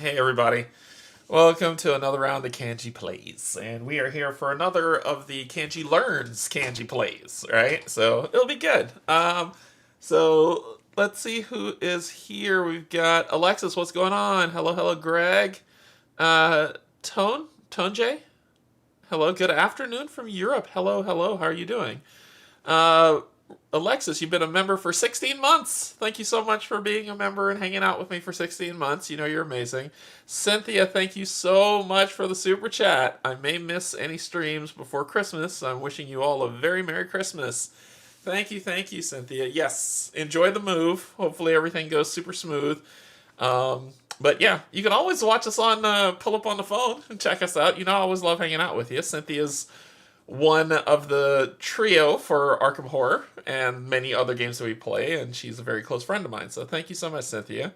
Hey everybody, welcome to another round of Canje Plays, and we are here for another of the Canje Learns Canje Plays, right? So it'll be good. So let's see who is here. We've got Alexis, what's going on? Hello, hello, Greg. Tonje? Hello, good afternoon from Europe. Hello, hello, how are you doing? Uh, Alexis, you've been a member for 16 months. Thank you so much for being a member and hanging out with me for 16 months. You know you're amazing. Cynthia, thank you so much for the super chat. I may miss any streams before Christmas. I'm wishing you all a very Merry Christmas. Thank you, Cynthia. Yes, enjoy the move. Hopefully everything goes super smooth. But yeah, you can always watch us on pull up on the phone and check us out. You know, I always love hanging out with you. Cynthia's one of the trio for Arkham Horror and many other games that we play, and she's a very close friend of mine. So thank you so much, Cynthia.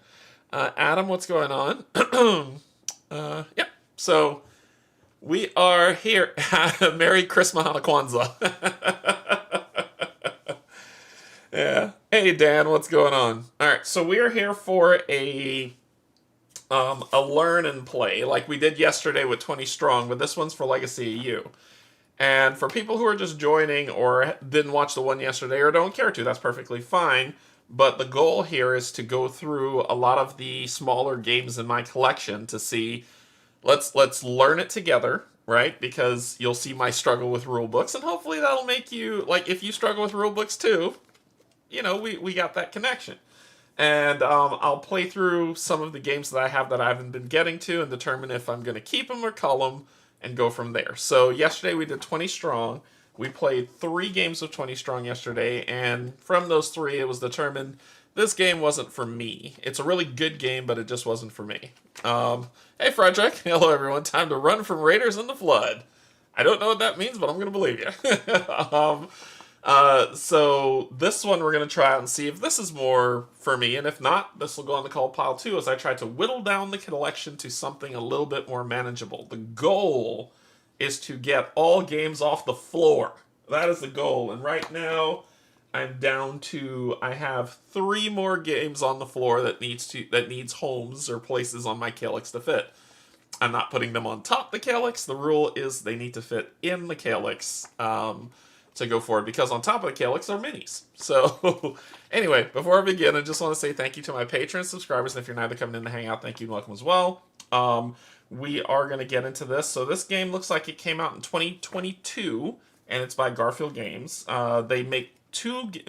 Adam, what's going on? Yeah, so we are here. Merry Christmas, Kwanzaa. Yeah. Hey, Dan, what's going on? All right, so we are here for a learn and play like we did yesterday with 20 Strong, but this one's for Legacy EU. And for people who are just joining or didn't watch the one yesterday or don't care to, that's perfectly fine. But the goal here is to go through a lot of the smaller games in my collection to see, let's learn it together, right? Because you'll see my struggle with rule books, and hopefully that'll make you, like, if you struggle with rule books too, you know, we got that connection. And I'll play through some of the games that I have that I haven't been getting to and determine if I'm going to keep them or cull them and go from there. So yesterday we did 20 Strong. We played 3 games of 20 Strong yesterday, and from those 3 it was determined this game wasn't for me. It's a really good game, but it just wasn't for me. Hey Frederick, hello everyone. Time to run from raiders in the flood. I don't know what that means, but I'm going to believe you. So this one we're going to try out and see if this is more for me, and if not, this will go on the call pile too as I try to whittle down the collection to something a little bit more manageable. The goal is to get all games off the floor. That is the goal, and right now I'm down to, I have 3 more games on the floor that needs homes or places on my calyx to fit. I'm not putting them on top of the calyx. The rule is they need to fit in the calyx. To go forward, because on top of the calyx are minis. So anyway, before I begin, I just want to say thank you to my Patreon subscribers, and if you're neither coming in to hang out, thank you and welcome as well. We are going to get into this. So this game looks like it came out in 2022, and it's by Garfield Games. They make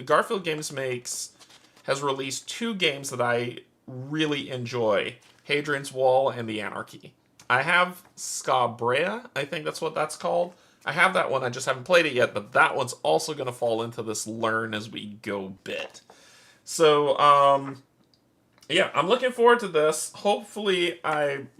Garfield Games has released 2 games that I really enjoy: Hadrian's Wall and The Anarchy. I have Scabrea, I think that's what that's called. I have that one, I just haven't played it yet, but that one's also going to fall into this learn as we go bit. So, yeah, I'm looking forward to this. Hopefully,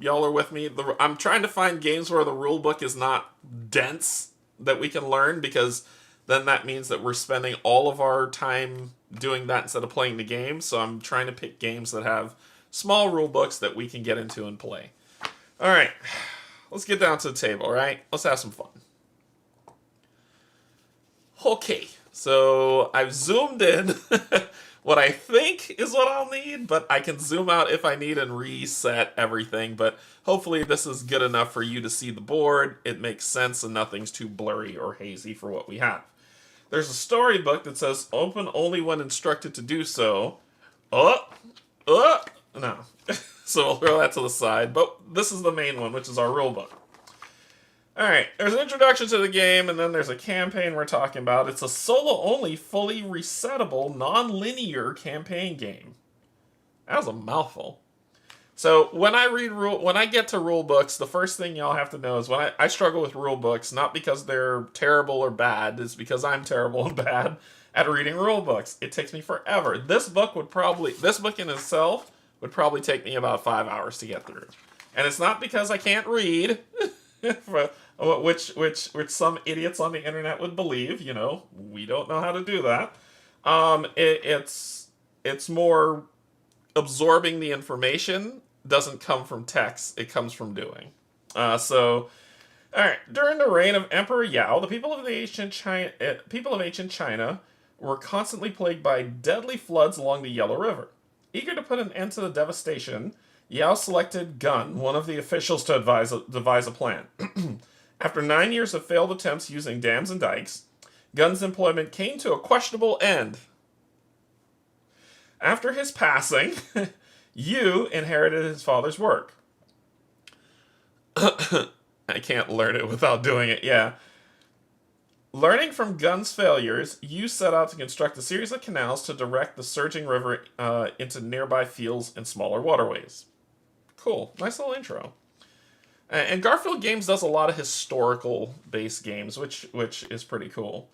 y'all are with me. I'm trying to find games where the rule book is not dense that we can learn, because then that means that we're spending all of our time doing that instead of playing the game. So I'm trying to pick games that have small rule books that we can get into and play. All right, let's get down to the table, all right? Let's have some fun. Okay, so I've zoomed in what I think is what I'll need, but I can zoom out if I need and reset everything. But hopefully this is good enough for you to see the board. It makes sense and nothing's too blurry or hazy for what we have. There's a storybook that says open only when instructed to do so. No. So we'll throw that to the side, but this is the main one, which is our rule book. Alright, there's an introduction to the game, and then there's a campaign we're talking about. It's a solo-only, fully resettable, non-linear campaign game. That was a mouthful. So when I get to rule books, the first thing y'all have to know is when I struggle with rule books, not because they're terrible or bad, it's because I'm terrible and bad at reading rule books. It takes me forever. This book in itself would probably take me about 5 hours to get through. And it's not because I can't read, which some idiots on the internet would believe. You know, we don't know how to do that. It's more absorbing the information doesn't come from text, it comes from doing. All right. During the reign of Emperor Yao, the people of ancient China were constantly plagued by deadly floods along the Yellow River. Eager to put an end to the devastation, Yao selected Gun, one of the officials, to devise a plan. After 9 years of failed attempts using dams and dikes, Gun's employment came to a questionable end. After his passing, Yu inherited his father's work. I can't learn it without doing it, yeah. Learning from Gun's failures, Yu set out to construct a series of canals to direct the surging river into nearby fields and smaller waterways. Cool. Nice little intro. And Garfield Games does a lot of historical-based games, which is pretty cool.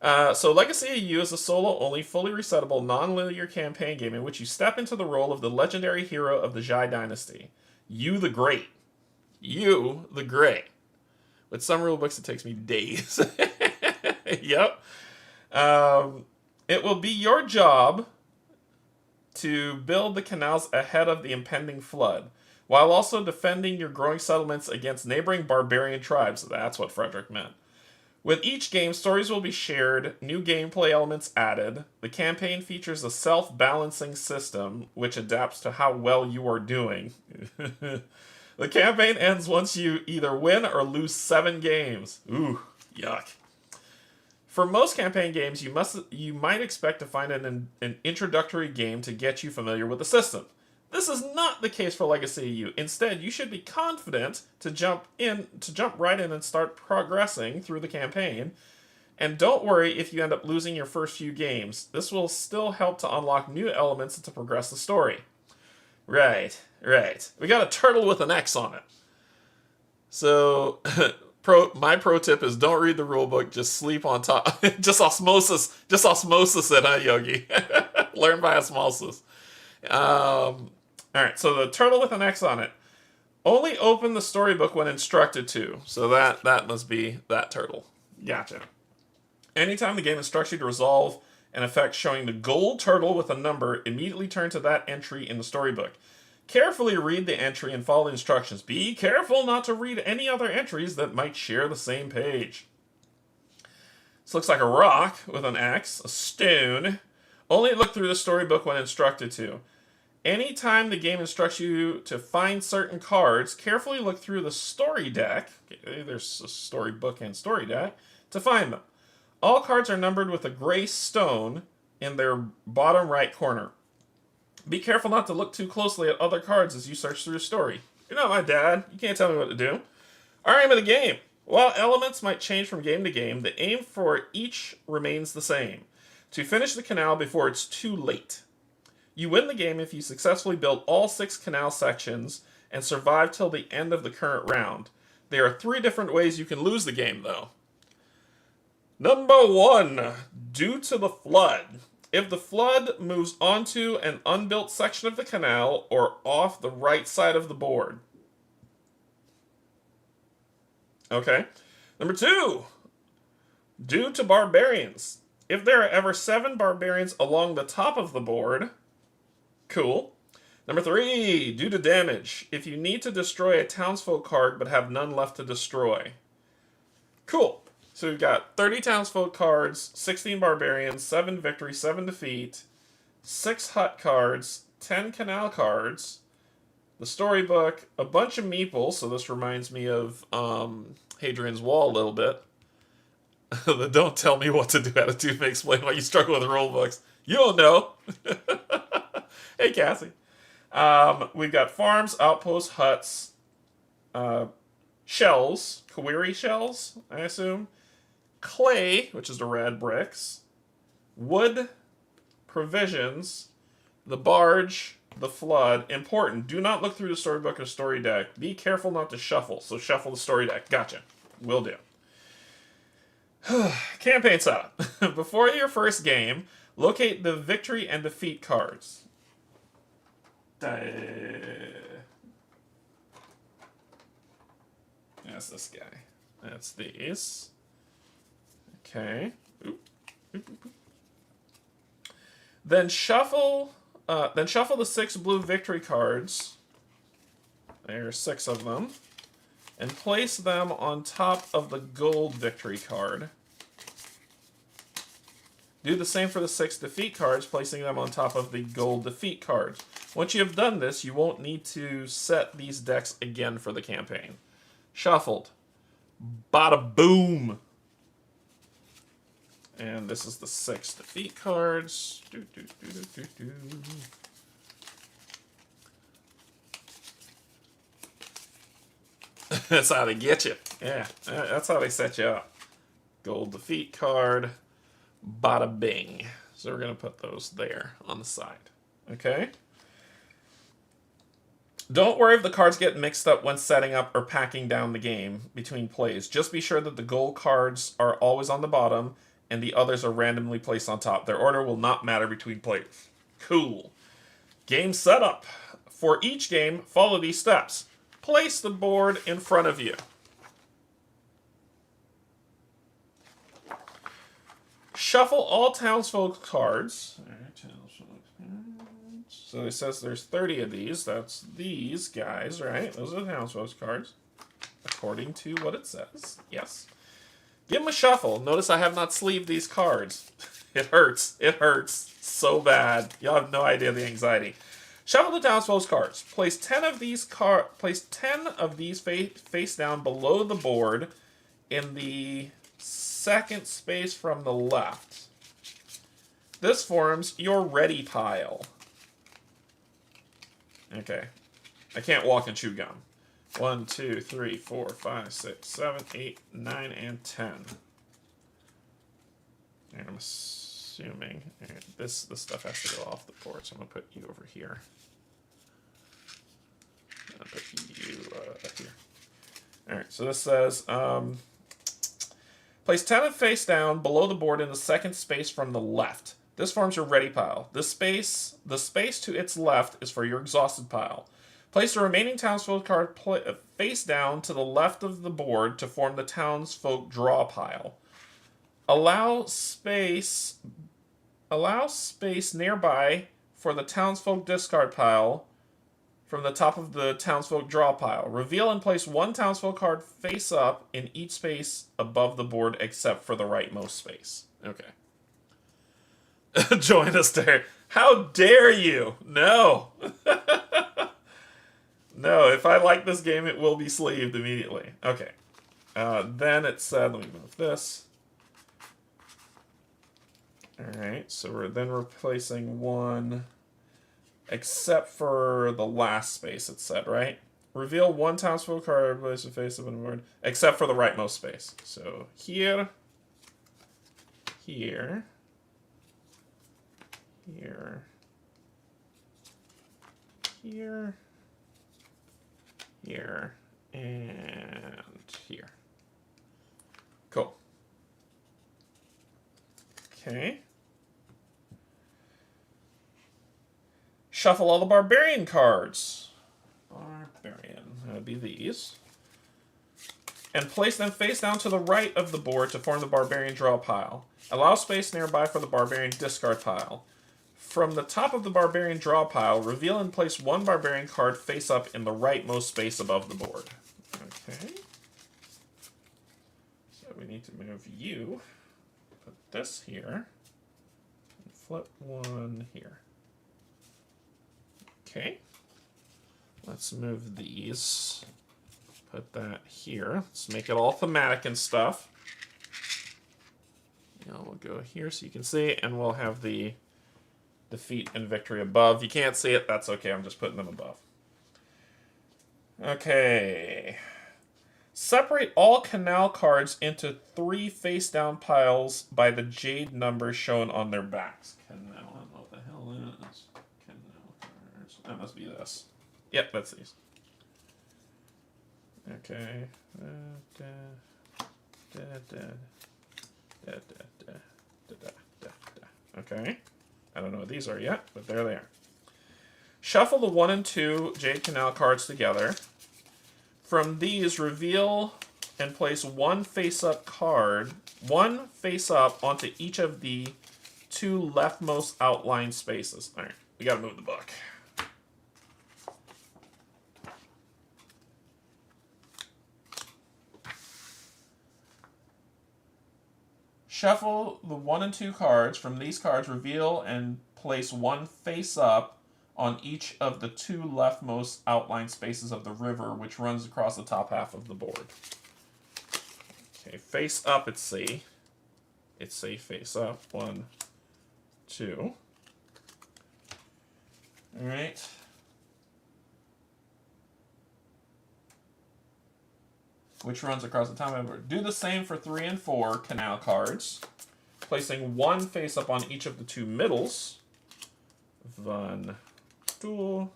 So Legacy of Yu is a solo-only, fully resettable, non-linear campaign game in which you step into the role of the legendary hero of the Xia Dynasty, Yu the Great. Yu the Great. With some rulebooks, it takes me days. Yep. It will be your job to build the canals ahead of the impending flood, while also defending your growing settlements against neighboring barbarian tribes. That's what Frederick meant. With each game, stories will be shared, new gameplay elements added. The campaign features a self-balancing system, which adapts to how well you are doing. The campaign ends once you either win or lose 7 games. Ooh, yuck. For most campaign games, you might expect to find an introductory game to get you familiar with the system. This is not the case for Legacy of Yu. Instead, you should be confident to jump right in and start progressing through the campaign. And don't worry if you end up losing your first few games. This will still help to unlock new elements and to progress the story. Right. We got a turtle with an X on it. So, my pro tip is don't read the rulebook, just sleep on top. just osmosis it, huh, Yogi? Learn by osmosis. Alright, so the turtle with an X on it. Only open the storybook when instructed to. So that must be that turtle. Gotcha. Anytime the game instructs you to resolve an effect showing the gold turtle with a number, immediately turn to that entry in the storybook. Carefully read the entry and follow the instructions. Be careful not to read any other entries that might share the same page. This looks like a rock with an X, a stone. Only look through the storybook when instructed to. Anytime the game instructs you to find certain cards, carefully look through the story deck. Okay, there's a storybook and story deck to find them. All cards are numbered with a gray stone in their bottom right corner. Be careful not to look too closely at other cards as you search through the story. You're not my dad. You can't tell me what to do. Our aim of the game. While elements might change from game to game, the aim for each remains the same. To finish the canal before it's too late. You win the game if you successfully build all 6 canal sections and survive till the end of the current round. There are 3 different ways you can lose the game, though. Number 1. Due to the flood. If the flood moves onto an unbuilt section of the canal or off the right side of the board. Okay. Number 2. Due to barbarians. If there are ever 7 barbarians along the top of the board. Cool. Number 3. Due to damage. If you need to destroy a townsfolk card but have none left to destroy. Cool. So we've got 30 townsfolk cards, 16 barbarians, 7 victory, 7 defeat, 6 hut cards, 10 canal cards, the storybook, a bunch of meeples, so this reminds me of Hadrian's Wall a little bit. The don't tell me what to do attitude may explain why you struggle with rule books. You don't know. Hey, Cassie. We've got farms, outposts, huts, shells, Kawiri shells, I assume, clay, which is the red bricks, wood, provisions, the barge, the flood. Important, do not look through the storybook or story deck. Be careful not to shuffle, so shuffle the story deck. Gotcha. Will do. Campaign setup. Before your first game, locate the victory and defeat cards. That's this guy. That's these. Okay. Then shuffle the 6 blue victory cards. There are 6 of them. And place them on top of the gold victory card. Do the same for the 6 defeat cards, placing them on top of the gold defeat cards. Once you have done this, you won't need to set these decks again for the campaign. Shuffled. Bada boom! And this is the 6 defeat cards. That's how they get you. Yeah, that's how they set you up. Gold defeat card. Bada bing. So we're going to put those there on the side. Okay? Don't worry if the cards get mixed up when setting up or packing down the game between plays. Just be sure that the gold cards are always on the bottom and the others are randomly placed on top. Their order will not matter between plays. Cool. Game setup. For each game, follow these steps. Place the board in front of you. Shuffle all townsfolk cards. So it says there's 30 of these. That's these guys, right? Those are the townsfolk cards. According to what it says. Yes. Give them a shuffle. Notice I have not sleeved these cards. It hurts. It hurts so bad. Y'all have no idea the anxiety. Shuffle the townsfolk cards. Place 10 of these face down below the board in the second space from the left. This forms your ready pile. Okay. I can't walk and chew gum. 1, 2, 3, 4, 5, 6, 7, 8, 9, and 10. And I'm assuming this stuff has to go off the board, so I'm going to put you over here. I'll put you here. Alright, so this says, place 10 face down below the board in the second space from the left. This forms your ready pile. The space to its left is for your exhausted pile. Place the remaining townsfolk card face down to the left of the board to form the townsfolk draw pile. Allow space nearby for the townsfolk discard pile from the top of the townsfolk draw pile. Reveal and place one townsfolk card face up in each space above the board except for the rightmost space. Okay. Join us there. How dare you? No. No, if I like this game, it will be sleeved immediately. Okay. Then it said, let me move this. Alright, so we're replacing one, except for the last space, it said, right? Reveal one townsfolk card, place a face up on the board, except for the rightmost space. So here, here, here, here, here, and here. Cool. Okay. Shuffle all the barbarian cards. Barbarian. That would be these. And place them face down to the right of the board to form the barbarian draw pile. Allow space nearby for the barbarian discard pile. From the top of the barbarian draw pile, reveal and place one barbarian card face up in the rightmost space above the board. Okay. So we need to move you. Put this here. And flip one here. Okay. Let's move these. Put that here. Let's make it all thematic and stuff. We'll go here so you can see, and we'll have the defeat and victory above. You can't see it, that's okay, I'm just putting them above. Okay. Separate all canal cards into 3 face-down piles by the jade numbers shown on their backs. Canal, I don't know what the hell it is. Canal cards. That must be this. Yep, that's these. Okay. Okay. I don't know what these are yet, but there they are. Shuffle the 1 and 2 Jade Canal cards together. From these, reveal and place one face-up card, one face-up onto each of the 2 leftmost outline spaces. All right, we gotta move the book. Shuffle the 1 and 2 cards from these cards, reveal and place one face up on each of the 2 leftmost outline spaces of the river, which runs across the top half of the board. Okay, face up, it's C. It's C, face up. 1, 2. All right. Which runs across the top of the board. Do the same for 3 and 4 canal cards, placing one face up on each of the 2 middles. 1, 2.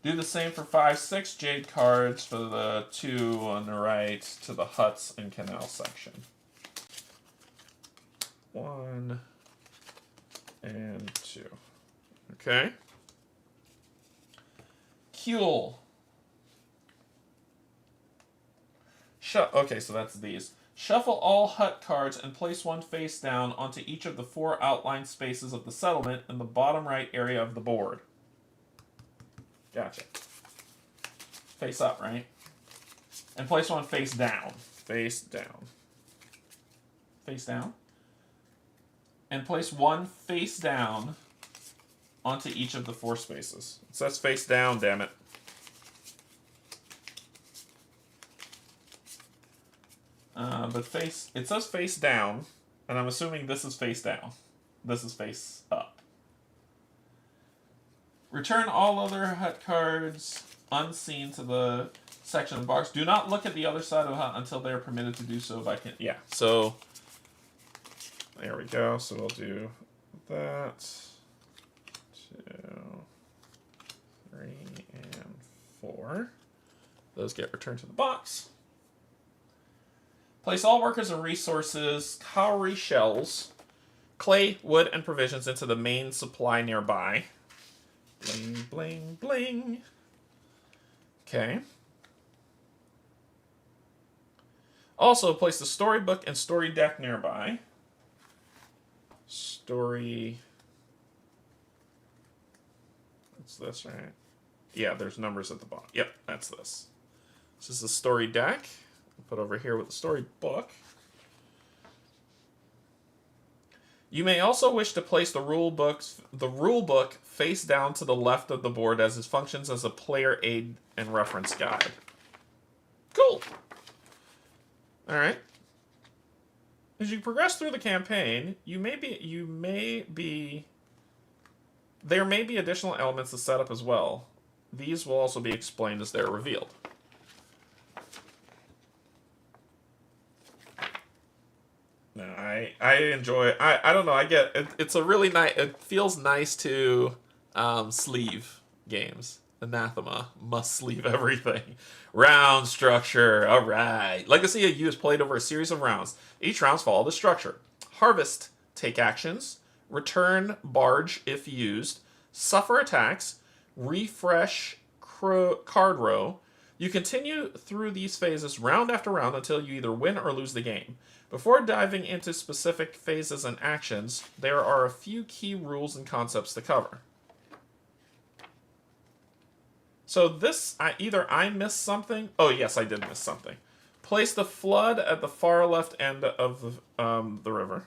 Do the same for 5, 6 jade cards for the 2 on the right to the huts and canal section. 1 and 2. Okay. Kuel. Okay, so that's these. Shuffle all hut cards and place one face down onto each of the 4 outlined spaces of the settlement in the bottom right area of the board. Gotcha. Face up, right? And place one face down. Face down. Face down. And place one face down onto each of the 4 spaces. It says face down, damn it. But it says face down, and I'm assuming this is face down. This is face up. Return all other hut cards unseen to the section of the box. Do not look at the other side of the hut until they are permitted to do so by... Yeah, so... There we go. So we'll do that. 2, 3, and 4. Those get returned to the box. Place all workers and resources, cowrie shells, clay, wood, and provisions into the main supply nearby. Bling, bling, bling. Okay. Also, place the storybook and story deck nearby. Story... What's this, right? Yeah, there's numbers at the bottom. Yep, that's this. This is the story deck. Put over here with the storybook. You may also wish to place the rule book face down to the left of the board as it functions as a player aid and reference guide. Cool. All right. As you progress through the campaign, there may be additional elements to set up as well. These will also be explained as they're revealed. No, I enjoy it. I don't know. I get it. It's a really nice. It feels nice to sleeve games. Anathema must sleeve everything. Round structure. All right. Legacy of U is played over a series of rounds. Each rounds follow the structure. Harvest, take actions. Return barge if used. Suffer attacks. Refresh card row. You continue through these phases round after round until you either win or lose the game. Before diving into specific phases and actions, there are a few key rules and concepts to cover. So this, either I missed something. Oh, yes, I did miss something. Place the flood at the far left end of the river.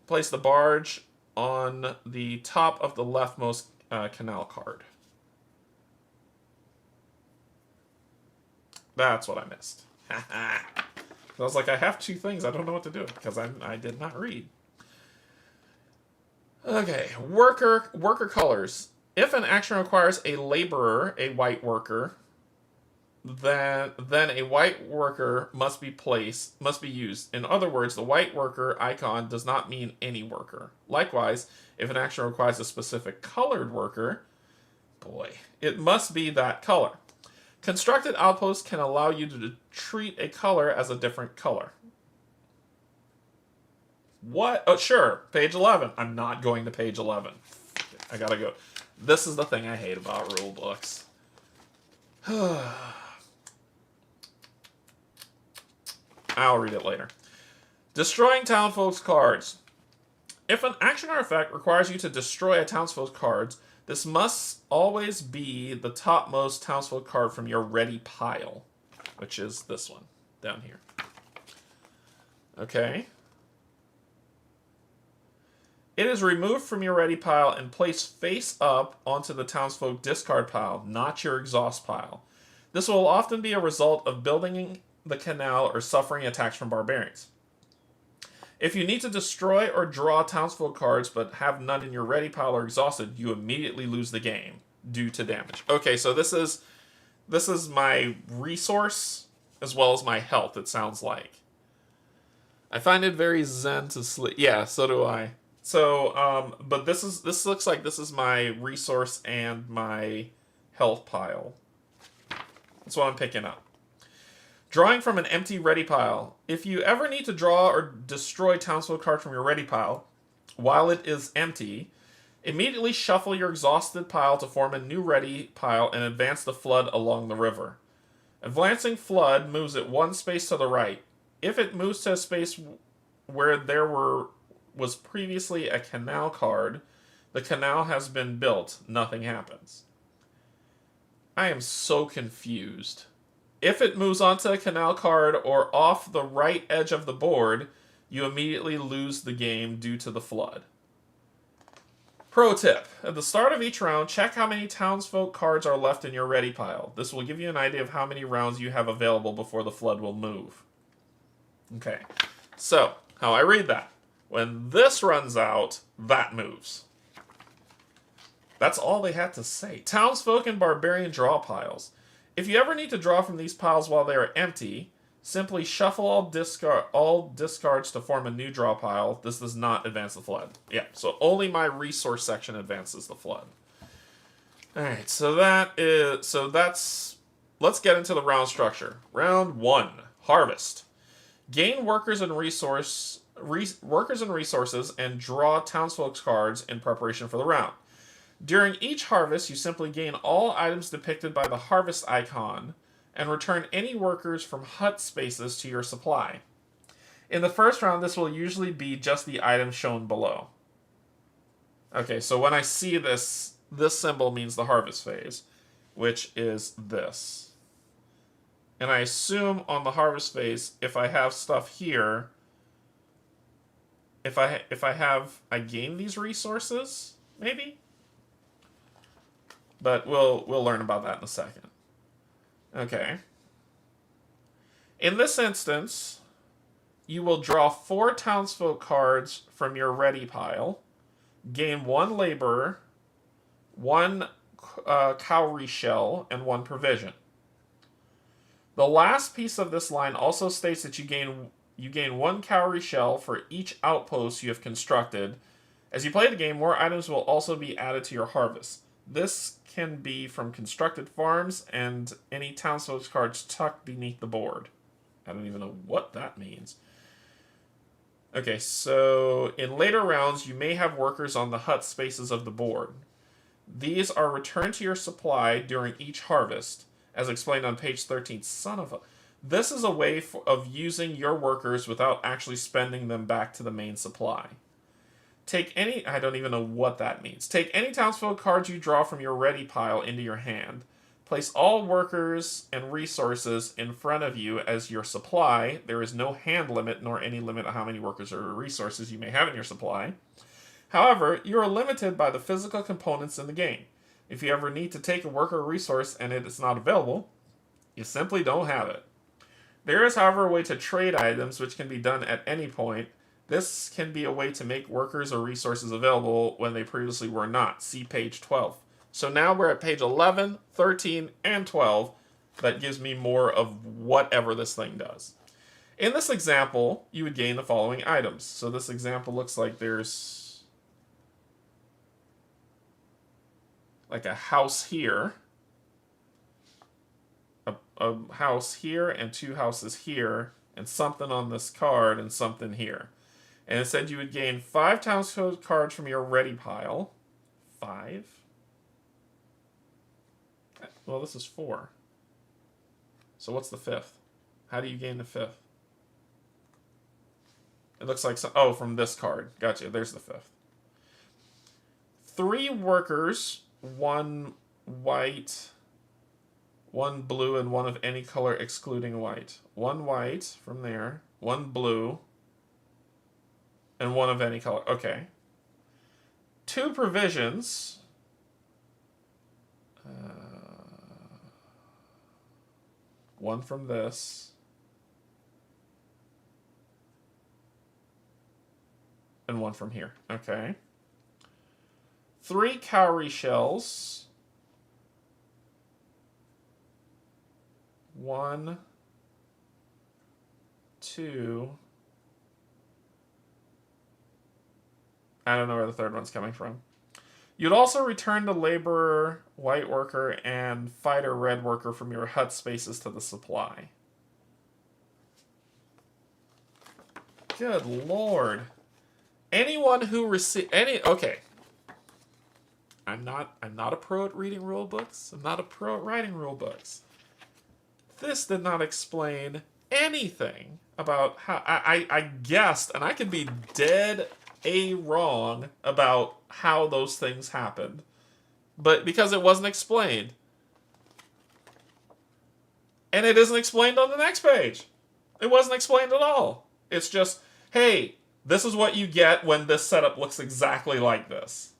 Place the barge on the top of the leftmost canal card. That's what I missed. I was like, I have 2 things. I don't know what to do because I did not read. Okay, worker colors. If an action requires a laborer, a white worker, then a white worker must be used. In other words, the white worker icon does not mean any worker. Likewise, if an action requires a specific colored worker, it must be that color. Constructed outposts can allow you to treat a color as a different color. What? Oh, sure. Page 11. I'm not going to page 11. I gotta go. This is the thing I hate about rule books. I'll read it later. Destroying townsfolk's cards. If an action or effect requires you to destroy a townsfolk's cards, this must always be the topmost townsfolk card from your ready pile. which is this one down here. Okay. It is removed from your ready pile and placed face up onto the townsfolk discard pile, not your exhaust pile. This will often be a result of building the canal or suffering attacks from barbarians. If you need to destroy or draw townsfolk cards but have none in your ready pile or exhausted, you immediately lose the game due to damage. Okay, so this is my resource as well as my health, it sounds like. I find it very zen to sleep. Yeah, so do I. So, but this looks like this is my resource and my health pile. That's what I'm picking up. Drawing from an empty ready pile. If you ever need to draw or destroy townsfolk card from your ready pile while it is empty, immediately shuffle your exhausted pile to form a new ready pile and advance the flood along the river. Advancing flood moves it one space to the right. If it moves to a space where there was previously a canal card, the canal has been built. Nothing happens. I am so confused. If it moves onto a canal card or off the right edge of the board, you immediately lose the game due to the flood. Pro tip. At the start of each round, check how many townsfolk cards are left in your ready pile. This will give you an idea of how many rounds you have available before the flood will move. Okay, so how I read that. When this runs out, that moves. That's all they had to say. Townsfolk and barbarian draw piles. If you ever need to draw from these piles while they are empty, simply shuffle all discards to form a new draw pile. This does not advance the flood. Yeah, so only my resource section advances the flood. Alright, let's get into the round structure. Round 1, Harvest. Gain workers and resources and draw townsfolk's cards in preparation for the round. During each harvest, you simply gain all items depicted by the harvest icon and return any workers from hut spaces to your supply. In the first round, this will usually be just the items shown below. Okay, so when I see this symbol means the harvest phase, which is this. And I assume on the harvest phase, if I have stuff here, I gain these resources, maybe? But we'll learn about that in a second. Okay. In this instance, you will draw 4 townsfolk cards from your ready pile, gain 1 laborer, 1 cowrie shell, and 1 provision. The last piece of this line also states that you gain 1 cowrie shell for each outpost you have constructed. As you play the game, more items will also be added to your harvest. This can be from constructed farms and any townsfolk cards tucked beneath the board. I don't even know what that means. Okay, so in later rounds, you may have workers on the hut spaces of the board. These are returned to your supply during each harvest, as explained on page 13. Son of a... This is a way of using your workers without actually spending them back to the main supply. Take any... I don't even know what that means. Take any townsfolk cards you draw from your ready pile into your hand. Place all workers and resources in front of you as your supply. There is no hand limit nor any limit on how many workers or resources you may have in your supply. However, you are limited by the physical components in the game. If you ever need to take a worker or resource and it is not available, you simply don't have it. There is, however, a way to trade items, which can be done at any point. This can be a way to make workers or resources available when they previously were not. See page 12. So now we're at page 11, 13, and 12. That gives me more of whatever this thing does. In this example, you would gain the following items. So this example looks like there's like a house here, a house here, and 2 houses here, and something on this card, and something here. And it said you would gain 5 townsfolk cards from your ready pile. 5? Well, this is 4. So what's the 5th? How do you gain the 5th? It looks like... oh, from this card. Gotcha. There's the 5th. 3 workers, 1 white, 1 blue and 1 of any color excluding white. 1 white from there, 1 blue, and 1 of any color. Okay. 2 provisions. 1 from this. And 1 from here. Okay. 3 cowrie shells. 1, 2. I don't know where the third one's coming from. You'd also return the laborer, white worker, and fighter, red worker from your hut spaces to the supply. Good lord. Anyone who okay. I'm not a pro at reading rule books. I'm not a pro at writing rule books. This did not explain anything about how I guessed, and I could be dead wrong about how those things happened. But because it wasn't explained. And it isn't explained on the next page. It wasn't explained at all. It's just, hey, this is what you get when this setup looks exactly like this.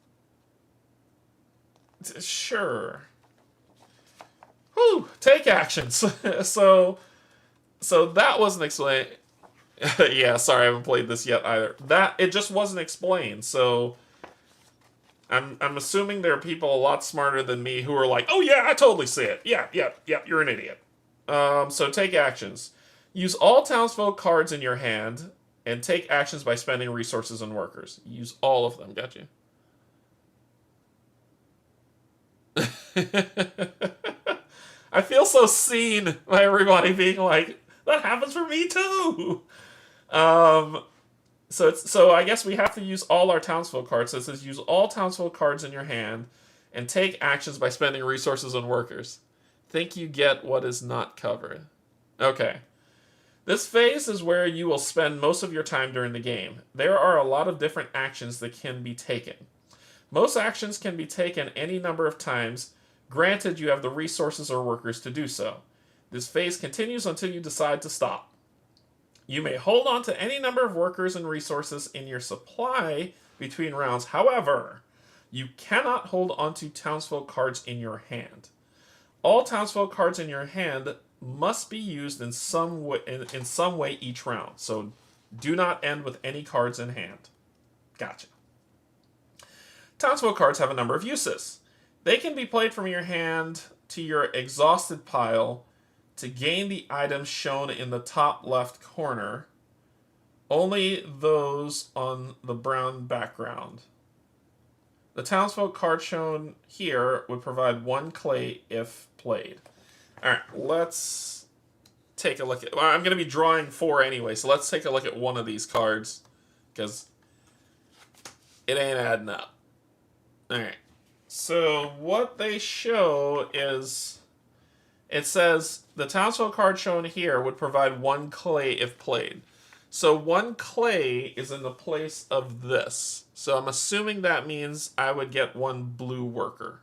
Sure. Whew, take actions. so that wasn't explained. Yeah, sorry, I haven't played this yet either. It just wasn't explained. So I'm assuming there are people a lot smarter than me who are like, oh yeah, I totally see it. Yeah, you're an idiot. So take actions. Use all townsfolk cards in your hand and take actions by spending resources on workers. Use all of them. Got you. I feel so seen by everybody being like, that happens for me too. So I guess we have to use all our townsfolk cards. So it says use all townsfolk cards in your hand and take actions by spending resources on workers. Think you get what is not covered. Okay. This phase is where you will spend most of your time during the game. There are a lot of different actions that can be taken. Most actions can be taken any number of times, granted you have the resources or workers to do so. This phase continues until you decide to stop. You may hold on to any number of workers and resources in your supply between rounds. However, you cannot hold on to townsfolk cards in your hand. All townsfolk cards in your hand must be used in some way each round. So do not end with any cards in hand. Gotcha. Townsfolk cards have a number of uses. They can be played from your hand to your exhausted pile to gain the items shown in the top left corner. Only those on the brown background. The townsfolk card shown here would provide 1 clay if played. Alright, let's take a look at... Well, I'm going to be drawing 4 anyway, so let's take a look at one of these cards, because it ain't adding up. Alright, so what they show is... It says, the townsfolk card shown here would provide 1 clay if played. So 1 clay is in the place of this. So I'm assuming that means I would get 1 blue worker.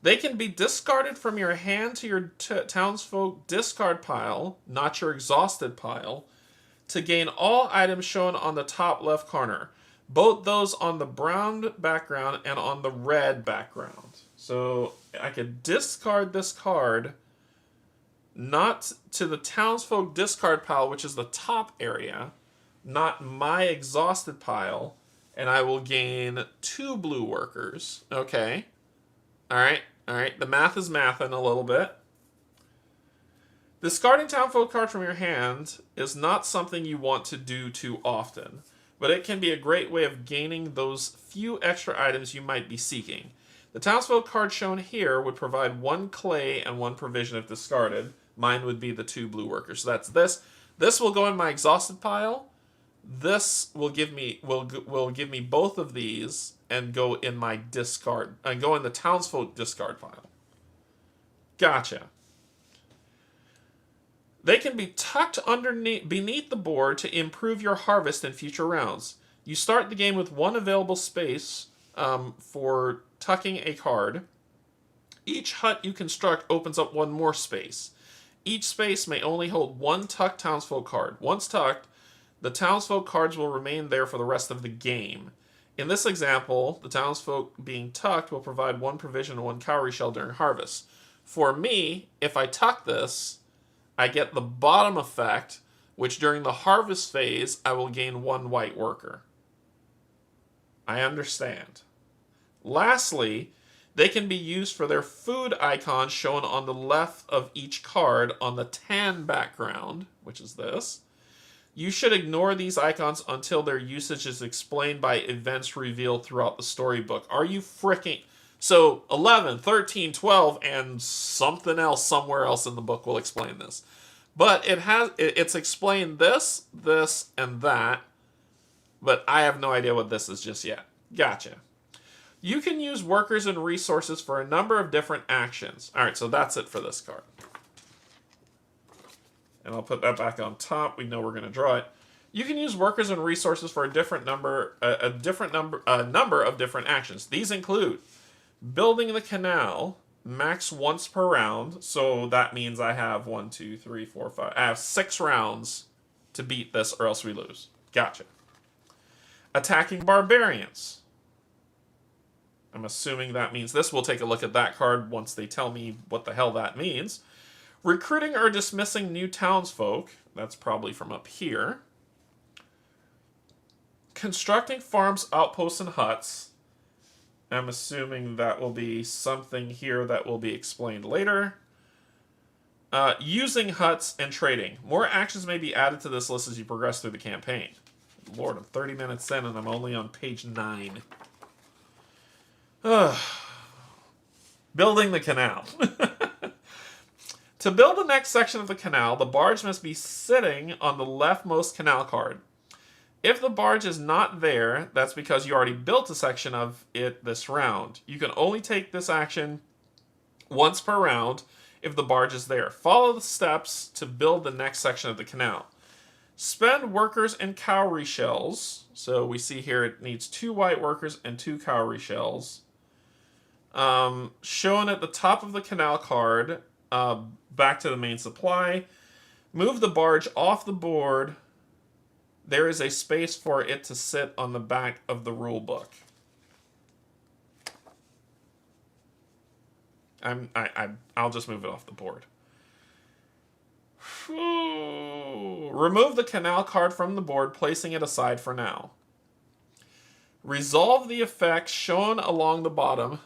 They can be discarded from your hand to your townsfolk discard pile, not your exhausted pile, to gain all items shown on the top left corner. Both those on the brown background and on the red background. So I could discard this card, not to the townsfolk discard pile, which is the top area, not my exhausted pile, and I will gain 2 blue workers. Okay. Alright. The math is mathin' a little bit. Discarding townsfolk card from your hand is not something you want to do too often, but it can be a great way of gaining those few extra items you might be seeking. The townsfolk card shown here would provide 1 clay and 1 provision if discarded. Mine would be the 2 blue workers. So that's this. This will go in my exhausted pile. This will give me both of these and go in my discard and go in the townsfolk discard pile. Gotcha. They can be tucked beneath the board to improve your harvest in future rounds. You start the game with 1 available space for tucking a card. Each hut you construct opens up one more space. Each space may only hold one tucked townsfolk card. Once tucked, the townsfolk cards will remain there for the rest of the game. In this example, the townsfolk being tucked will provide one provision and one cowrie shell during harvest. For me, if I tuck this, I get the bottom effect, which during the harvest phase, I will gain one white worker. I understand. Lastly, they can be used for their food icons shown on the left of each card on the tan background, which is this. You should ignore these icons until their usage is explained by events revealed throughout the storybook. Are you freaking... So 11, 13, 12, and something else somewhere else in the book will explain this. But it's explained this, and that, but I have no idea what this is just yet. Gotcha. You can use workers and resources for a number of different actions. All right, so that's it for this card. And I'll put that back on top. We know we're going to draw it. You can use workers and resources for a number of different actions. These include building the canal, max once per round. So that means I have 1, 2, 3, 4, 5. I have 6 rounds to beat this, or else we lose. Gotcha. Attacking barbarians. I'm assuming that means this. We'll take a look at that card once they tell me what the hell that means. Recruiting or dismissing new townsfolk. That's probably from up here. Constructing farms, outposts, and huts. I'm assuming that will be something here that will be explained later. Using huts and trading. More actions may be added to this list as you progress through the campaign. Lord, I'm 30 minutes in and I'm only on page 9. Building the canal. To build the next section of the canal, the barge must be sitting on the leftmost canal card. If the barge is not there, that's because you already built a section of it this round. You can only take this action once per round if the barge is there. Follow the steps to build the next section of the canal. Spend workers and cowrie shells. So we see here it needs 2 white workers and 2 cowrie shells. Shown at the top of the canal card, back to the main supply. Move the barge off the board. There is a space for it to sit on the back of the rule book. I'll just move it off the board. Remove the canal card from the board, placing it aside for now. Resolve the effect shown along the bottom.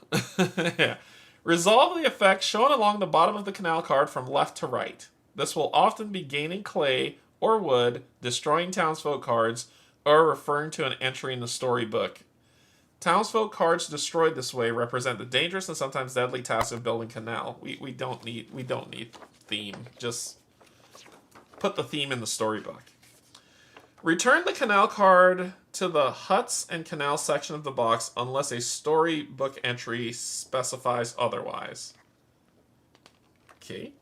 Yeah. Resolve the effect shown along the bottom of the canal card from left to right. This will often be gaining clay or wood, destroying townsfolk cards, or referring to an entry in the storybook. Townsfolk cards destroyed this way represent the dangerous and sometimes deadly task of building canal. We don't need theme. Just put the theme in the storybook. Return the canal card to the huts and canal section of the box unless a storybook entry specifies otherwise. Okay.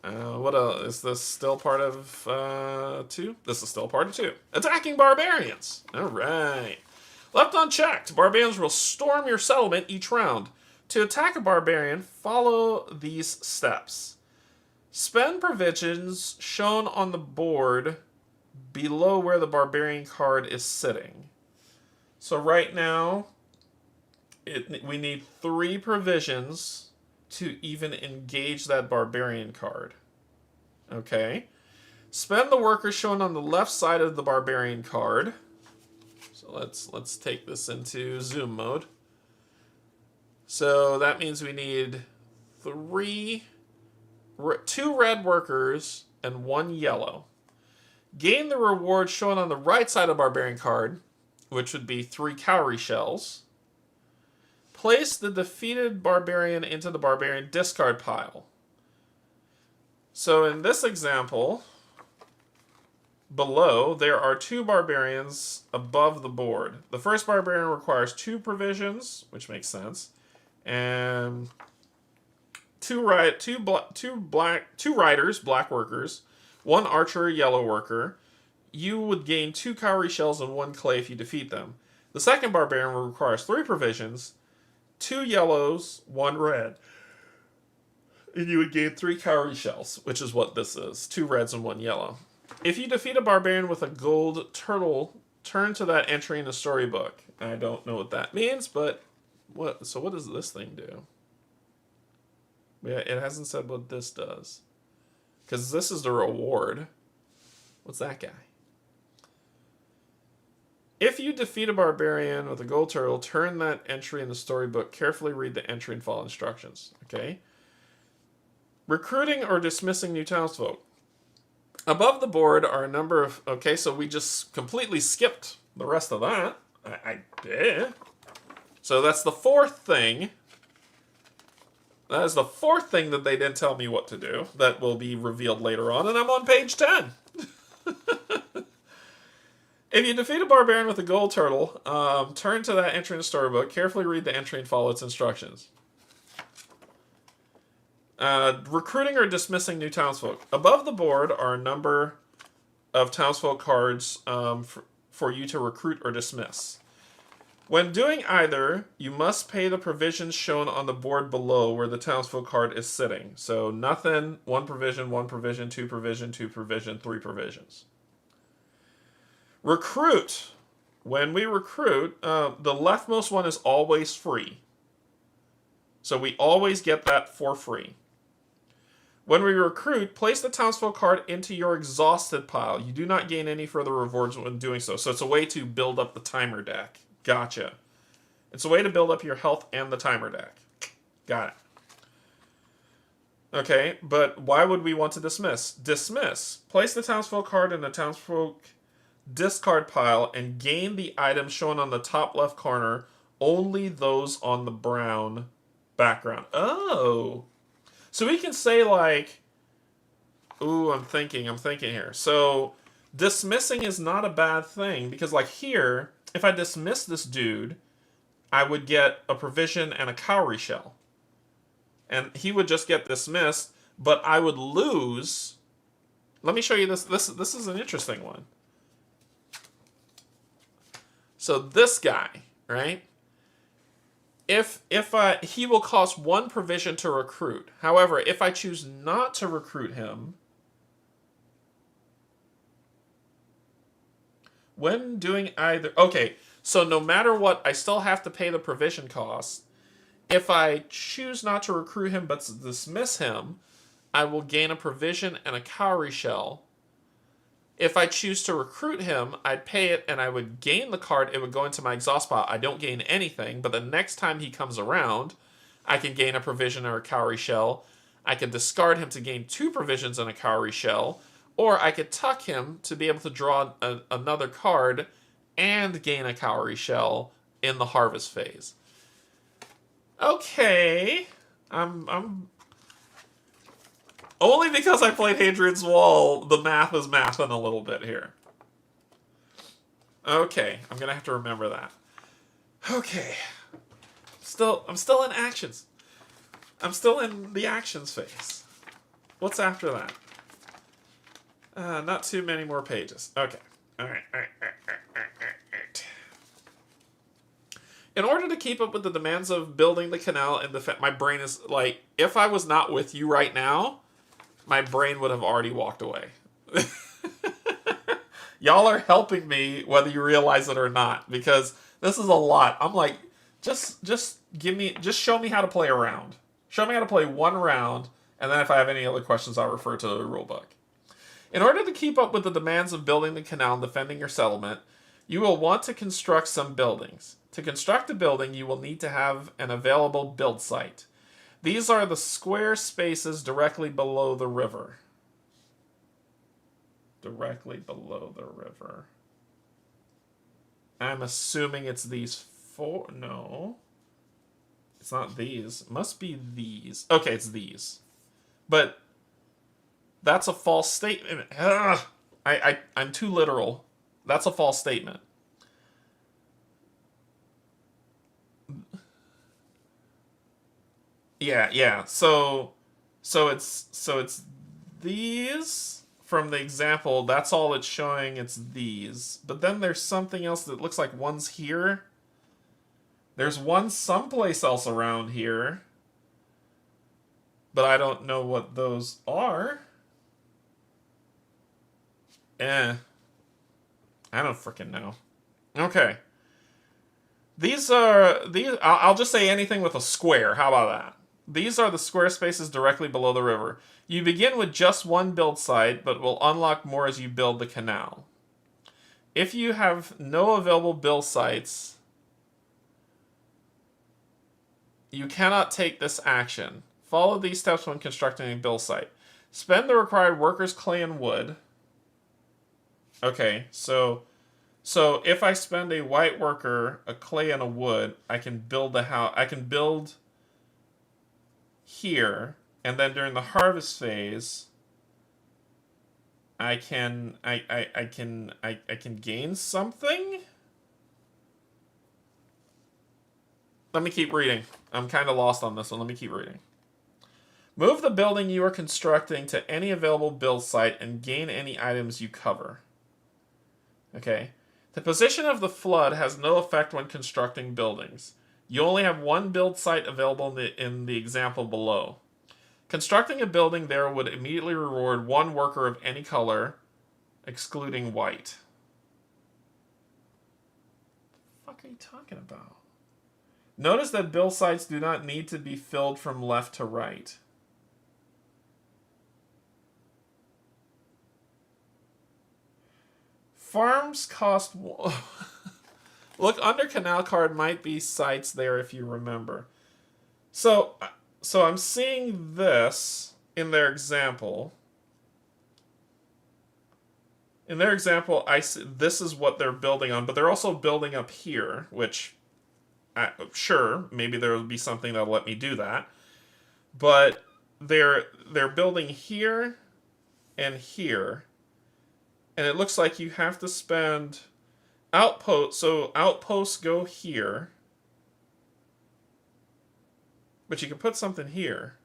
What else? Is this still part of 2? This is still part of 2. Attacking barbarians. All right. Left unchecked, barbarians will storm your settlement each round. To attack a barbarian, follow these steps. Spend provisions shown on the board below where the barbarian card is sitting. So right now, we need 3 provisions to even engage that barbarian card. Okay. Spend the workers shown on the left side of the barbarian card. So let's take this into zoom mode. So that means we need 2 red workers and 1 yellow. Gain the reward shown on the right side of the barbarian card, which would be 3 cowrie shells. Place the defeated barbarian into the barbarian discard pile. So in this example, below, there are 2 barbarians above the board. The first barbarian requires 2 provisions, which makes sense, and 2 riders, black workers, 1 archer, yellow worker. You would gain 2 cowrie shells and 1 clay if you defeat them. The second barbarian requires 3 provisions, 2 yellows, 1 red. And you would gain 3 cowrie shells, which is what this is. 2 reds and 1 yellow. If you defeat a barbarian with a gold turtle, turn to that entry in the storybook. I don't know what that means, but what does this thing do? Yeah, it hasn't said what this does. Because this is the reward. What's that guy? If you defeat a barbarian with a gold turtle, turn that entry in the storybook. Carefully read the entry and follow instructions. Okay? Recruiting or dismissing new townsfolk. Above the board are a number of... Okay, so we just completely skipped the rest of that. I did. So that's the 4th thing. That is the 4th thing that they didn't tell me what to do. That will be revealed later on, and I'm on page 10. If you defeat a barbarian with a gold turtle, turn to that entry in the storybook. Carefully read the entry and follow its instructions. Recruiting or dismissing new townsfolk. Above the board are a number of townsfolk cards for you to recruit or dismiss. When doing either, you must pay the provisions shown on the board below where the townsfolk card is sitting. So nothing, 1 provision, 1 provision, 2 provision, 2 provision, 3 provisions. Recruit. When we recruit, the leftmost one is always free. So we always get that for free. When we recruit, place the townsfolk card into your exhausted pile. You do not gain any further rewards when doing so. So it's a way to build up the timer deck. Gotcha. It's a way to build up your health and the timer deck. Got it. Okay, but why would we want to dismiss? Dismiss. Place the townsfolk card in the townsfolk discard pile and gain the items shown on the top left corner, only those on the brown background. Oh. So we can say like, ooh, I'm thinking here. So dismissing is not a bad thing because like here, if I dismiss this dude, I would get a provision and a cowrie shell. And he would just get dismissed, but I would lose. Let me show you this. This is an interesting one. So this guy, right? If he will cost 1 provision to recruit. However, if I choose not to recruit him, when doing either... Okay, so no matter what, I still have to pay the provision cost. If I choose not to recruit him but to dismiss him, I will gain a provision and a cowrie shell. If I choose to recruit him, I'd pay it and I would gain the card. It would go into my exhaust pile. I don't gain anything, but the next time he comes around, I can gain a provision or a cowrie shell. I can discard him to gain 2 provisions and a cowrie shell, or I could tuck him to be able to draw another card and gain a cowrie shell in the harvest phase. Okay, I'm only because I played Hadrian's Wall, the math is mathing a little bit here. Okay, I'm gonna have to remember that. Okay, I'm still in actions. I'm still in the actions phase. What's after that? Not too many more pages. Okay. All right. In order to keep up with the demands of building the canal and my brain is like, if I was not with you right now, my brain would have already walked away. Y'all are helping me whether you realize it or not, because this is a lot. I'm like, just show me how to play a round. Show me how to play 1 round, and then if I have any other questions, I'll refer to the rulebook. In order to keep up with the demands of building the canal and defending your settlement, you will want to construct some buildings. To construct a building, you will need to have an available build site. These are the square spaces directly below the river. Directly below the river. I'm assuming it's these 4. No. It's not these. It must be these. Okay, it's these. But that's a false statement. Ugh. I'm too literal. That's a false statement. Yeah. So it's these from the example. That's all it's showing. It's these. But then there's something else that looks like one's here. There's one someplace else around here, but I don't know what those are. Eh, I don't freaking know. Okay. these. I'll just say anything with a square. How about that? These are the square spaces directly below the river. You begin with just one build site, but will unlock more as you build the canal. If you have no available build sites, you cannot take this action. Follow these steps when constructing a build site. Spend the required workers, clay, and wood. Okay, so if I spend a white worker, a clay, and a wood, I can build the house. I can build here, and then during the harvest phase, I can gain something. Let me keep reading. I'm kind of lost on this one. Let me keep reading. Move the building you are constructing to any available build site and gain any items you cover. Okay. The position of the flood has no effect when constructing buildings. You only have one build site available in the example below. Constructing a building there would immediately reward one worker of any color, excluding white. What the fuck are you talking about? Notice that build sites do not need to be filled from left to right. Farms cost... Look, under canal card might be sites there if you remember. So I'm seeing this in their example. In their example, this is what they're building on, but they're also building up here, which, sure, maybe there will be something that'll let me do that. But they're building here and here, and it looks like you have to spend outposts. So outposts go here, but you can put something here.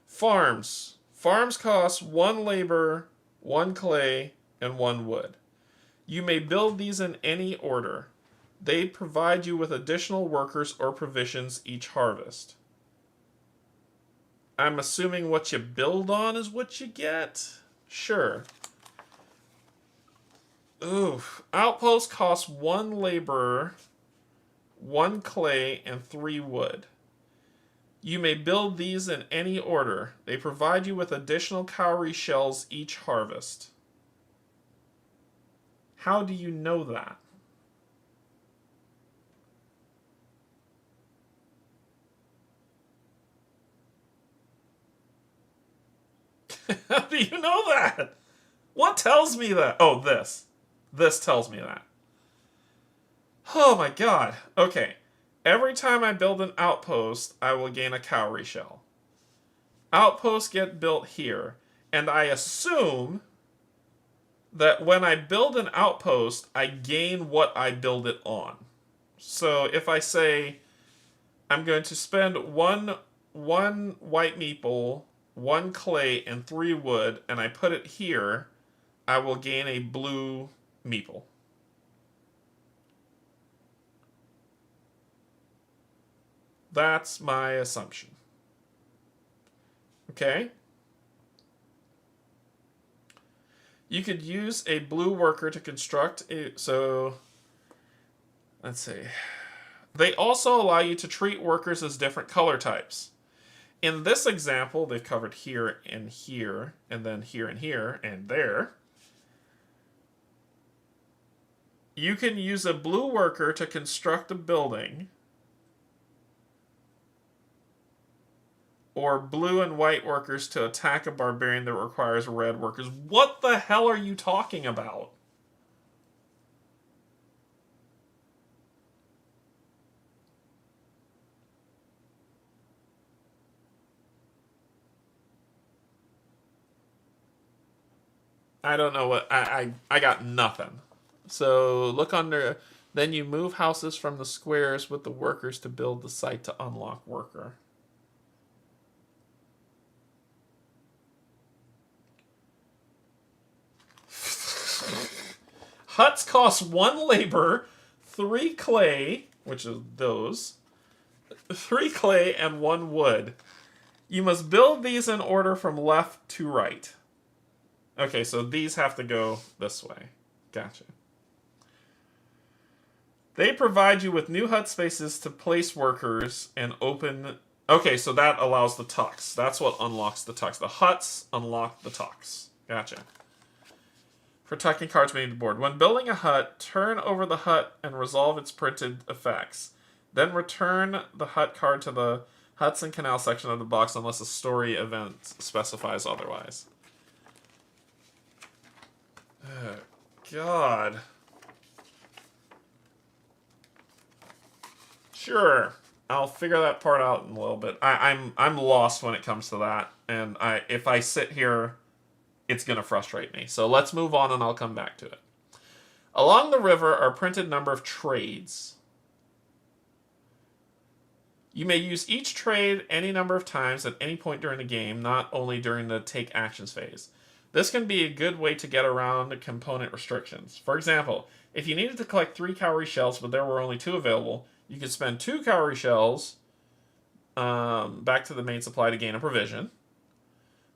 Farms cost 1 labor, 1 clay, and 1 wood. You may build these in any order. They provide you with additional workers or provisions each harvest. I'm assuming what you build on is what you get? Sure. Ooh. Outpost costs 1 laborer, 1 clay, and 3 wood. You may build these in any order. They provide you with additional cowrie shells each harvest. How do you know that? How do you know that? What tells me that? Oh, this. This tells me that. Oh my god. Okay. Every time I build an outpost, I will gain a cowrie shell. Outposts get built here, and I assume that when I build an outpost, I gain what I build it on. So if I say I'm going to spend one white meeple, 1 clay, and 3 wood, and I put it here, I will gain a blue meeple. That's my assumption. Okay? You could use a blue worker to construct a... So, let's see. They also allow you to treat workers as different color types. In this example, they've covered here, and then here, and there. You can use a blue worker to construct a building, or blue and white workers to attack a barbarian that requires red workers. What the hell are you talking about? I don't know what... I got nothing. So look under... Then you move houses from the squares with the workers to build the site to unlock worker. Huts cost 1 labor, 3 clay, which is those, 3 clay, and 1 wood. You must build these in order from left to right. Okay, so these have to go this way. Gotcha. They provide you with new hut spaces to place workers and open... Okay, so that allows the tucks. That's what unlocks the tucks. The huts unlock the tucks. Gotcha. For tucking cards made to the board. When building a hut, turn over the hut and resolve its printed effects. Then return the hut card to the huts and canal section of the box unless a story event specifies otherwise. Oh, God. Sure, I'll figure that part out in a little bit. I'm lost when it comes to that, and if I sit here, it's gonna frustrate me. So let's move on, and I'll come back to it. Along the river are a printed number of trades. You may use each trade any number of times at any point during the game, not only during the take actions phase. This can be a good way to get around component restrictions. For example, if you needed to collect 3 cowrie shells, but there were only 2 available, you could spend 2 cowrie shells back to the main supply to gain a provision.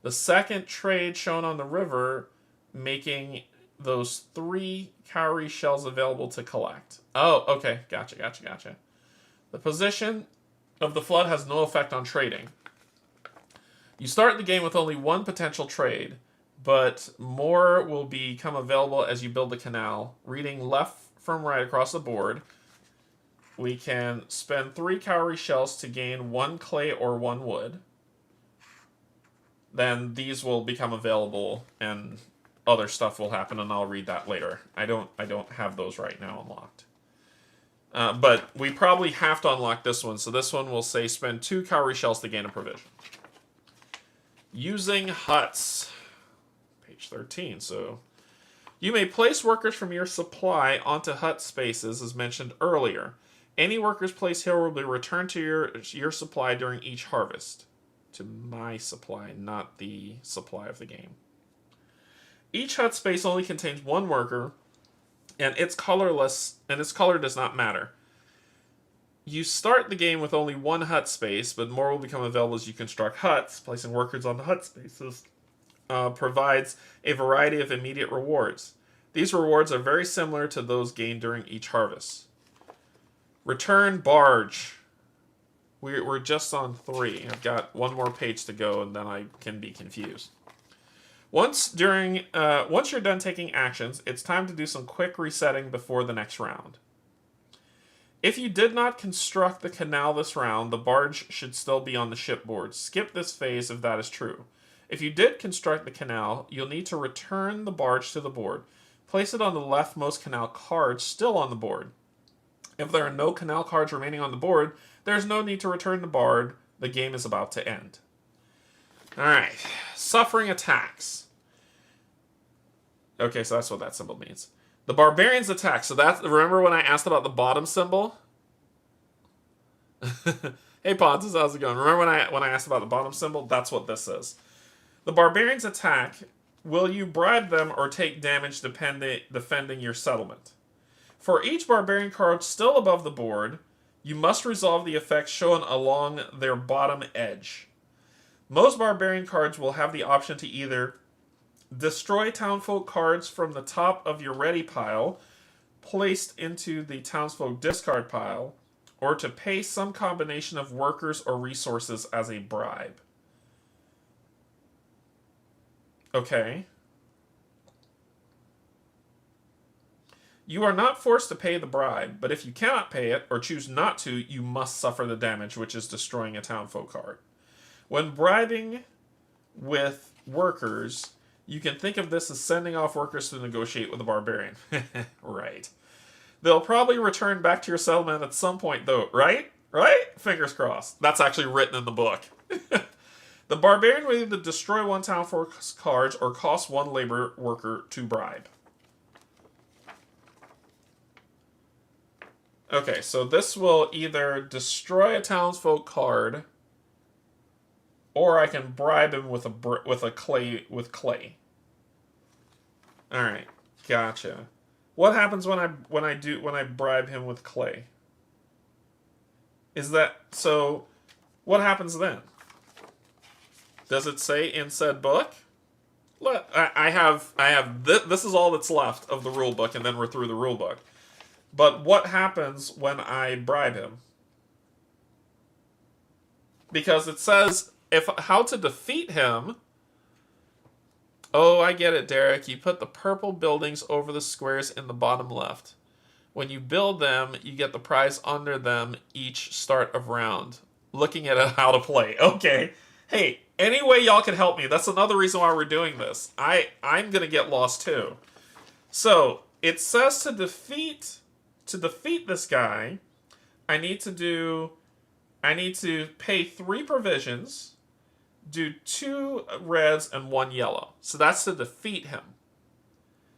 The second trade shown on the river, making those 3 cowrie shells available to collect. Oh, okay. Gotcha. The position of the flood has no effect on trading. You start the game with only 1 potential trade, but more will become available as you build the canal. Reading left from right across the board, we can spend 3 cowrie shells to gain 1 clay or 1 wood. Then these will become available and other stuff will happen, and I'll read that later. I don't have those right now unlocked. But we probably have to unlock this one, so this one will say spend 2 cowrie shells to gain a provision. Using huts. Page 13. So you may place workers from your supply onto hut spaces as mentioned earlier. Any workers placed here will be returned to your supply during each harvest. To my supply, not the supply of the game. Each hut space only contains 1 worker, and it's colorless, and its color does not matter. You start the game with only 1 hut space, but more will become available as you construct huts. Placing workers on the hut spaces provides a variety of immediate rewards. These rewards are very similar to those gained during each harvest. Return barge. We're just on 3. I've got 1 more page to go, and then I can be confused. Once you're done taking actions, it's time to do some quick resetting before the next round. If you did not construct the canal this round, the barge should still be on the shipboard. Skip this phase if that is true. If you did construct the canal, you'll need to return the barge to the board. Place it on the leftmost canal card still on the board. If there are no canal cards remaining on the board, there's no need to return the barge. The game is about to end. Alright. Suffering attacks. Okay, so that's what that symbol means. The barbarians attack. So that's, remember when I asked about the bottom symbol? Hey Pontus, how's it going? Remember when I asked about the bottom symbol? That's what this is. The barbarians attack. Will you bribe them or take damage defending your settlement? For each barbarian card still above the board, you must resolve the effects shown along their bottom edge. Most barbarian cards will have the option to either destroy townfolk cards from the top of your ready pile, placed into the townsfolk discard pile, or to pay some combination of workers or resources as a bribe. Okay. You are not forced to pay the bribe, but if you cannot pay it, or choose not to, you must suffer the damage, which is destroying a townfolk card. When bribing with workers, you can think of this as sending off workers to negotiate with a barbarian. Right. They'll probably return back to your settlement at some point, though, right? Right? Fingers crossed. That's actually written in the book. The barbarian will either destroy 1 townfolk's cards or cost 1 labor worker to bribe. Okay, so this will either destroy a townsfolk card, or I can bribe him with clay. All right, gotcha. What happens when I bribe him with clay? Is that so? What happens then? Does it say in said book? I have this is all that's left of the rule book, and then we're through the rule book. But what happens when I bribe him? Because it says how to defeat him. Oh, I get it, Derek. You put the purple buildings over the squares in the bottom left. When you build them, you get the prize under them each start of round. Looking at how to play. Okay. Hey, any way y'all can help me. That's another reason why we're doing this. I'm going to get lost too. So, it says to defeat this guy, I need to pay 3 provisions, do 2 reds and 1 yellow. So that's to defeat him.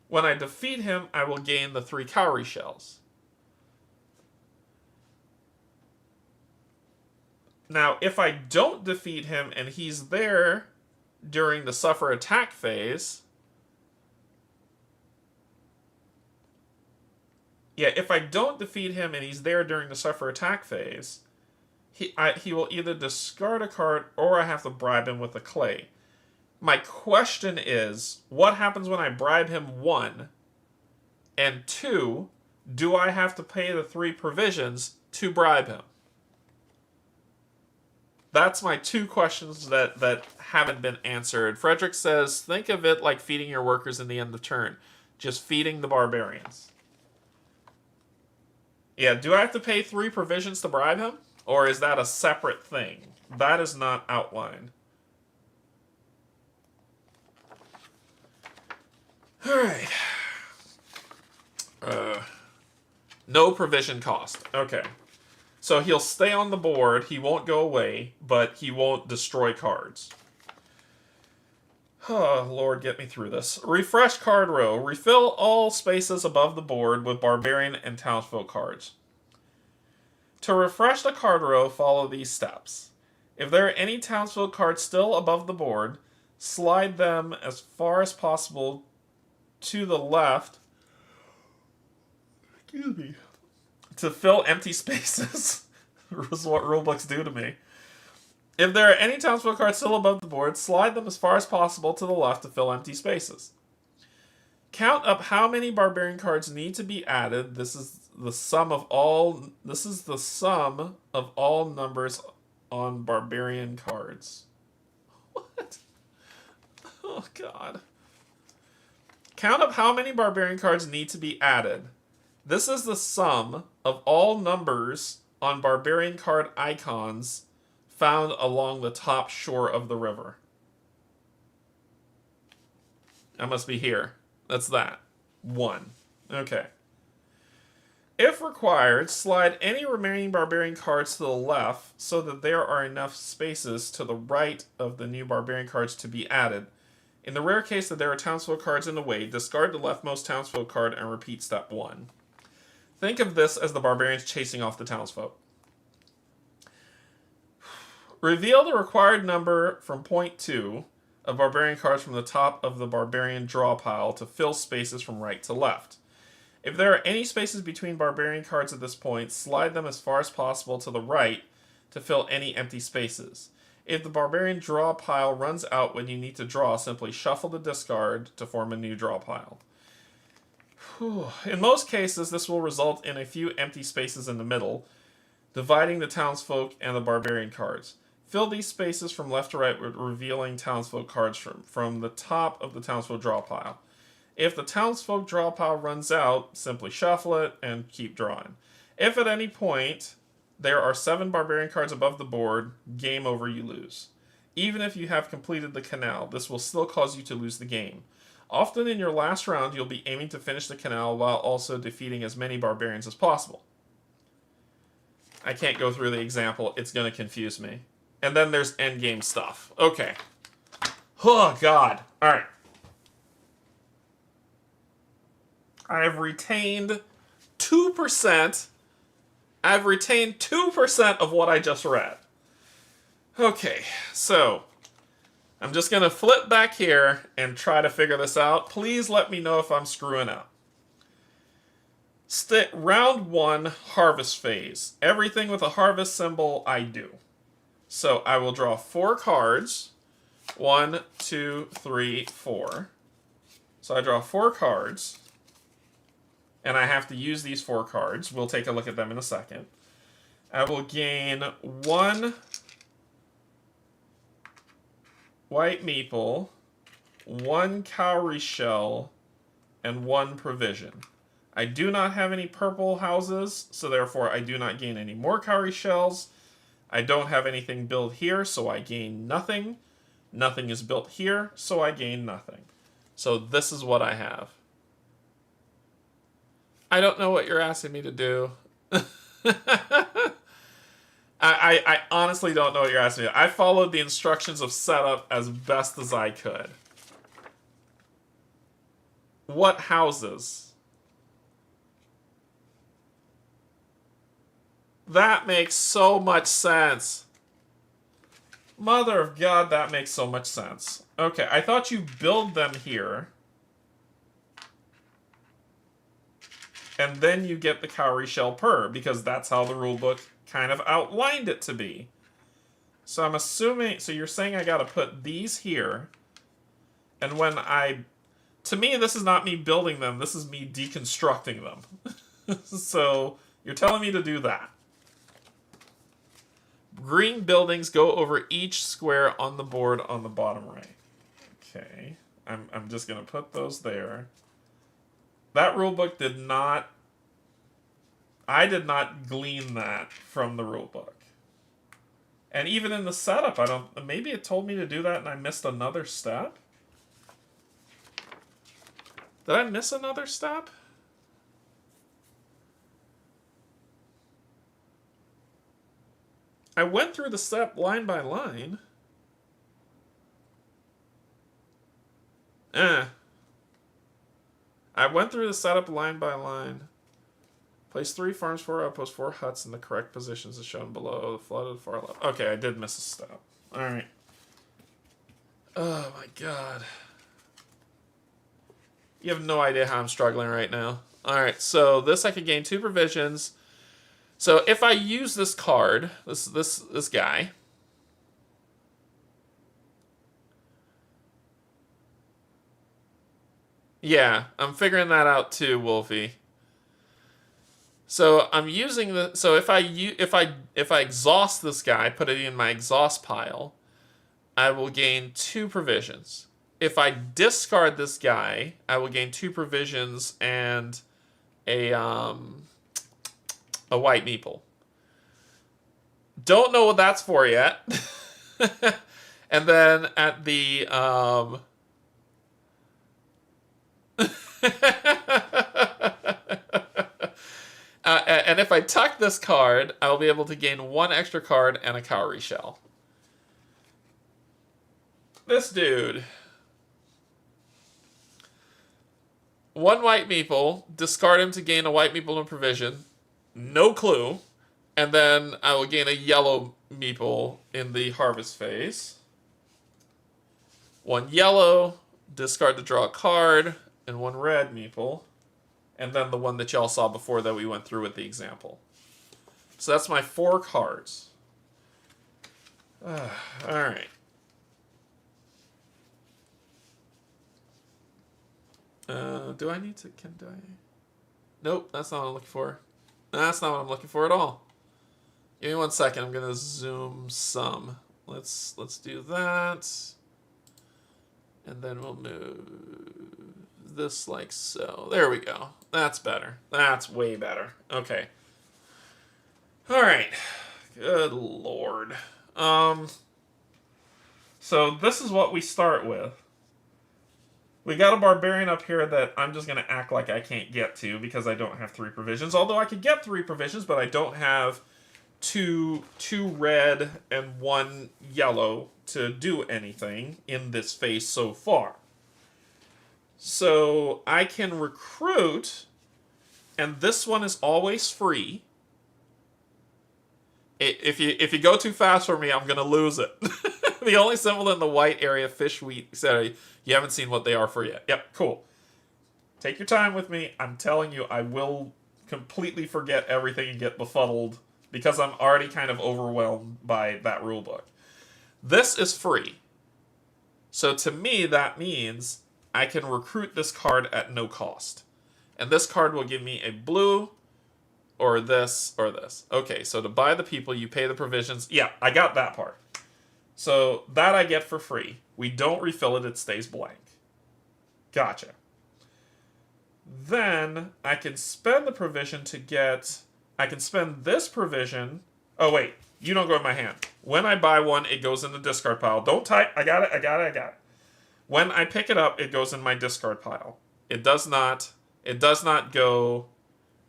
When I defeat him, I will gain the 3 cowrie shells. Now, if I don't defeat him and he's there during the suffer attack phase, if I don't defeat him and he's there during the suffer attack phase, he will either discard a card or I have to bribe him with a clay. My question is, what happens when I bribe him 1? And 2, do I have to pay the 3 provisions to bribe him? That's my 2 questions that haven't been answered. Frederick says, think of it like feeding your workers in the end of turn. Just feeding the barbarians. Yeah, do I have to pay 3 provisions to bribe him? Or is that a separate thing? That is not outlined. Alright. No provision cost. Okay. So he'll stay on the board, he won't go away, but he won't destroy cards. Oh, Lord, get me through this. Refresh card row. Refill all spaces above the board with barbarian and townsfolk cards. To refresh the card row, follow these steps. If there are any townsfolk cards still above the board, slide them as far as possible to the left. Excuse me. To fill empty spaces. This is what rulebooks do to me. If there are any townsfolk cards still above the board, slide them as far as possible to the left to fill empty spaces. Count up how many barbarian cards need to be added. This is the sum of all numbers on barbarian cards. What? Oh god. Count up how many barbarian cards need to be added. This is the sum of all numbers on barbarian card icons found along the top shore of the river. That must be here. That's that. 1. Okay. If required, slide any remaining barbarian cards to the left so that there are enough spaces to the right of the new barbarian cards to be added. In the rare case that there are townsfolk cards in the way, discard the leftmost townsfolk card and repeat step 1. Think of this as the barbarians chasing off the townsfolk. Reveal the required number from point 2 of barbarian cards from the top of the barbarian draw pile to fill spaces from right to left. If there are any spaces between barbarian cards at this point, slide them as far as possible to the right to fill any empty spaces. If the barbarian draw pile runs out when you need to draw, simply shuffle the discard to form a new draw pile. In most cases, this will result in a few empty spaces in the middle, dividing the townsfolk and the barbarian cards. Fill these spaces from left to right with revealing townsfolk cards from the top of the townsfolk draw pile. If the townsfolk draw pile runs out, simply shuffle it and keep drawing. If at any point there are 7 barbarian cards above the board, game over, you lose. Even if you have completed the canal, this will still cause you to lose the game. Often in your last round, you'll be aiming to finish the canal while also defeating as many barbarians as possible. I can't go through the example, it's going to confuse me. And then there's endgame stuff. Okay. Oh, God. Alright. I've retained 2%. I've retained 2% of what I just read. Okay, so I'm just going to flip back here and try to figure this out. Please let me know if I'm screwing up. Round 1, harvest phase. Everything with a harvest symbol, I do. So I will draw 4 cards. 1, 2, 3, 4. So I draw 4 cards. And I have to use these 4 cards. We'll take a look at them in a second. I will gain 1 white meeple, 1 cowrie shell, and 1 provision. I do not have any purple houses, so therefore I do not gain any more cowrie shells. I don't have anything built here, so I gain nothing. Nothing is built here, so I gain nothing. So this is what I have. I don't know what you're asking me to do. I honestly don't know what you're asking me. I followed the instructions of setup as best as I could. What houses? That makes so much sense. Mother of God, that makes so much sense. Okay, I thought you build them here. And then you get the cowrie shell per, because that's how the rulebook kind of outlined it to be. So I'm assuming, so you're saying I gotta put these here. And when to me, this is not me building them, this is me deconstructing them. So you're telling me to do that. Green buildings go over each square on the board on the bottom right. Okay, I'm just gonna put those there. That rulebook did not... I did not glean that from the rulebook. And even in the setup, I don't... Maybe it told me to do that and I missed another step? Did I miss another step? I went through the step line by line. I went through the setup line by line. Place 3 farms, 4 outposts, 4 huts in the correct positions as shown below. The flooded far left. Okay, I did miss a step. Alright. Oh my god. You have no idea how I'm struggling right now. Alright, so this I could gain 2 provisions. So if I use this card, this guy, yeah, I'm figuring that out too, Wolfie. So I'm using the. So if I exhaust this guy, put it in my exhaust pile, I will gain 2 provisions. If I discard this guy, I will gain 2 provisions and a white meeple. Don't know what that's for yet. And then at the and if I tuck this card, I'll be able to gain 1 extra card and a cowrie shell. This dude. 1 white meeple, discard him to gain a white meeple and provision. No clue. And then I will gain a yellow meeple in the harvest phase. 1 yellow, discard to draw a card, and 1 red meeple. And then the one that y'all saw before that we went through with the example. So that's my 4 cards. Alright. Do I need to... do I... Nope, that's not what I'm looking for. That's not what I'm looking for at all. Give me 1 second. I'm gonna zoom some. Let's do that. And then we'll move this like so. There we go. That's better. That's way better. Okay. Alright. Good lord. So this is what we start with. We got a barbarian up here that I'm just going to act like I can't get to because I don't have 3 provisions. Although I could get 3 provisions, but I don't have two red and 1 yellow to do anything in this phase so far. So I can recruit, and this one is always free. If you go too fast for me, I'm going to lose it. The only symbol in the white area, fish, wheat, etc. You haven't seen what they are for yet. Yep, cool. Take your time with me. I'm telling you, I will completely forget everything and get befuddled because I'm already kind of overwhelmed by that rulebook. This is free. So to me, that means I can recruit this card at no cost. And this card will give me a blue, or this, or this. Okay, so to buy the people, you pay the provisions. Yeah, I got that part. So that I get for free. We don't refill it, it stays blank. Gotcha. Then I can spend the provision to get... I can spend this provision... Oh, wait. You don't go in my hand. When I buy one, it goes in the discard pile. Don't type. I got it. When I pick it up, it goes in my discard pile. It does not go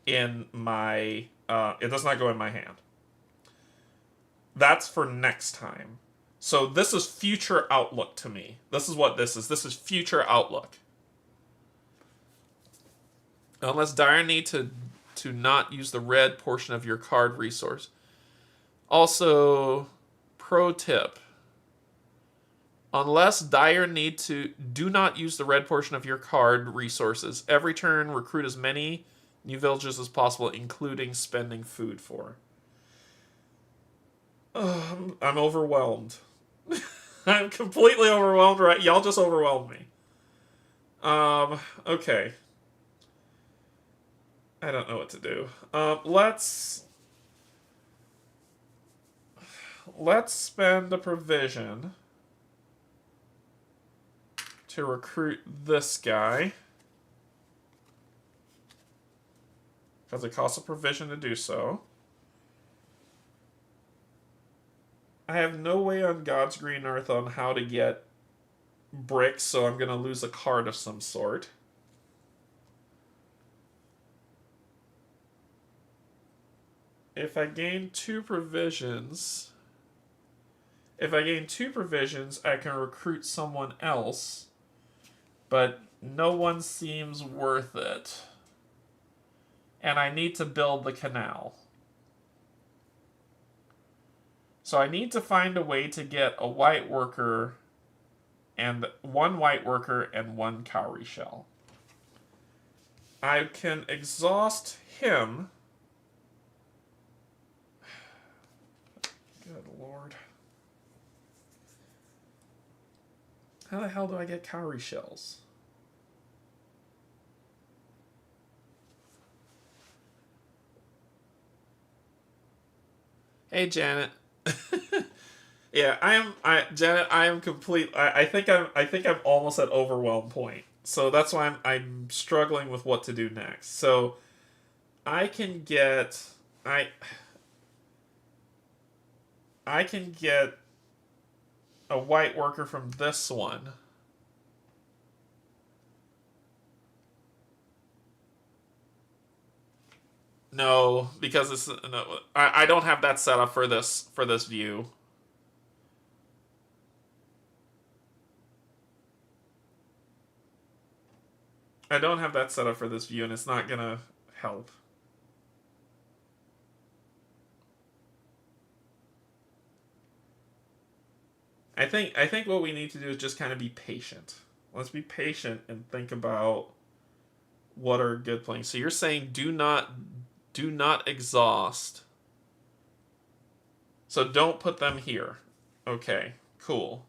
in my... it does not go in my hand. That's for next time. So this is future outlook to me. This is what this is. This is future outlook. Unless dire need to not use the red portion of your card resource. Also, pro tip. Unless dire need to, do not use the red portion of your card resources. Every turn, recruit as many new villages as possible, including spending food for. I'm overwhelmed. I'm completely overwhelmed, right? Y'all just overwhelmed me. Okay. I don't know what to do. Let's spend a provision to recruit this guy. Because it costs a provision to do so. I have no way on God's green earth on how to get bricks, so I'm going to lose a card of some sort. If I gain two provisions, I can recruit someone else, but no one seems worth it. And I need to build the canal. So I need to find a way to get a white worker and one cowrie shell. I can exhaust him. Good Lord. How the hell do I get cowrie shells? Hey, Janet. Yeah, Janet, I am complete. I think I'm almost at overwhelm point. So that's why I'm struggling with what to do next. So I can get a white worker from this one. No, because it's no. I don't have that set up for this view. I don't have that set up for this view, and it's not gonna help. I think what we need to do is just kind of be patient. Let's be patient and think about what are good plays. So you're saying do not exhaust. So don't put them here. Okay, cool.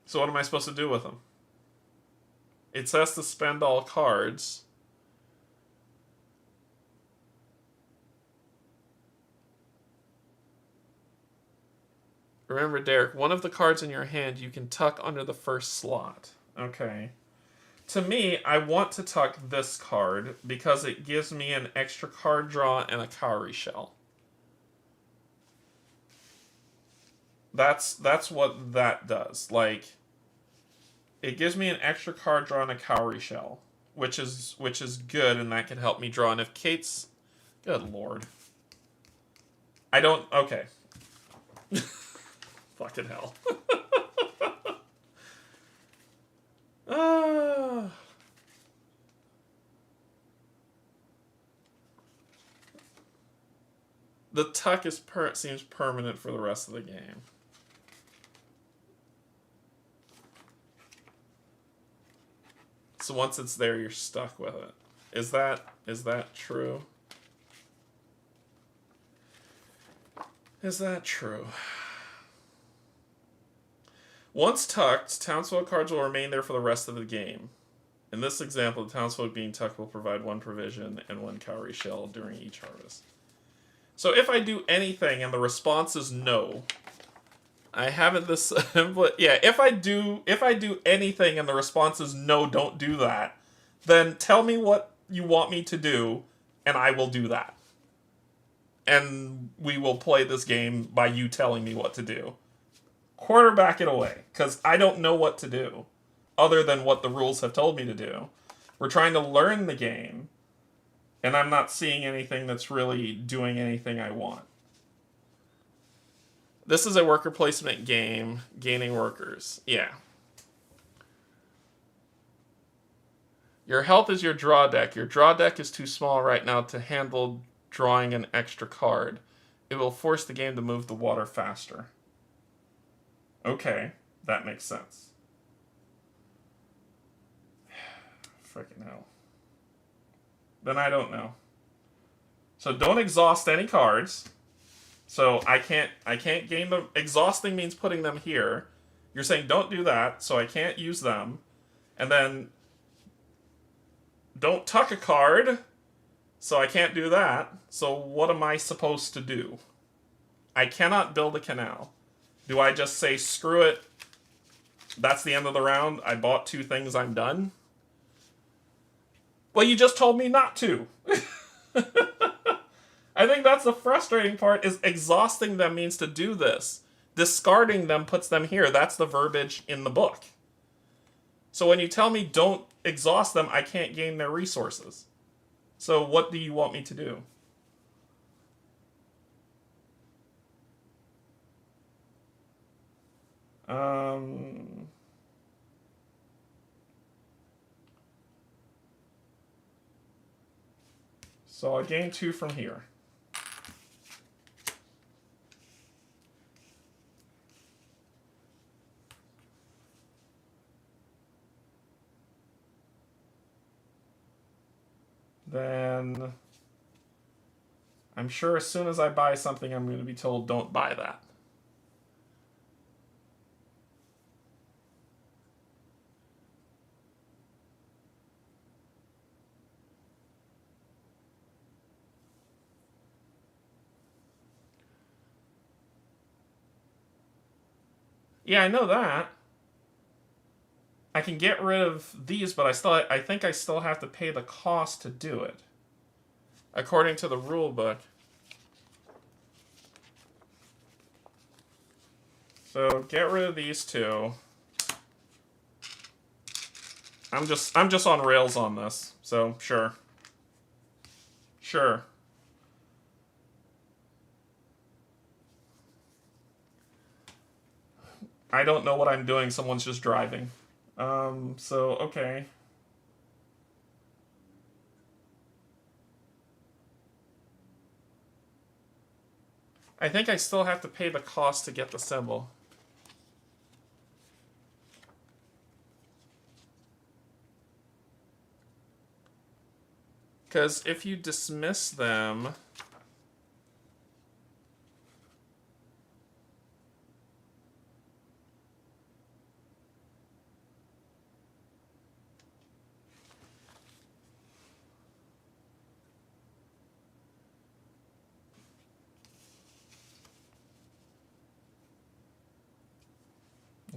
So what am I supposed to do with them? It says to spend all cards. Remember, Derek, one of the cards in your hand you can tuck under the first slot. Okay. To me, I want to tuck this card because it gives me an extra card draw and a cowrie shell. That's what that does. Like, it gives me an extra card draw and a cowrie shell, which is good, and that can help me draw. And if Kate's, good Lord, I don't. Okay. Fucking hell. The tuck seems permanent for the rest of the game. So once it's there, you're stuck with it. Is that true? Is that true? Once tucked, townsfolk cards will remain there for the rest of the game. In this example, the townsfolk being tucked will provide 1 provision and 1 cowrie shell during each harvest. So if I do anything and the response is no, I haven't this. Yeah, if I do anything and the response is no, don't do that, then tell me what you want me to do, and I will do that. And we will play this game by you telling me what to do. Quarterback it away, because I don't know what to do, other than what the rules have told me to do. We're trying to learn the game, and I'm not seeing anything that's really doing anything I want. This is a worker placement game, gaining workers. Yeah. Your health is your draw deck. Your draw deck is too small right now to handle drawing an extra card. It will force the game to move the water faster. Okay, that makes sense. Freaking hell. Then I don't know. So don't exhaust any cards. So I can't gain them. Exhausting means putting them here. You're saying don't do that, so I can't use them. And then don't tuck a card, so I can't do that. So what am I supposed to do? I cannot build a canal. Do I just say, screw it, that's the end of the round, I bought 2 things, I'm done? Well, you just told me not to. I think that's the frustrating part, is exhausting them means to do this. Discarding them puts them here. That's the verbiage in the book. So when you tell me don't exhaust them, I can't gain their resources. So what do you want me to do? So I gain 2 from here. Then I'm sure as soon as I buy something, I'm going to be told, don't buy that. Yeah, I know that. I can get rid of these, but I think I still have to pay the cost to do it, according to the rule book. So get rid of these 2. I'm just on rails on this, so sure. Sure. I don't know what I'm doing, someone's just driving. So, okay. I think I still have to pay the cost to get the symbol. Because if you dismiss them...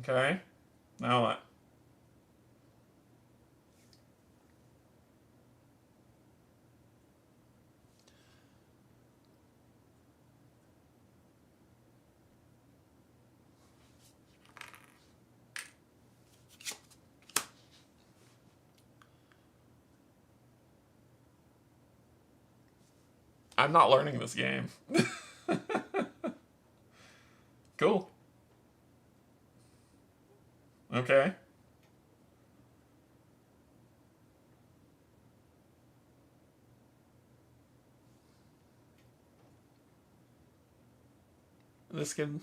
Okay, now what? I'm not learning this game. Cool. Okay. This can...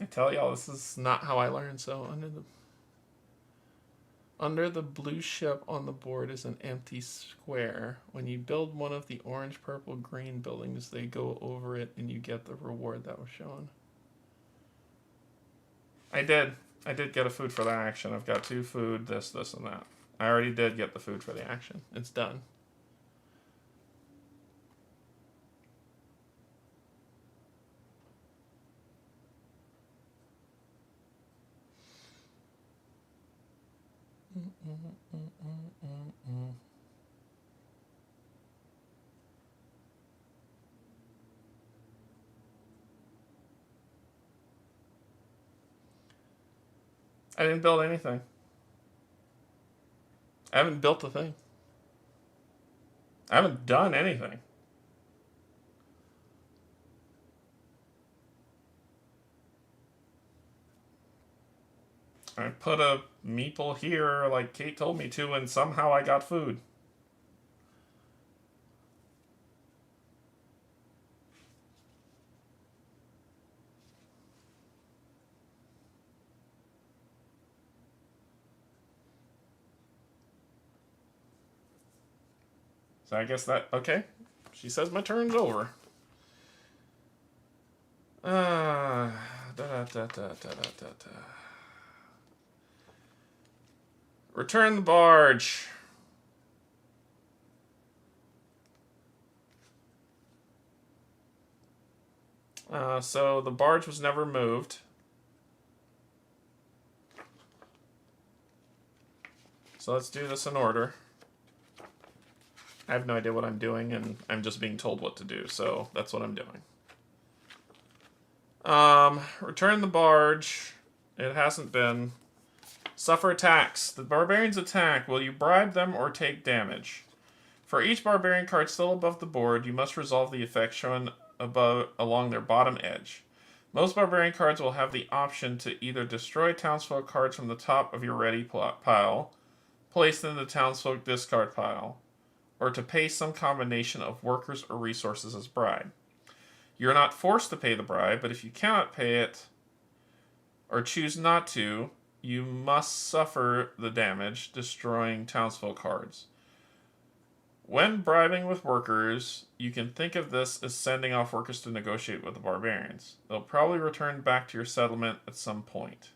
I tell y'all, this is not how I learn. So under the blue ship on the board is an empty square. When you build one of the orange, purple, green buildings, they go over it and you get the reward that was shown. I did. I did get a food for that action. I've got 2 food, this, and that. I already did get the food for the action. It's done. I didn't build anything. I haven't built a thing. I haven't done anything. I put a meeple here like Kate told me to, and somehow I got food. So I guess that, okay. She says my turn's over. Da da da da da da da. Return the barge. So the barge was never moved. So let's do this in order. I have no idea what I'm doing, and I'm just being told what to do, so that's what I'm doing. Return the barge. It hasn't been. Suffer attacks. The barbarians attack. Will you bribe them or take damage? For each barbarian card still above the board, you must resolve the effect shown above along their bottom edge. Most barbarian cards will have the option to either destroy townsfolk cards from the top of your ready pile, place them in the townsfolk discard pile, or to pay some combination of workers or resources as bribe. You're not forced to pay the bribe, but if you cannot pay it or choose not to, you must suffer the damage, destroying townsfolk cards. When bribing with workers, you can think of this as sending off workers to negotiate with the barbarians. They'll probably return back to your settlement at some point.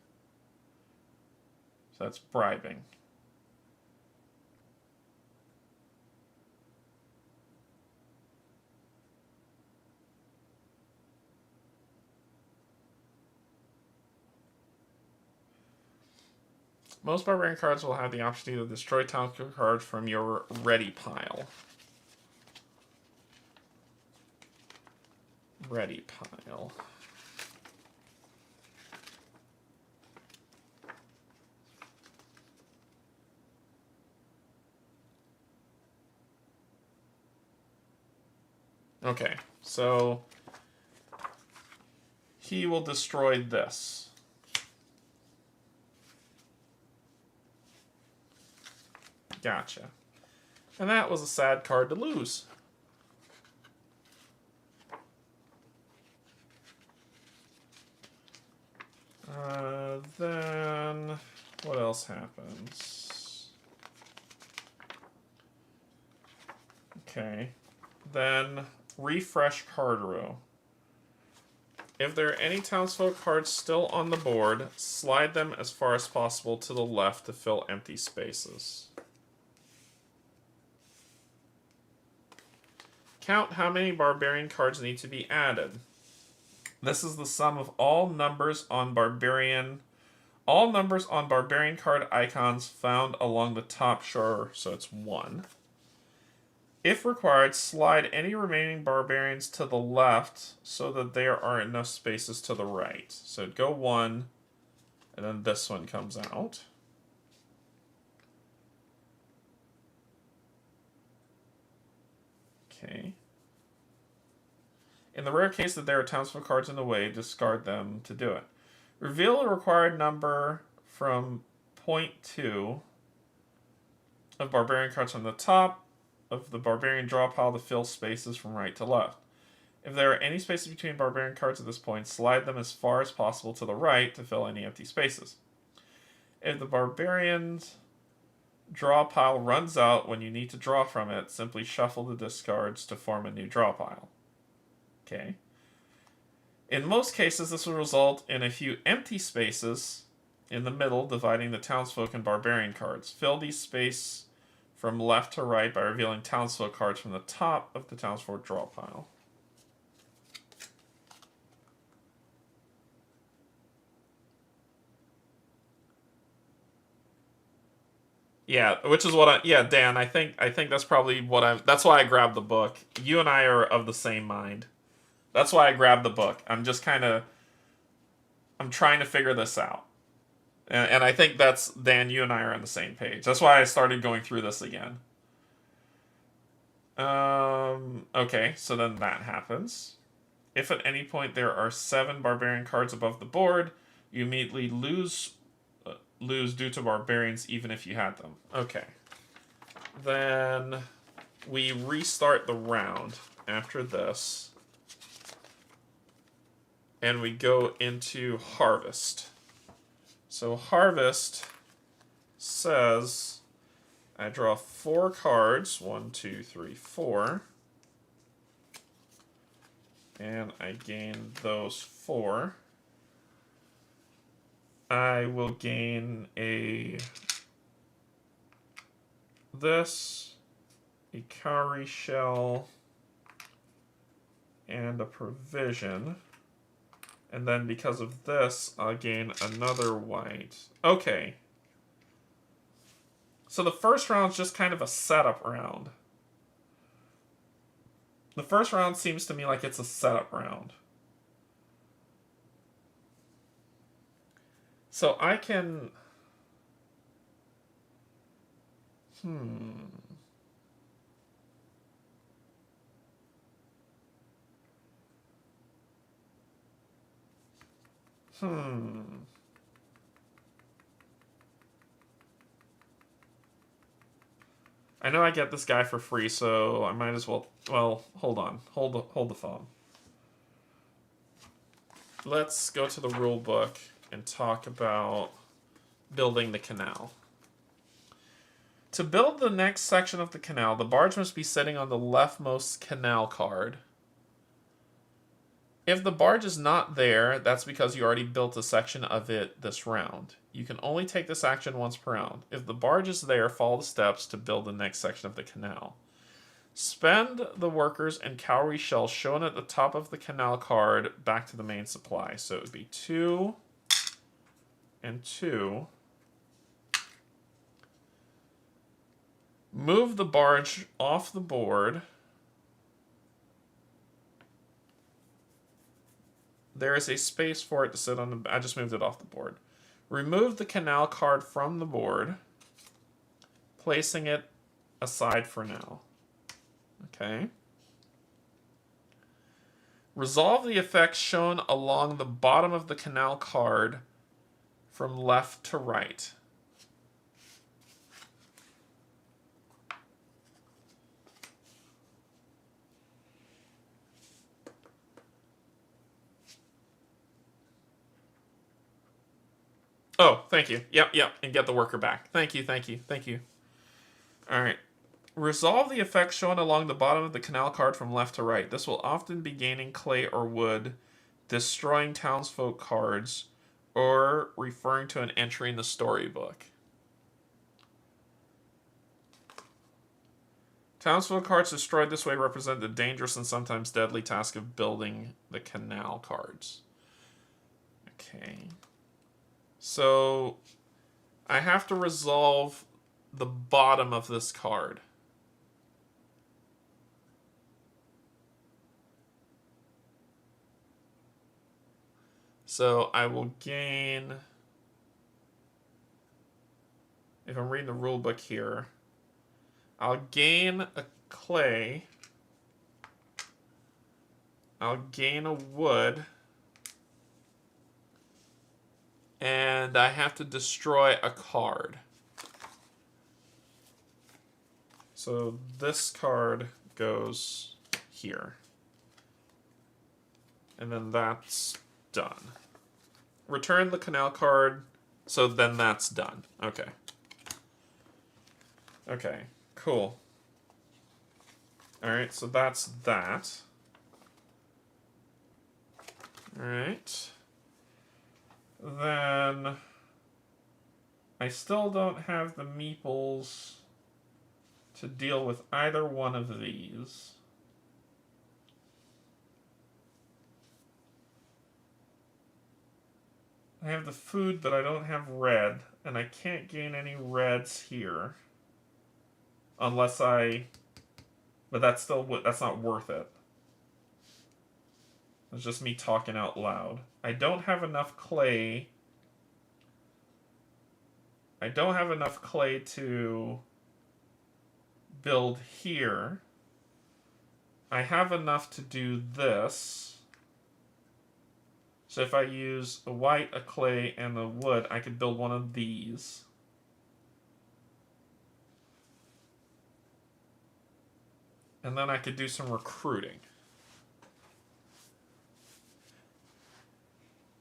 So that's bribing. Most barbarian cards will have the option to destroy townsfolk cards from your ready pile. Ready pile. Okay, so he will destroy this. Gotcha. And that was a sad card to lose. Then what else happens? Okay. Then refresh card row. If there are any townsfolk cards still on the board, slide them as far as possible to the left to fill empty spaces. Count how many barbarian cards need to be added. This is the sum of all numbers on barbarian card icons found along the top shore, so it's 1. If required, slide any remaining barbarians to the left so that there are enough spaces to the right. So go 1, and then this one comes out. Okay. In the rare case that there are townsfolk cards in the way, discard them to do it. Reveal a required number from 0.2 of barbarian cards from the top of the barbarian draw pile to fill spaces from right to left. If there are any spaces between barbarian cards at this point, slide them as far as possible to the right to fill any empty spaces. If the barbarian's draw pile runs out when you need to draw from it, simply shuffle the discards to form a new draw pile. Okay. In most cases, this will result in a few empty spaces in the middle, dividing the townsfolk and barbarian cards. Fill these spaces from left to right by revealing townsfolk cards from the top of the townsfolk draw pile. Yeah, which is what Dan, I think that's probably that's why I grabbed the book. You and I are of the same mind. That's why I grabbed the book. I'm trying to figure this out. And I think that's, Dan, you and I are on the same page. That's why I started going through this again. Okay, so then that happens. If at any point there are 7 barbarian cards above the board, you immediately lose due to barbarians even if you had them. Okay. Then we restart the round after this. And we go into Harvest. So Harvest says I draw 4 cards. 1, 2, 3, 4. And I gain those 4. I will gain this, a cowrie shell, and a provision. And then because of this, I'll gain another white. Okay. So the first round's just kind of a setup round. The first round seems to me like it's a setup round. So I can... I know I get this guy for free, so I might as well... Well, hold on. Hold the phone. Let's go to the rule book and talk about building the canal. To build the next section of the canal, the barge must be sitting on the leftmost canal card. If the barge is not there, that's because you already built a section of it this round. You can only take this action once per round. If the barge is there, follow the steps to build the next section of the canal. Spend the workers and cowrie shells shown at the top of the canal card back to the main supply. So it would be 2 and 2. Move the barge off the board. There is a space for it to sit on the... I just moved it off the board. Remove the canal card from the board, placing it aside for now. Okay. Resolve the effects shown along the bottom of the canal card from left to right. Oh, thank you. Yep, and get the worker back. Thank you. All right. Resolve the effects shown along the bottom of the canal card from left to right. This will often be gaining clay or wood, destroying townsfolk cards, or referring to an entry in the storybook. Townsfolk cards destroyed this way represent the dangerous and sometimes deadly task of building the canal cards. Okay. So I have to resolve the bottom of this card. So I will gain, if I'm reading the rule book here, I'll gain a clay, I'll gain a wood, and I have to destroy a card. So this card goes here. And then that's done. Return the canal card, so then that's done. Okay. Okay, cool. Alright, so that's that. Alright. Then I still don't have the meeples to deal with either one of these. I have the food, but I don't have red, and I can't gain any reds here. Unless I... But that's not worth it. It's just me talking out loud. I don't have enough clay. I don't have enough clay to build here. I have enough to do this. So if I use a white, a clay, and a wood, I could build one of these. And then I could do some recruiting.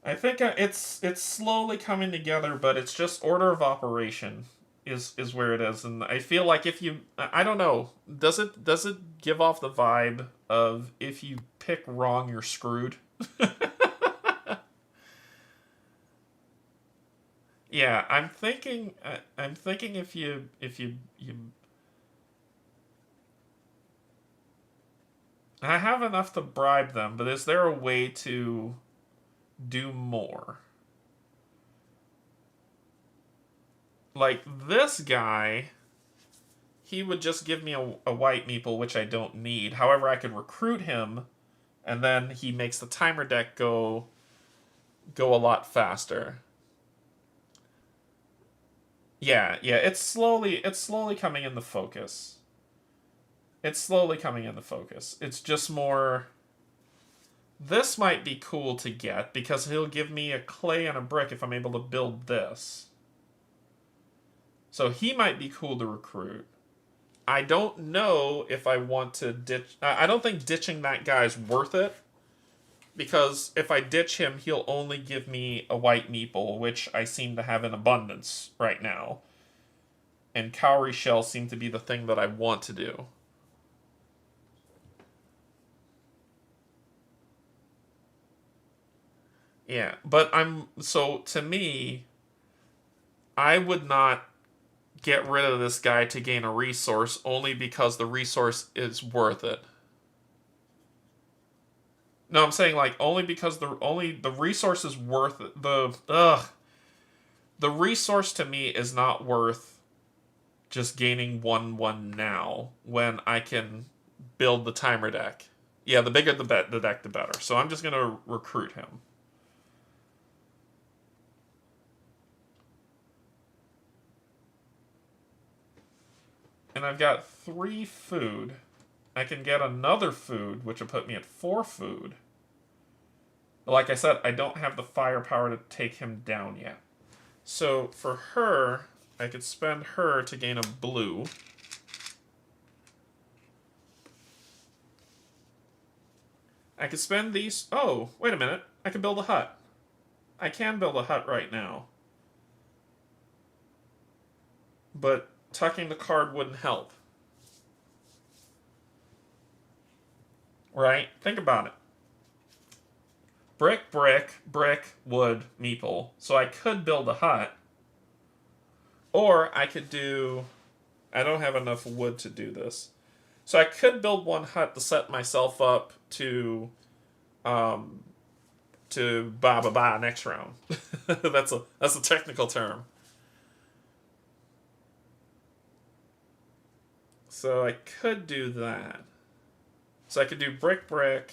I think it's slowly coming together, but it's just order of operation is where it is. And I feel like if you... I don't know. Does it give off the vibe of if you pick wrong, you're screwed? Yeah, I'm thinking if you I have enough to bribe them, but is there a way to do more? Like this guy, he would just give me a white meeple, which I don't need. However, I could recruit him, and then he makes the timer deck go a lot faster. Yeah, it's slowly coming into focus. It's slowly coming into focus. It's just more... This might be cool to get, because he'll give me a clay and a brick if I'm able to build this. So he might be cool to recruit. I don't know if I want to ditch... I don't think ditching that guy is worth it. Because if I ditch him, he'll only give me a white meeple, which I seem to have in abundance right now. And cowrie shells seem to be the thing that I want to do. Yeah, but so to me, I would not get rid of this guy to gain a resource only because the resource is worth it. No, I'm saying like only because the resource is worth it. The resource to me is not worth just gaining 1/1 now when I can build the timer deck. Yeah, the bigger the deck, the better. So I'm just gonna recruit him. And I've got 3 food. I can get another food, which will put me at 4 food. But like I said, I don't have the firepower to take him down yet. So for her, I could spend her to gain a blue. I could spend these... Oh, wait a minute. I can build a hut. I can build a hut right now. But tucking the card wouldn't help. Right? Think about it. Brick, brick, brick, wood, meeple. So I could build a hut. Or I could do... I don't have enough wood to do this. So I could build one hut to set myself up to ba next round. That's a technical term. So I could do that. So I could do brick, brick,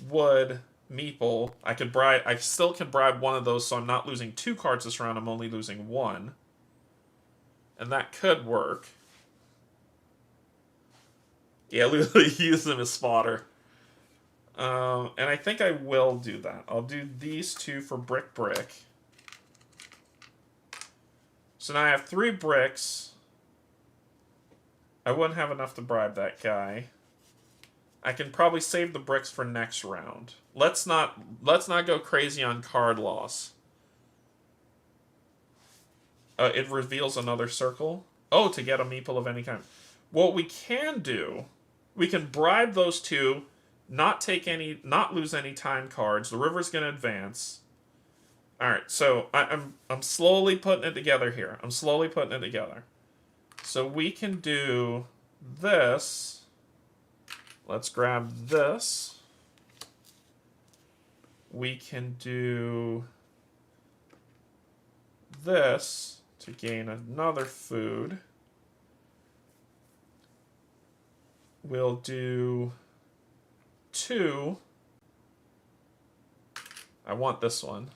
wood, meeple. I still can bribe one of those, so I'm not losing 2 cards this round. I'm only losing 1, and that could work. Yeah, literally use them as fodder. And I think I will do that. I'll do these 2 for brick, brick. So now I have 3 bricks. I wouldn't have enough to bribe that guy. I can probably save the bricks for next round. Let's not go crazy on card loss. It reveals another circle. Oh, to get a meeple of any kind. What we can do, we can bribe those two, not lose any time cards. The river's gonna advance. All right, so I'm slowly putting it together here. I'm slowly putting it together. So we can do this. Let's grab this. We can do this to gain another food. We'll do 2. I want this one.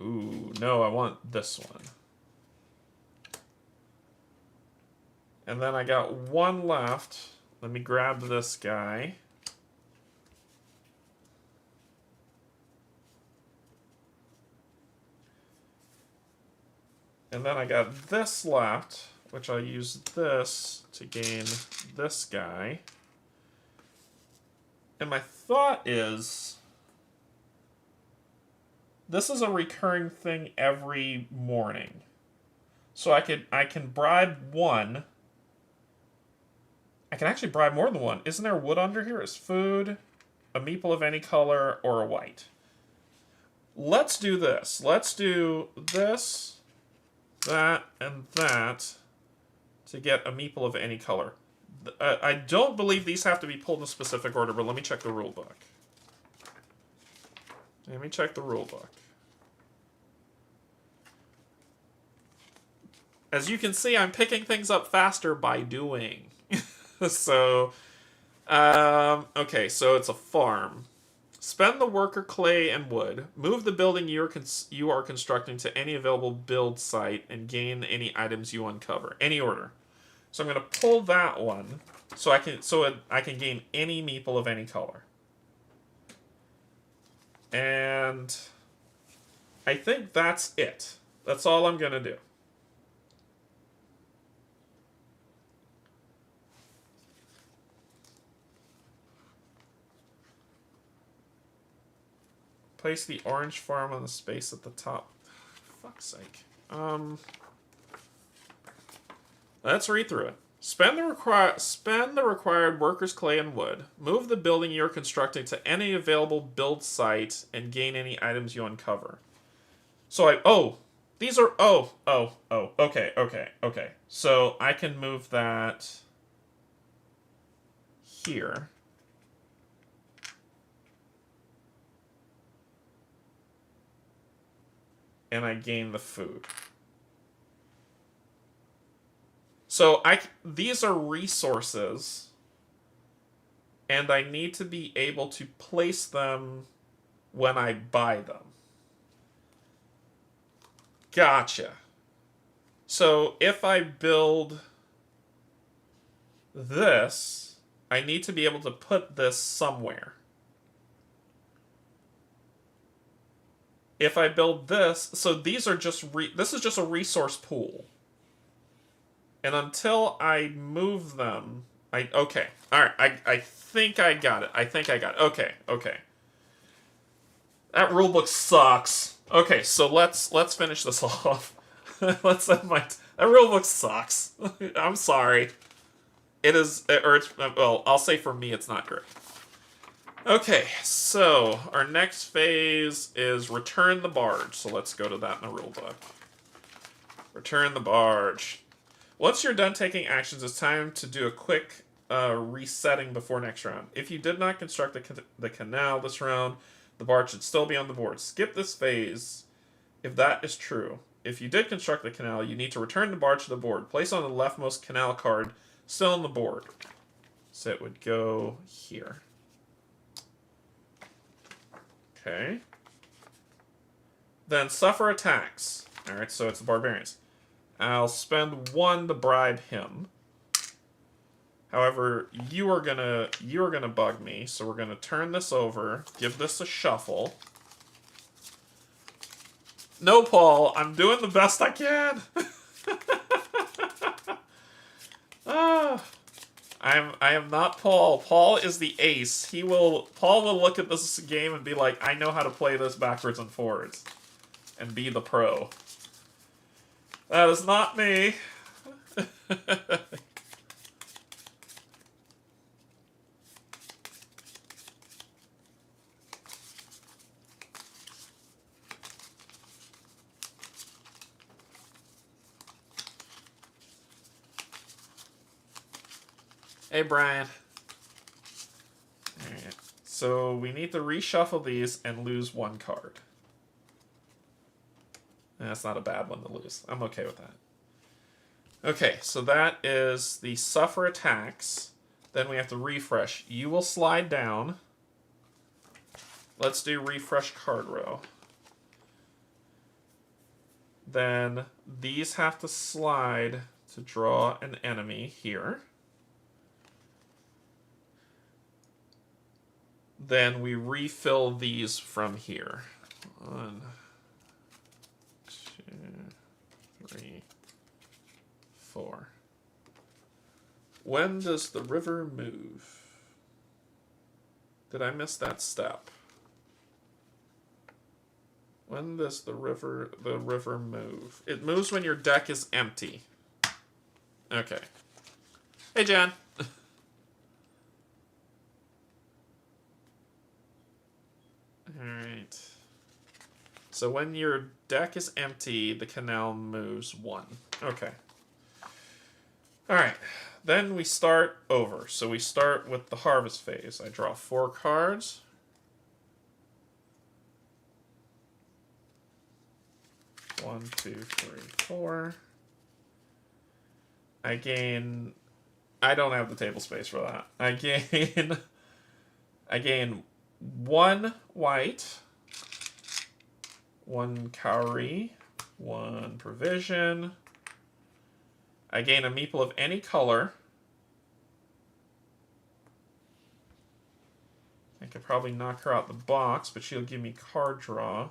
Ooh, no, I want this one. And then I got 1 left. Let me grab this guy. And then I got this left, which I'll use this to gain this guy. And my thought is, this is a recurring thing every morning. So I can bribe 1. I can actually bribe more than 1. Isn't there wood under here? It's food, a meeple of any color, or a white. Let's do this. Let's do this, that, and that to get a meeple of any color. I don't believe these have to be pulled in a specific order, but let me check the rule book. Let me check the rule book. As you can see, I'm picking things up faster by doing. So, okay, so it's a farm. Spend the worker clay and wood. Move the building you are constructing to any available build site and gain any items you uncover. Any order. So I'm going to pull that one so I can gain any meeple of any color. And I think that's it. That's all I'm going to do. Place the orange farm on the space at the top. Fuck's sake. Let's read through it. Spend the required workers' clay and wood. Move the building you're constructing to any available build site and gain any items you uncover. So okay. So I can move that here. And I gain the food. So these are resources, and I need to be able to place them when I buy them. Gotcha. So if I build this, I need to be able to put this somewhere. If I build this, so these are just this is just a resource pool. And until I move them, okay. All right, I think I got it. Okay. That rulebook sucks. Okay, so let's finish this off. That rulebook sucks. I'm sorry. It is, or it's, well, I'll say for me it's not great. Okay, so our next phase is return the barge. So let's go to that in the rulebook. Return the barge. Once you're done taking actions, it's time to do a quick resetting before next round. If you did not construct the canal this round, the barge should still be on the board. Skip this phase if that is true. If you did construct the canal, you need to return the barge to the board. Place on the leftmost canal card still on the board. So it would go here. Okay. Then suffer attacks. Alright, so it's the barbarians. I'll spend 1 to bribe him. However, you are gonna bug me, so we're gonna turn this over, give this a shuffle. No, Paul, I'm doing the best I can. I am not Paul. Paul is the ace. Paul will look at this game and be like, I know how to play this backwards and forwards. And be the pro. That is not me. Hey, Brian. Alright. So we need to reshuffle these and lose one card. That's not a bad one to lose. I'm okay with that. Okay, so that is the suffer attacks. Then we have to refresh. You will slide down. Let's do refresh card row. Then these have to slide to draw an enemy here. Then we refill these from here. 1, 2, 3, 4. When does the river move? Did I miss that step? When does the river move? It moves when your deck is empty. Okay. Hey, Jan. Alright. So when your deck is empty, the canal moves 1. Okay. Alright. Then we start over. So we start with the harvest phase. I draw 4 cards. One, 2, 3, 4. I gain... I don't have the table space for that. I gain 1 white, 1 cowrie, 1 provision. I gain a meeple of any color. I could probably knock her out the box, but she'll give me card draw.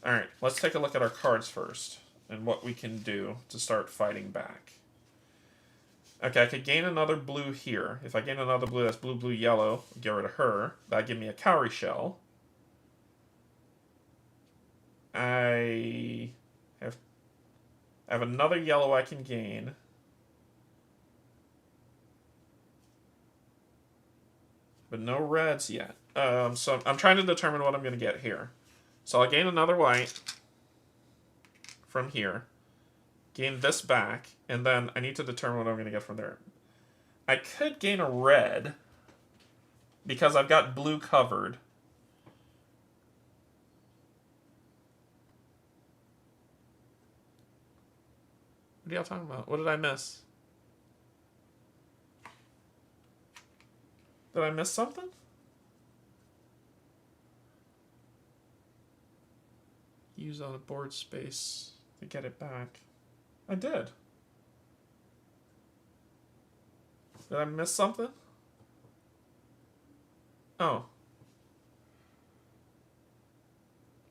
Alright, let's take a look at our cards first and what we can do to start fighting back. Okay, I could gain another blue here. If I gain another blue, that's blue, blue, yellow. Get rid of her. That'd give me a cowrie shell. I have another yellow I can gain. But no reds yet. So I'm trying to determine what I'm going to get here. So I'll gain another white from here. Gain this back. And then I need to determine what I'm going to get from there. I could gain a red. Because I've got blue covered. What are y'all talking about? What did I miss? Did I miss something? Use on a board space to get it back. I did. Did I miss something? Oh.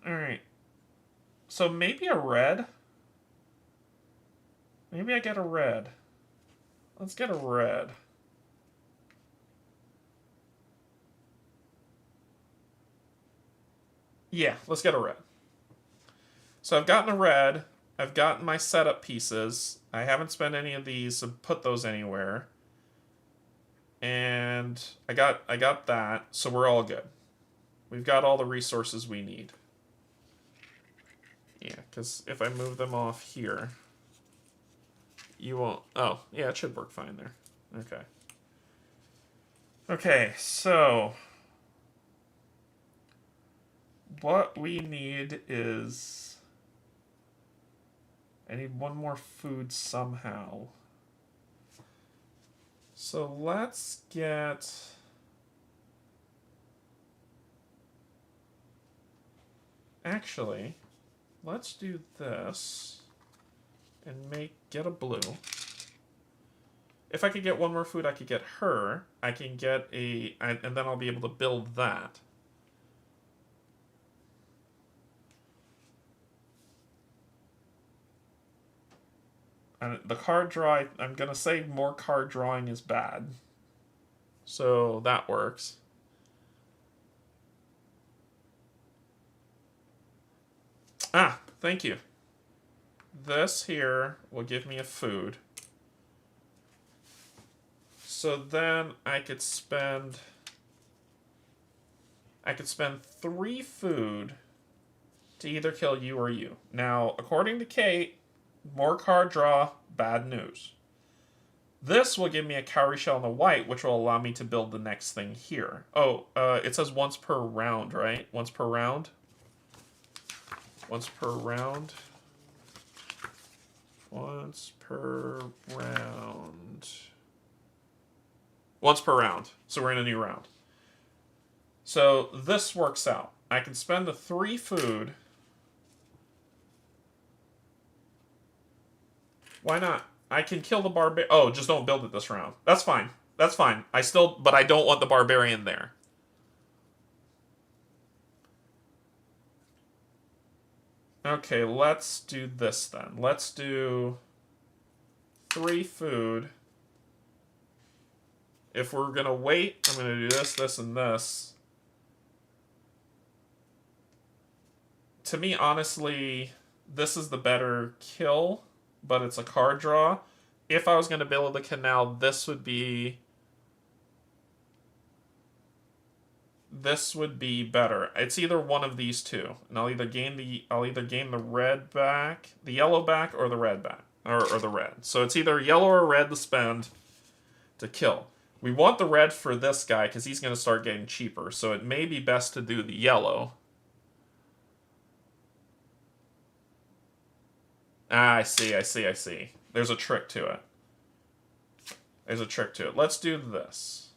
Alright. So maybe a red? Maybe I get a red. Let's get a red. Yeah, let's get a red. So I've gotten a red. I've gotten my setup pieces. I haven't spent any of these to put those anywhere. And I got that, so we're all good. We've got all the resources we need. Yeah, because if I move them off here, you won't... Oh, yeah, it should work fine there. Okay. Okay, so... what we need is... I need one more food somehow. So let's get... Actually, let's do this and get a blue. If I could get one more food, I could get her. I can get and then I'll be able to build that. And the card draw, I'm going to say more card drawing is bad. So that works. Ah, thank you. This here will give me a food. So then I could spend 3 food to either kill you or you. Now, according to Kate, more card draw, bad news. This will give me a cowrie shell and a white, which will allow me to build the next thing here. Oh, it says once per round, right? Once per round? Once per round. Once per round. Once per round. So we're in a new round. So this works out. I can spend the 3 food. Why not? I can kill the barbarian. Oh, just don't build it this round. That's fine. That's fine. But I don't want the barbarian there. Okay, let's do this then. Let's do 3 food. If we're gonna wait, I'm gonna do this, this, and this. To me, honestly, this is the better kill, but it's a card draw. If I was gonna build the canal, this would be better. It's either one of these two, and I'll either gain the red back, the yellow back, or the red back, or the red. So it's either yellow or red to spend to kill. We want the red for this guy because he's going to start getting cheaper. So it may be best to do the yellow. Ah, I see. There's a trick to it. Let's do this.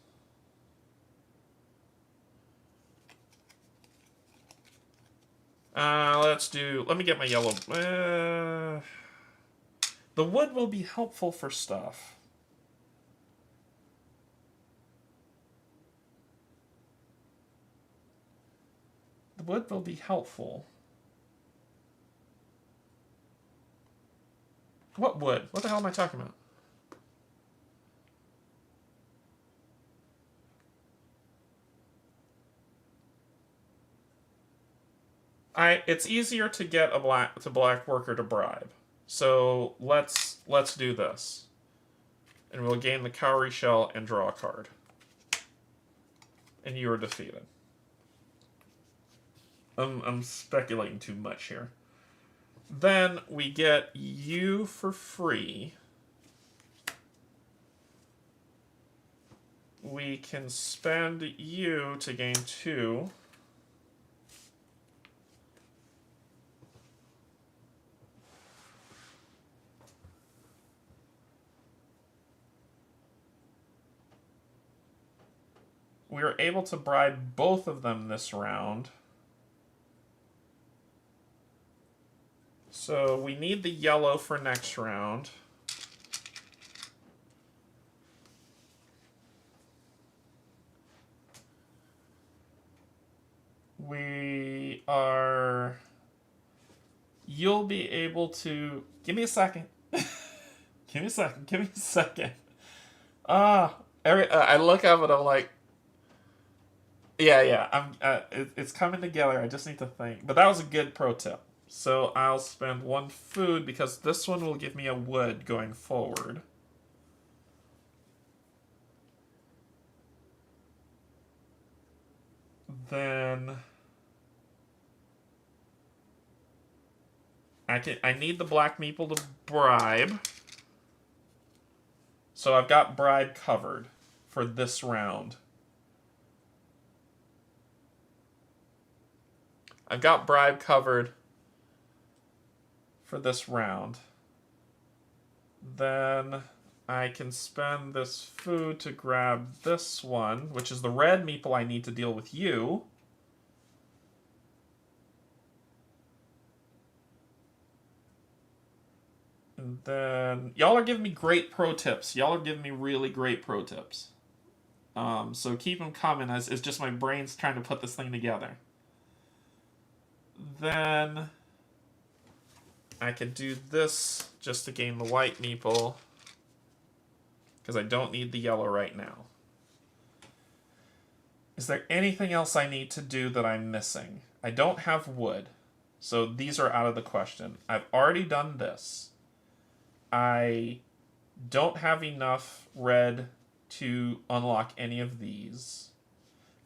Let me get my yellow. The wood will be helpful for stuff. The wood will be helpful. What wood? What the hell am I talking about? It's easier to get a black worker to bribe. So let's do this. And we'll gain the cowrie shell and draw a card. And you are defeated. I'm speculating too much here. Then we get you for free. We can spend you to gain 2. We were able to bribe both of them this round. So we need the yellow for next round. You'll be able to... Give me a second. Give me a second. I look up and I'm like... Yeah. It's coming together. I just need to think. But that was a good pro tip. So I'll spend 1 food because this one will give me a wood going forward. Then I need the black meeple to bribe. So I've got bribe covered for this round. I've got bribe covered for this round. Then I can spend this food to grab this one, which is the red meeple I need to deal with you. And then y'all are giving me great pro tips. Y'all are giving me really great pro tips. So keep them coming. It's just my brain's trying to put this thing together. Then I could do this just to gain the white meeple, because I don't need the yellow right now. Is there anything else I need to do that I'm missing? I don't have wood, so these are out of the question. I've already done this. I don't have enough red to unlock any of these.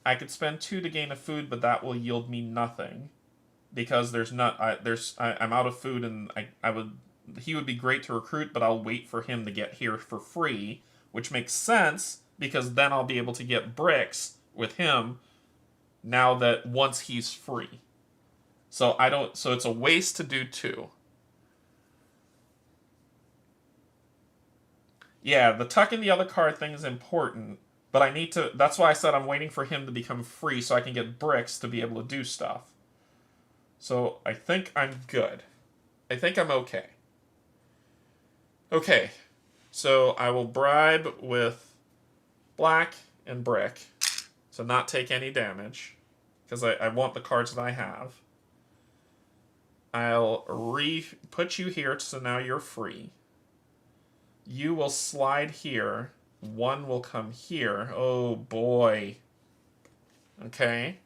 I could spend 2 to gain a food, but that will yield me nothing, because I'm out of food, and he would be great to recruit, but I'll wait for him to get here for free, which makes sense because then I'll be able to get bricks with him now that once he's free. So it's a waste to do 2. Yeah, the tucking the other card thing is important, but I need to... That's why I said I'm waiting for him to become free so I can get bricks to be able to do stuff. So I think I'm good. I think I'm okay. Okay, so I will bribe with black and brick to not take any damage, because I want the cards that I have. I'll put you here so now you're free. You will slide here. 1 will come here. Oh boy. Okay.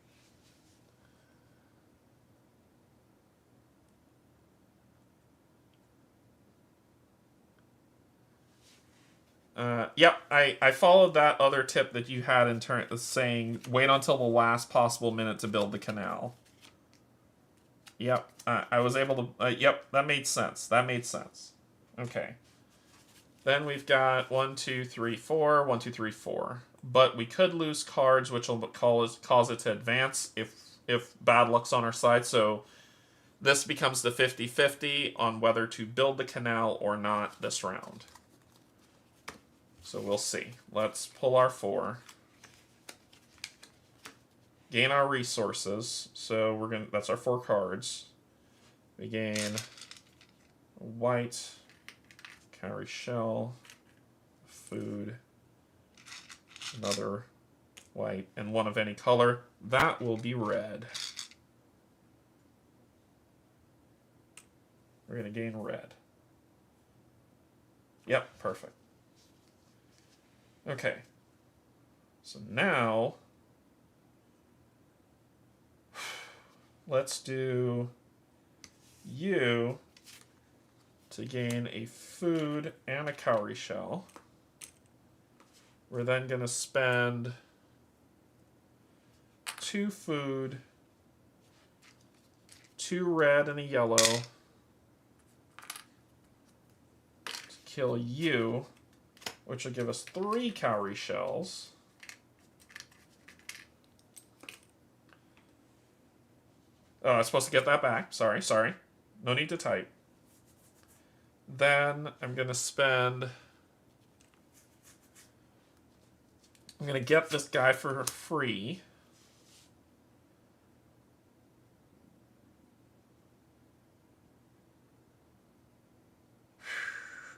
Yep, I followed that other tip that you had in turn, saying wait until the last possible minute to build the canal. Yep, I was able to... yep, that made sense. That made sense. Okay. Then we've got 1, 2, 3, 4, 1, 2, 3, 4. But we could lose cards, which will cause it to advance if bad luck's on our side. So this becomes the 50-50 on whether to build the canal or not this round. So we'll see. Let's pull our 4. Gain our resources. So that's our 4 cards. We gain white, cowrie shell, food, another white, and 1 of any color. That will be red. We're going to gain red. Yep, perfect. Okay. So now, let's do you to gain a food and a cowrie shell. We're then going to spend 2 food, 2 red and a yellow to kill you, which will give us 3 cowrie shells. Oh, I was supposed to get that back. Sorry. No need to type. Then I'm going to spend... I'm going to get this guy for free.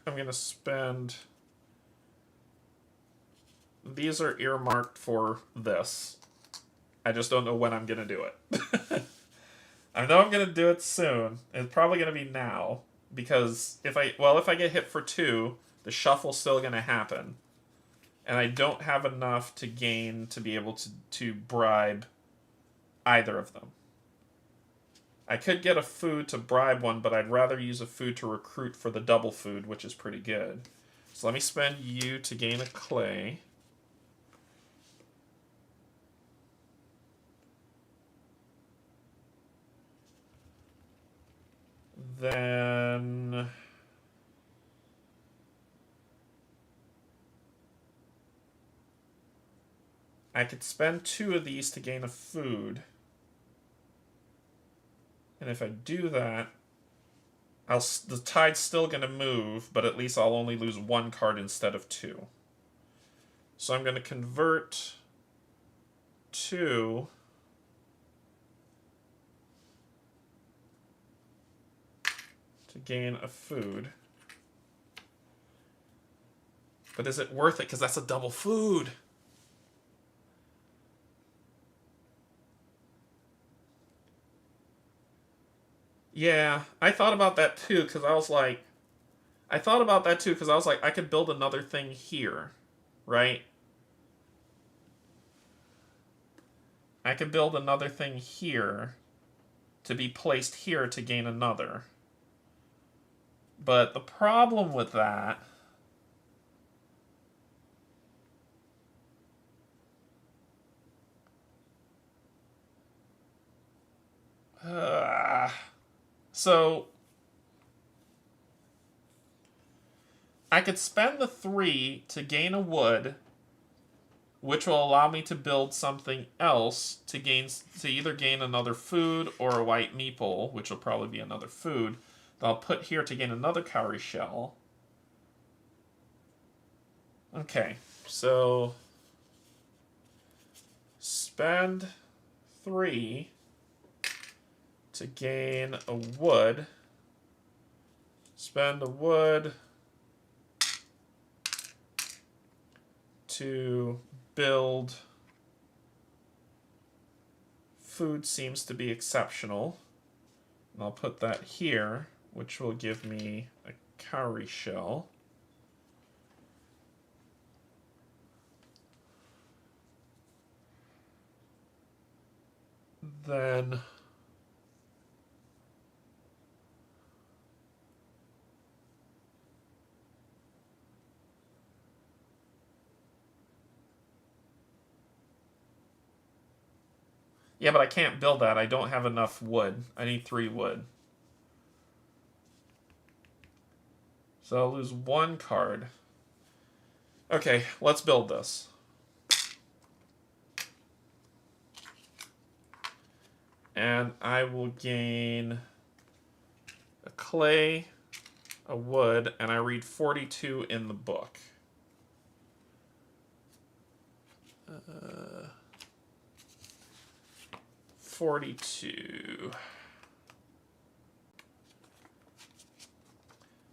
I'm going to spend... These are earmarked for this. I just don't know when I'm going to do it. I know I'm going to do it soon. It's probably going to be now. Because if I get hit for 2, the shuffle's still going to happen. And I don't have enough to gain to be able to bribe either of them. I could get a food to bribe one, but I'd rather use a food to recruit for the double food, which is pretty good. So let me spend you to gain a clay. Then... I could spend 2 of these to gain a food. And if I do that, the tide's still going to move, but at least I'll only lose 1 card instead of 2. So I'm going to convert 2 to gain a food. But is it worth it? Because that's a double food. Yeah, I thought about that too, because I was like, I could build another thing here, right? I could build another thing here to be placed here to gain another. But the problem with that so I could spend the 3 to gain a wood, which will allow me to build something else to either gain another food or a white meeple, which will probably be another food that I'll put here to gain another cowrie shell. Okay, so spend 3 to gain a wood. Spend a wood to build food seems to be exceptional. And I'll put that here, which will give me a cowrie shell. Then yeah, but I can't build that. I don't have enough wood. I need 3 wood. So I'll lose 1 card. Okay, let's build this. And I will gain a clay, a wood, and I read 42 in the book. 42.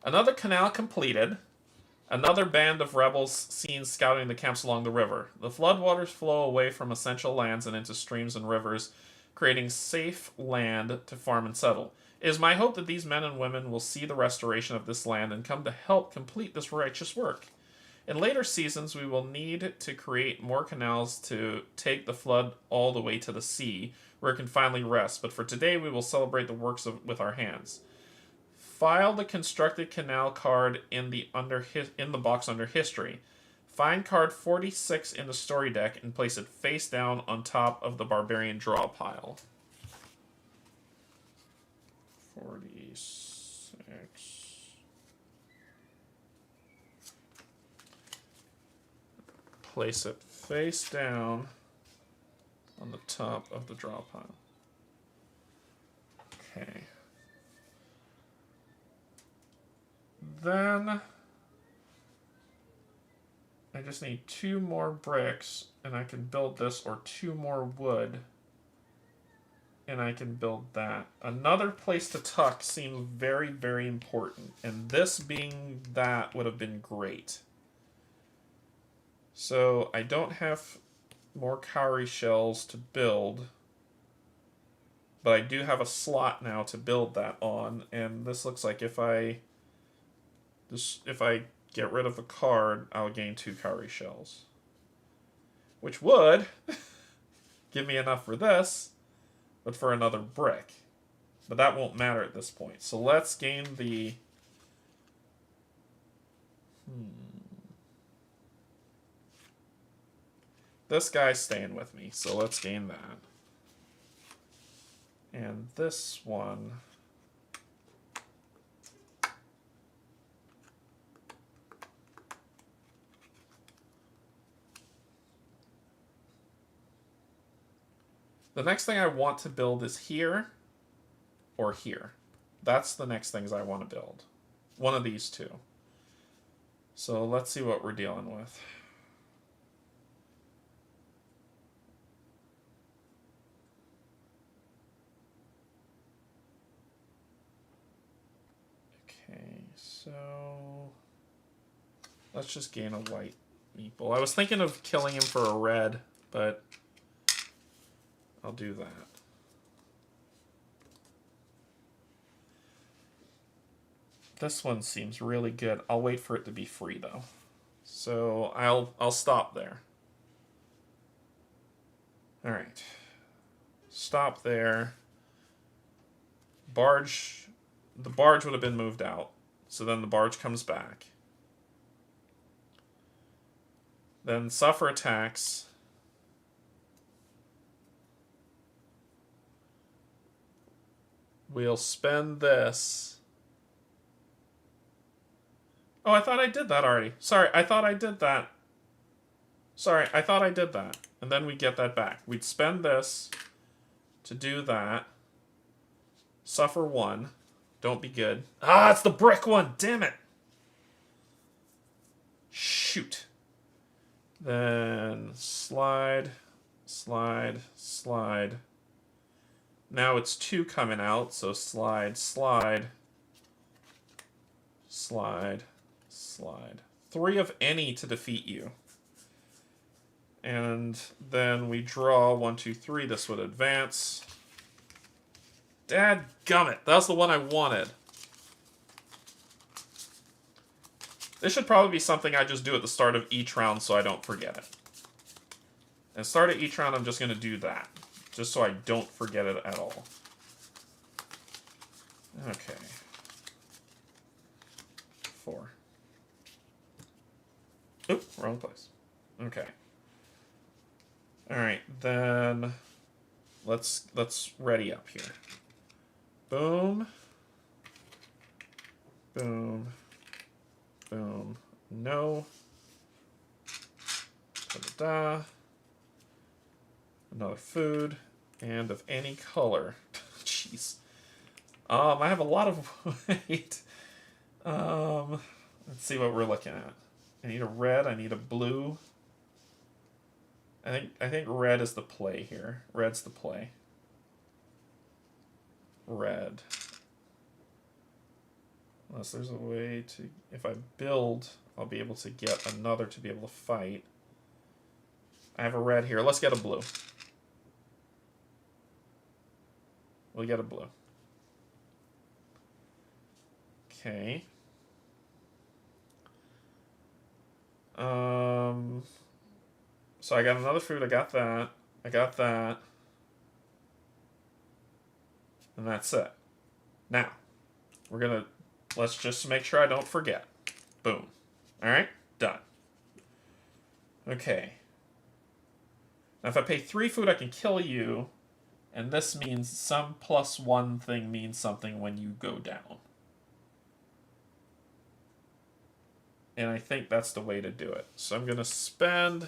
Another canal completed. Another band of rebels seen scouting the camps along the river. The floodwaters flow away from essential lands and into streams and rivers, creating safe land to farm and settle. It is my hope that these men and women will see the restoration of this land and come to help complete this righteous work. In later seasons, we will need to create more canals to take the flood all the way to the sea, where it can finally rest. But for today, we will celebrate the works with our hands. File the constructed canal card in the box under history. Find card 46 in the story deck and place it face down on top of the barbarian draw pile. 46. Place it face down on the top of the draw pile. Okay. Then I just need 2 more bricks and I can build this, or 2 more wood and I can build that. Another place to tuck seems very, very important, and this being that would have been great. So I don't have more cowrie shells to build, but I do have a slot now to build that on, and this looks like if I get rid of a card, I'll gain 2 cowrie shells, which would give me enough for this, but for another brick. But that won't matter at this point. So let's gain the... This guy's staying with me, so let's gain that. And this one... The next thing I want to build is here or here. That's the next things I want to build. One of these two. So let's see what we're dealing with. Okay, so let's just gain a white meeple. I was thinking of killing him for a red, but I'll do that. This one seems really good. I'll wait for it to be free, though. So I'll stop there. All right. Stop there. Barge. The barge would have been moved out. So then the barge comes back. Then suffer attacks. We'll spend this. Oh, I thought I did that already. Sorry, I thought I did that. Sorry, I thought I did that. And then we get that back. We'd spend this to do that. Suffer 1. Don't be good. Ah, it's the brick one. Damn it. Shoot. Then slide, slide, slide. Now it's 2 coming out, so slide, slide, slide, slide. 3 of any to defeat you. And then we draw 1, 2, 3. This would advance. Dadgummit. That was the one I wanted. This should probably be something I just do at the start of each round so I don't forget it. At the start of each round, I'm just going to do that. Just so I don't forget it at all. Okay. 4. Oop, wrong place. Okay. Alright, then let's ready up here. Boom. Boom. Boom. No. Da-da-da. Another food. And of any color. Jeez. I have a lot of weight. Let's see what we're looking at. I need a red, I need a blue. I think red is the play here. Red's the play. Red. Unless there's a way to... If I build, I'll be able to get another to be able to fight. I have a red here. Let's get a blue. We'll get a blue. Okay. So I got another food. I got that. I got that. And that's it. Now, we're going to... Let's just make sure I don't forget. Boom. Alright? Done. Okay. Now if I pay 3 food, I can kill you. And this means some +1 thing means something when you go down. And I think that's the way to do it. So I'm going to spend...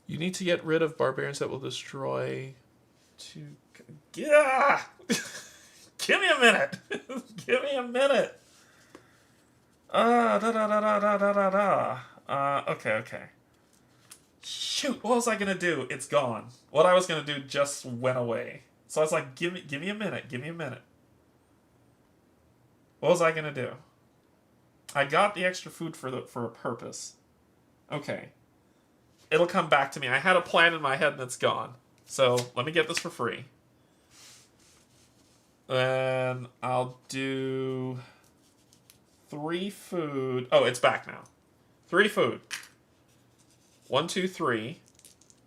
You need to get rid of barbarians that will destroy... Yeah! Give me a minute! Give me a minute! Okay. Shoot, what was I gonna do? It's gone. What I was gonna do just went away. So I was like, give me a minute, give me a minute. What was I gonna do? I got the extra food for a purpose. Okay. It'll come back to me. I had a plan in my head and it's gone. So let me get this for free. Then I'll do 3 food. Oh, it's back now. 3 food. 1, 2, 3.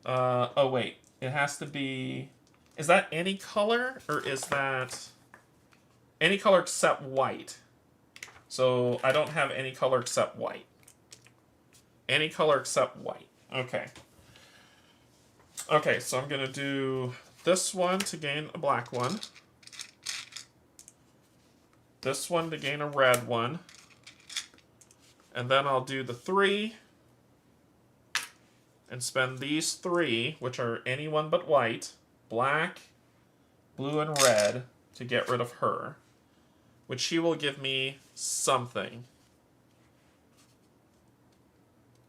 Oh wait, it has to be. Is that any color or is that any color except white? So I don't have any color except white. Any color except white. Okay. Okay, so I'm gonna do this one to gain a black one. This one to gain a red one. And then I'll do the 3 and spend these 3, which are any one but white, black, blue, and red, to get rid of her, which she will give me something.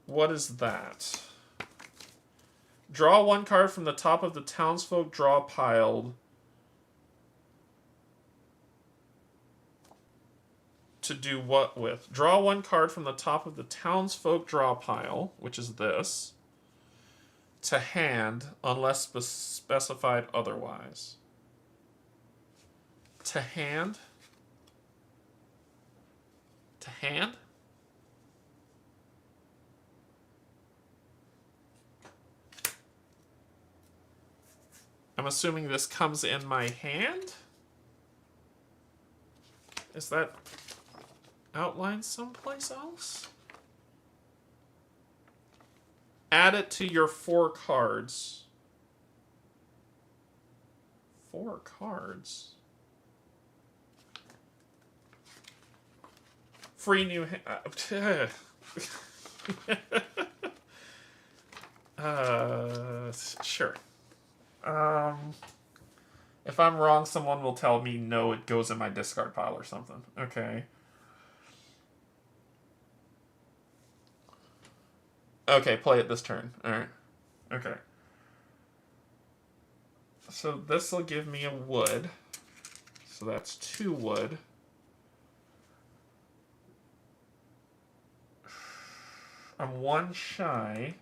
What is that? Draw 1 card from the top of the townsfolk draw piled to do what with? Draw 1 card from the top of the townsfolk draw pile, which is this. to hand unless specified otherwise. To hand? To hand? I'm assuming this comes in my hand? Is that outlined someplace else? Add it to your 4 cards. 4 cards? Free new sure. If I'm wrong, someone will tell me no, it goes in my discard pile or something. Okay. Okay, play it this turn. Alright. Okay. So this will give me a wood. So that's 2 wood. I'm 1 shy.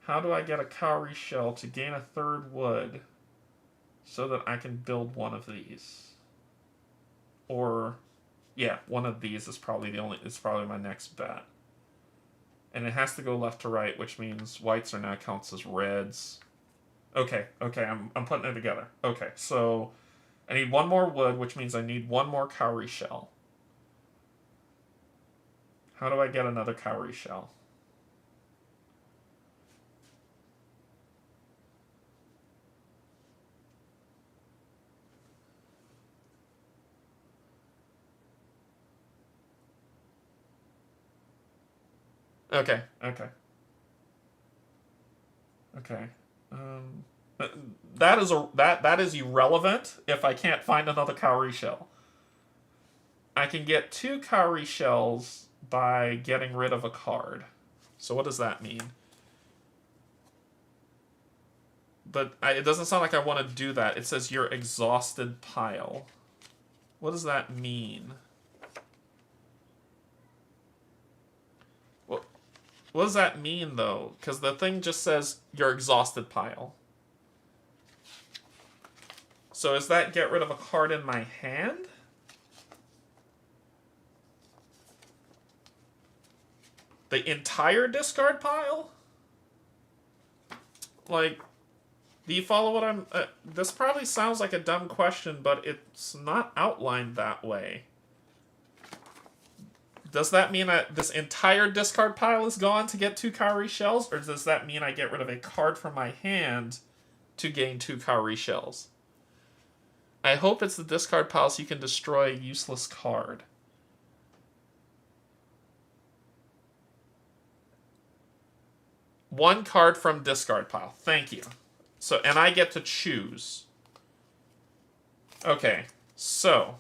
How do I get a cowrie shell to gain a 3rd wood so that I can build one of these? Or, yeah, one of these is probably probably my next bet. And it has to go left to right, which means whites are now counts as reds. Okay, I'm putting it together. Okay, so I need 1 more wood, which means I need 1 more cowrie shell. How do I get another cowrie shell? Okay. That is irrelevant if I can't find another cowrie shell. I can get 2 cowrie shells by getting rid of a card. So what does that mean? But it doesn't sound like I want to do that. It says your exhausted pile. What does that mean? What does that mean, though? Because the thing just says your exhausted pile. So is that get rid of a card in my hand? The entire discard pile? Like, do you follow what I'm... this probably sounds like a dumb question, but it's not outlined that way. Does that mean that this entire discard pile is gone to get 2 cowrie shells? Or does that mean I get rid of a card from my hand to gain 2 cowrie shells? I hope it's the discard pile so you can destroy a useless card. One card from discard pile. Thank you. So, and I get to choose. Okay, so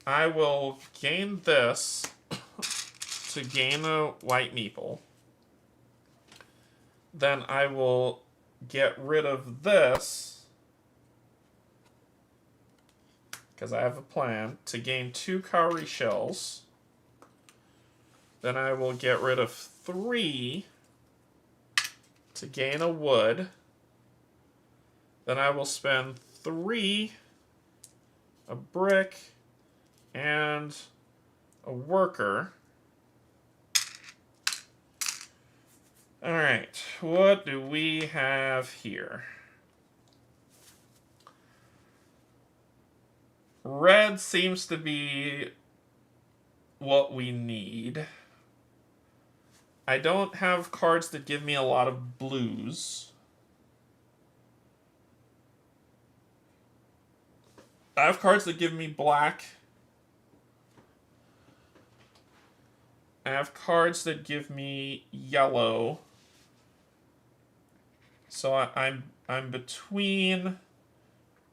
I will gain this to gain a white meeple. Then I will get rid of this, because I have a plan, to gain 2 cowrie shells. Then I will get rid of 3 to gain a wood. Then I will spend 3, a brick, and a worker. Alright, what do we have here? Red seems to be what we need. I don't have cards that give me a lot of blues. I have cards that give me black. I have cards that give me yellow. So I'm between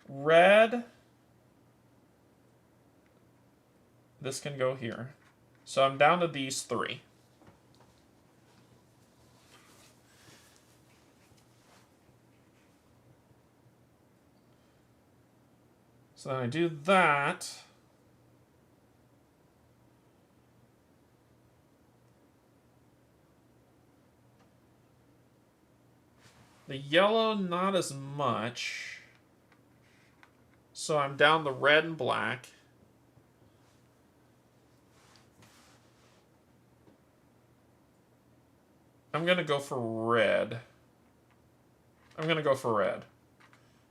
red. This can go here. So I'm down to these 3. So then I do that. The yellow, not as much. So I'm down the red and black. I'm going to go for red. I'm going to go for red.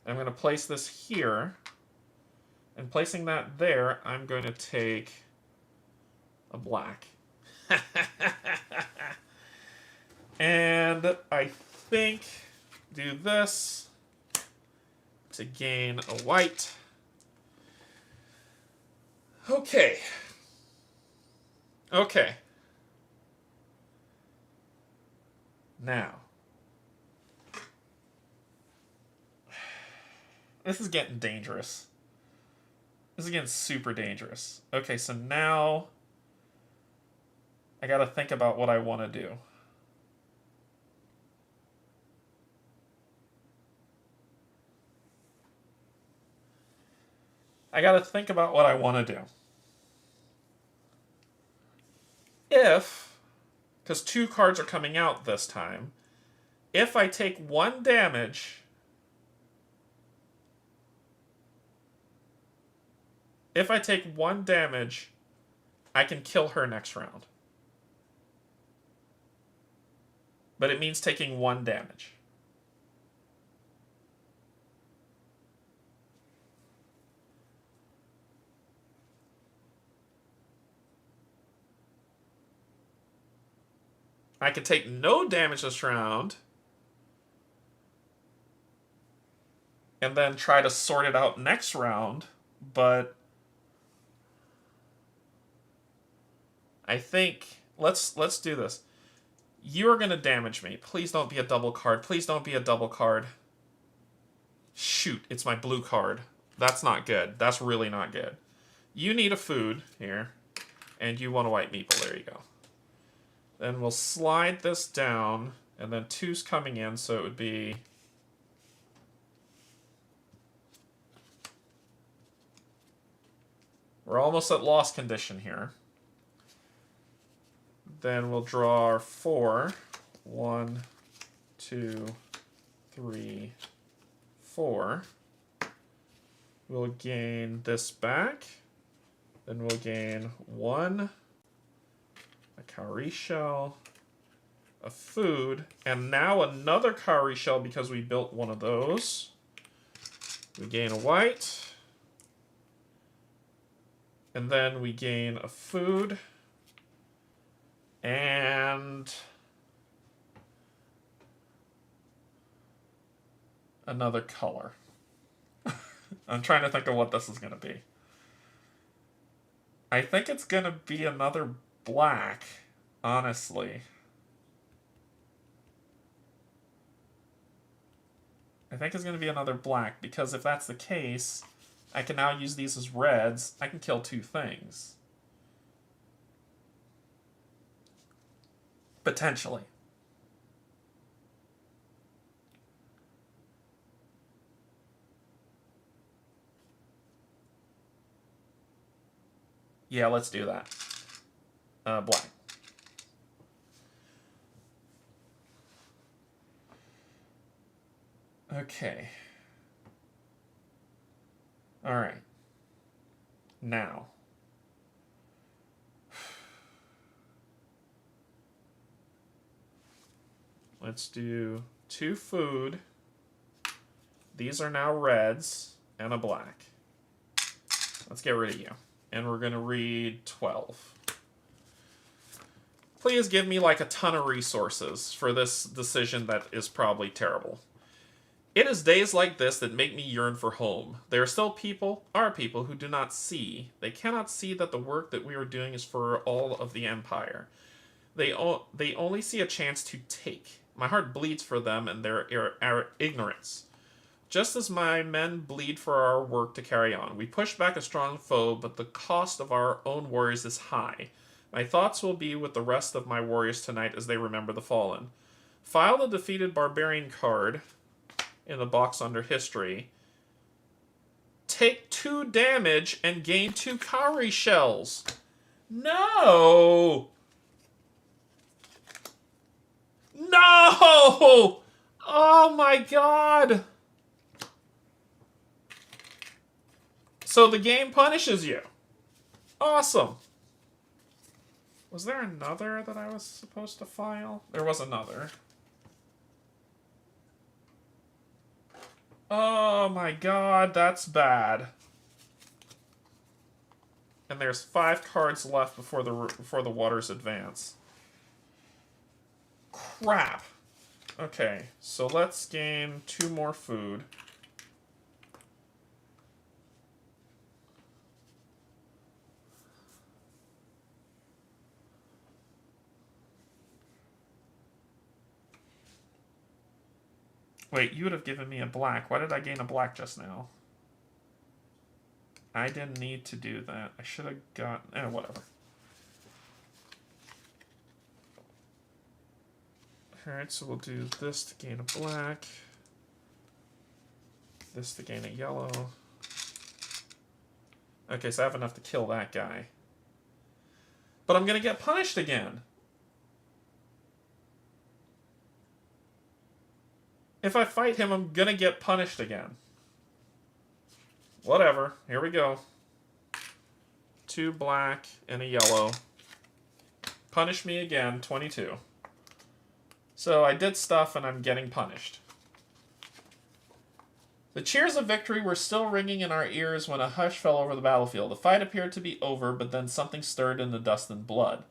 I'm going to place this here. And placing that there, I'm going to take a black. And I think do this to gain a white. Okay. Okay. Now. This is getting dangerous. This is getting super dangerous. Okay, so now I gotta think about what I want to do. I gotta think about what I want to do. If, because 2 cards are coming out this time, if I take 1 damage, I can kill her next round. But it means taking 1 damage. I could take no damage this round. And then try to sort it out next round. But I think let's do this. You are going to damage me. Please don't be a double card. Please don't be a double card. Shoot, it's my blue card. That's not good. That's really not good. You need a food here. And you want a white meeple. There you go. Then we'll slide this down. And then 2's coming in, so it would be... We're almost at loss condition here. Then we'll draw our 4. 1, 2, 3, 4. We'll gain this back. Then we'll gain 1, a cowrie shell, a food, and now another cowrie shell because we built one of those. We gain a white. And then we gain a food. And another color. I'm trying to think of what this is going to be. I think it's going to be another black, honestly. I think it's going to be another black, because if that's the case, I can now use these as reds. I can kill 2 things. Potentially. Yeah, let's do that. Black. Okay. All right. Now. Let's do 2 food. These are now reds and a black. Let's get rid of you. And we're going to read 12. Please give me like a ton of resources for this decision that is probably terrible. It is days like this that make me yearn for home. There are still people, our people, who do not see. They cannot see that the work that we are doing is for all of the Empire. They only see a chance to take. My heart bleeds for them and their ignorance. Just as my men bleed for our work to carry on. We push back a strong foe, but the cost of our own warriors is high. My thoughts will be with the rest of my warriors tonight as they remember the fallen. File the defeated barbarian card in the box under history. Take 2 damage and gain 2 cowrie shells. No! No! Oh my god! So the game punishes you. Awesome. Was there another that I was supposed to file? There was another. Oh my god, that's bad. And there's 5 cards left before the waters advance. Crap. Okay, so let's gain 2 more food. Wait, you would have given me a black. Why did I gain a black just now? I didn't need to do that. I should have gotten... whatever. Alright, so we'll do this to gain a black. This to gain a yellow. Okay, so I have enough to kill that guy. But I'm going to get punished again. If I fight him, I'm going to get punished again. Whatever. Here we go. 2 black and a yellow. Punish me again, 22. So I did stuff and I'm getting punished. The cheers of victory were still ringing in our ears when a hush fell over the battlefield. The fight appeared to be over, but then something stirred in the dust and blood.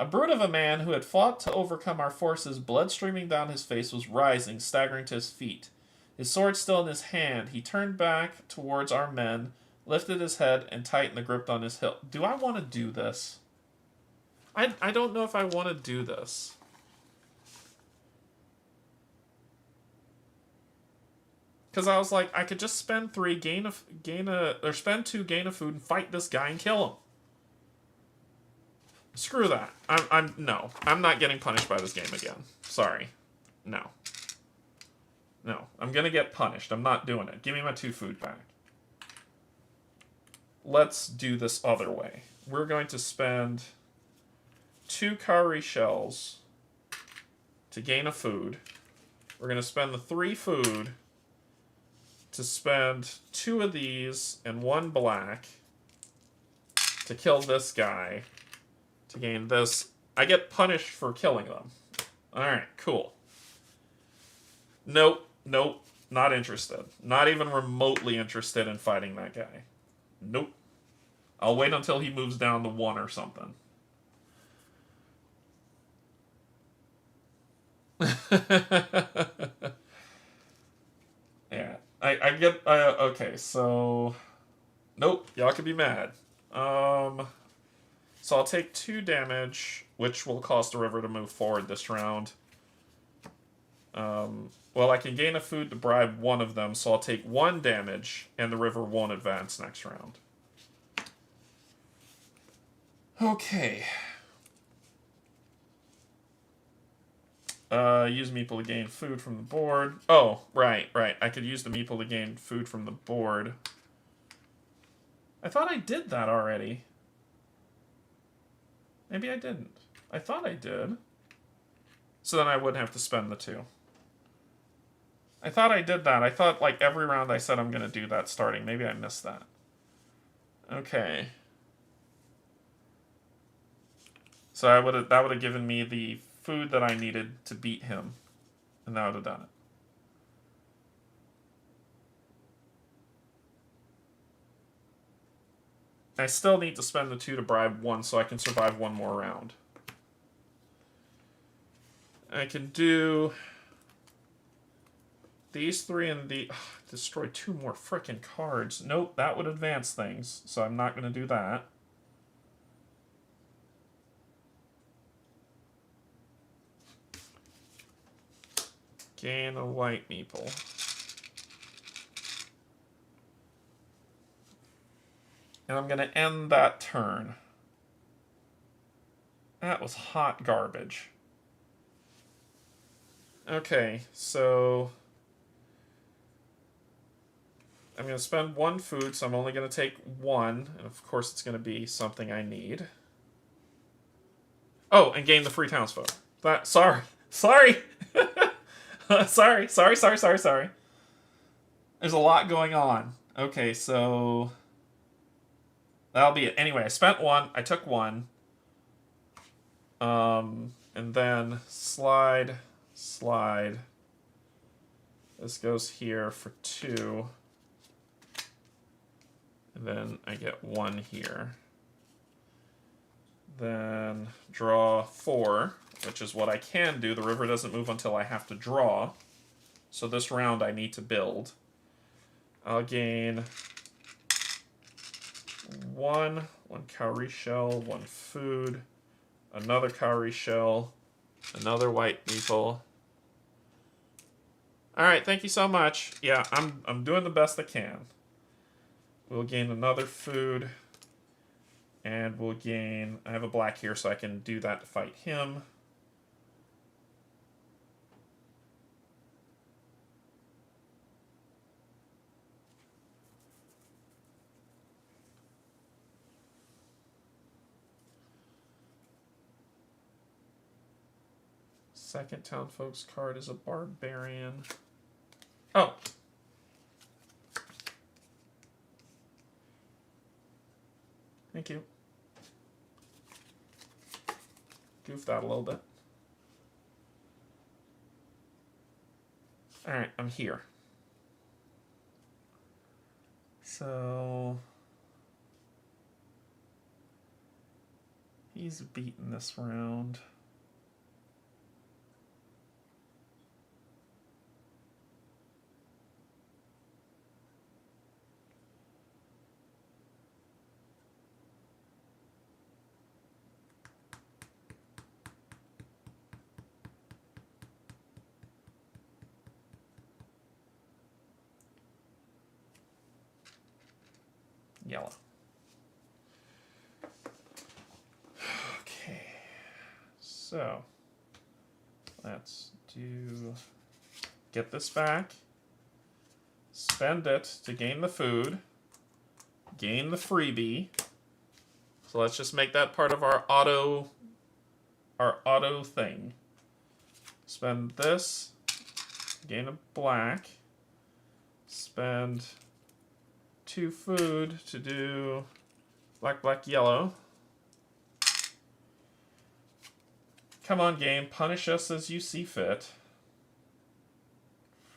A brute of a man who had fought to overcome our forces, blood streaming down his face, was rising, staggering to his feet. His sword still in his hand, he turned back towards our men, lifted his head, and tightened the grip on his hilt. Do I want to do this? I don't know if I want to do this. Because I was like, I could just spend 3, spend 2, gain a food, and fight this guy and kill him. Screw that. No. I'm not getting punished by this game again. Sorry. No. No. I'm gonna get punished. I'm not doing it. Give me my 2 food back. Let's do this other way. We're going to spend 2 cowrie shells to gain a food. We're gonna spend the 3 food to spend 2 of these and 1 black to kill this guy. To gain this. I get punished for killing them. Alright, cool. Nope, not interested. Not even remotely interested in fighting that guy. Nope. I'll wait until he moves down to 1 or something. Yeah. I get... okay, so... Nope, y'all can be mad. So I'll take 2 damage, which will cause the river to move forward this round. Well, I can gain a food to bribe 1 of them, so I'll take 1 damage, and the river won't advance next round. Okay. Use meeple to gain food from the board. Oh, right. I could use the meeple to gain food from the board. I thought I did that already. Maybe I didn't. I thought I did. So then I wouldn't have to spend the 2. I thought I did that. I thought, like, every round I said I'm going to do that starting. Maybe I missed that. Okay. So that would have given me the food that I needed to beat him. And that would have done it. I still need to spend the 2 to bribe 1 so I can survive 1 more round. I can do these 3 and the... destroy 2 more frickin' cards. Nope, that would advance things, so I'm not going to do that. Gain a white meeple. And I'm going to end that turn. That was hot garbage. Okay, so... I'm going to spend 1 food, so I'm only going to take 1. And of course it's going to be something I need. Oh, and gain the free townsfolk. Sorry. Sorry. There's a lot going on. Okay, so that'll be it. Anyway, I spent one. I took one. And then slide. This goes here for 2. And then I get 1 here. Then draw 4, which is what I can do. The river doesn't move until I have to draw. So this round I need to build. I'll gain 1 cowrie shell, 1 food, another cowrie shell, another white meeple. Alright, thank you so much. Yeah, I'm doing the best I can. We'll gain another food. And we'll gain... I have a black here, so I can do that to fight him. Second townfolk's card is a barbarian. Oh! Thank you. Goofed out a little bit. Alright, I'm here. So... he's beaten this round. Yellow. Okay, so let's get this back, spend it to gain the food, gain the freebie. So let's just make that part of our auto thing. Spend this, gain a black, spend 2 food to do black, yellow. Come on, game. Punish us as you see fit.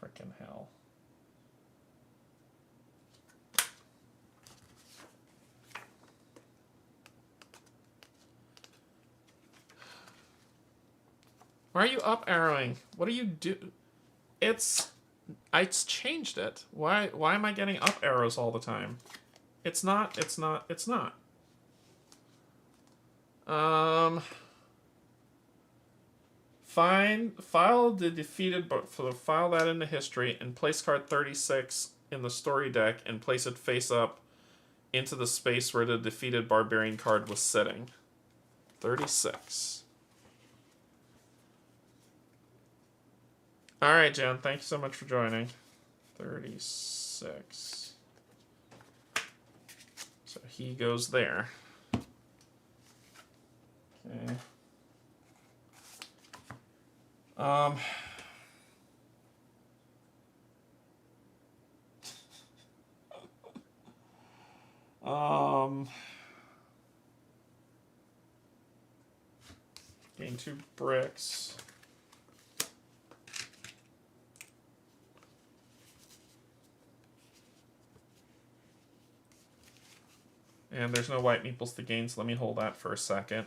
Frickin' hell. Why are you up arrowing? What do you do? I changed it. Why am I getting up arrows all the time? It's not. File the defeated, file that into history and place card 36 in the story deck and place it face up into the space where the defeated barbarian card was sitting. 36. Alright, Jen, thank you so much for joining. 36. So he goes there. Okay. Gain 2 bricks. And there's no white meeples to gain, so let me hold that for a second.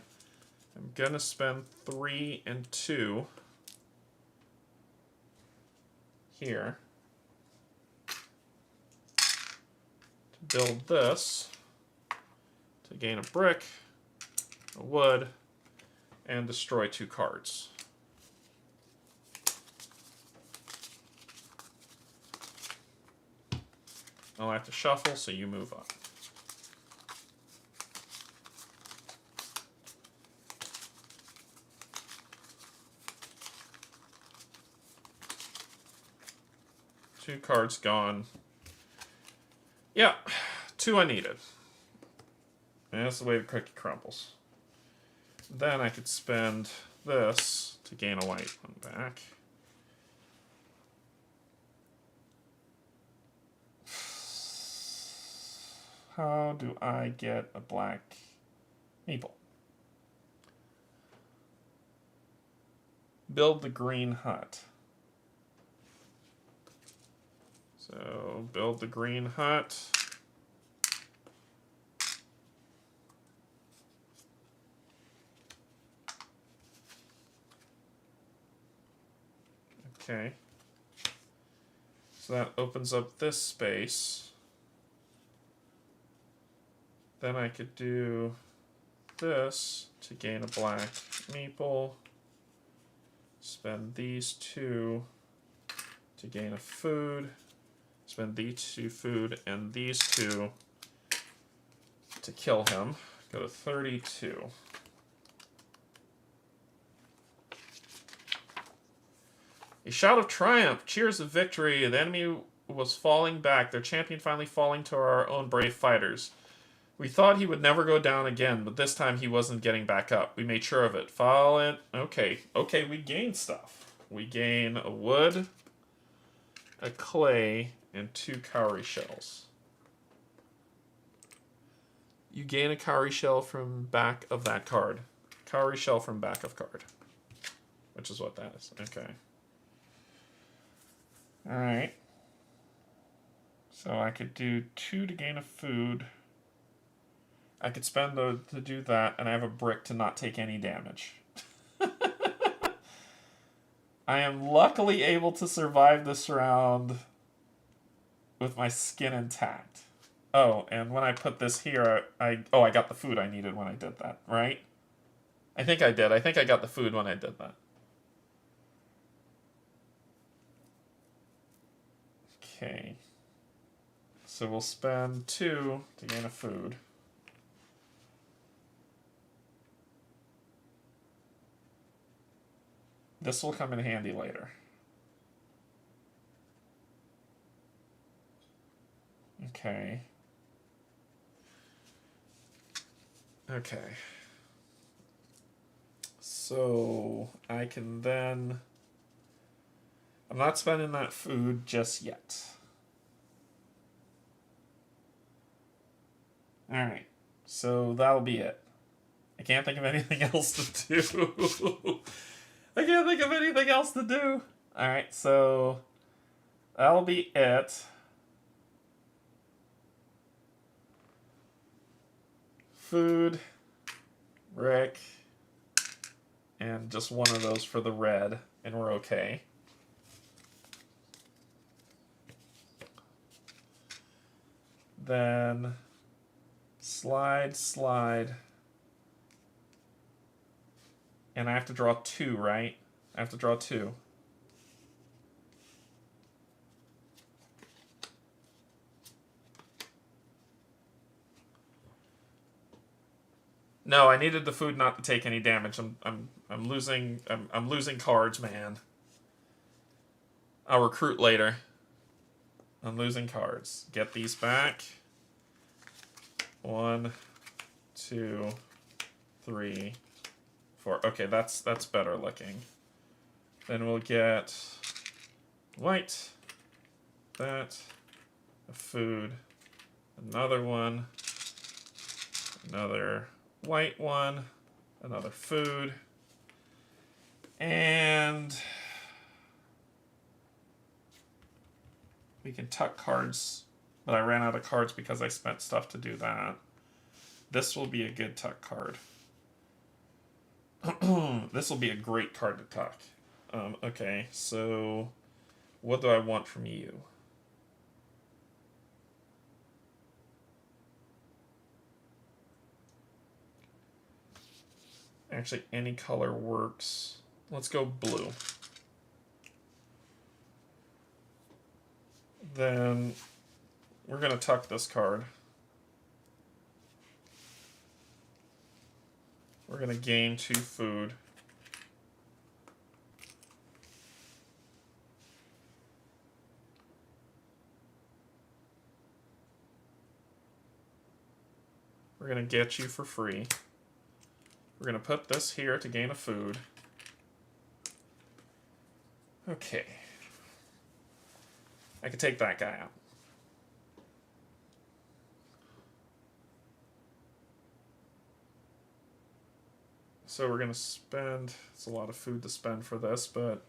I'm gonna spend 3 and 2 here to build this, to gain a brick, a wood, and destroy 2 cards. I'll have to shuffle, so you move up. Two cards gone. Yeah, 2 I needed. And that's the way the cookie crumbles. Then I could spend this to gain a white one back. How do I get a black meeple? Build the green hut. So build the green hut. Okay. So that opens up this space. Then I could do this to gain a black meeple. Spend these 2 to gain a food. Spend these 2 food and these 2 to kill him. Go to 32. A shout of triumph, cheers of victory. The enemy was falling back, their champion finally falling to our own brave fighters. We thought he would never go down again, but this time he wasn't getting back up. We made sure of it. Follow it. Okay, we gain stuff. We gain a wood, a clay, and 2 cowrie shells. You gain a cowrie shell from back of that card. Cowrie shell from back of card. Which is what that is. Okay. Alright. So I could do 2 to gain a food. I could spend to do that, and I have a brick to not take any damage. I am luckily able to survive this round with my skin intact. Oh, and when I put this here, I got the food I needed when I did that, right? I think I did. I think I got the food when I did that. Okay. So we'll spend 2 to gain a food. This will come in handy later. Okay. Okay. So I can then... I'm not spending that food just yet. Alright. So that'll be it. I can't think of anything else to do. I can't think of anything else to do. Alright, so that'll be it. Food, brick, and just one of those for the red, and we're okay. Then slide, slide. And I have to draw 2, right? I have to draw 2. No, I needed the food not to take any damage. I'm losing cards, man. I'll recruit later. I'm losing cards. Get these back. 1, 2, 3, 4. Okay, that's better looking. Then we'll get white, that, a food, another one, another white one, another food, and we can tuck cards, but I ran out of cards because I spent stuff to do that. This will be a good tuck card. This will be a great card to tuck. Okay, so what do I want from you? Actually, any color works. Let's go blue. Then we're going to tuck this card. We're going to gain 2 food. We're going to get you for free. We're going to put this here to gain a food. Okay. I could take that guy out. So we're going to spend, it's a lot of food to spend for this, but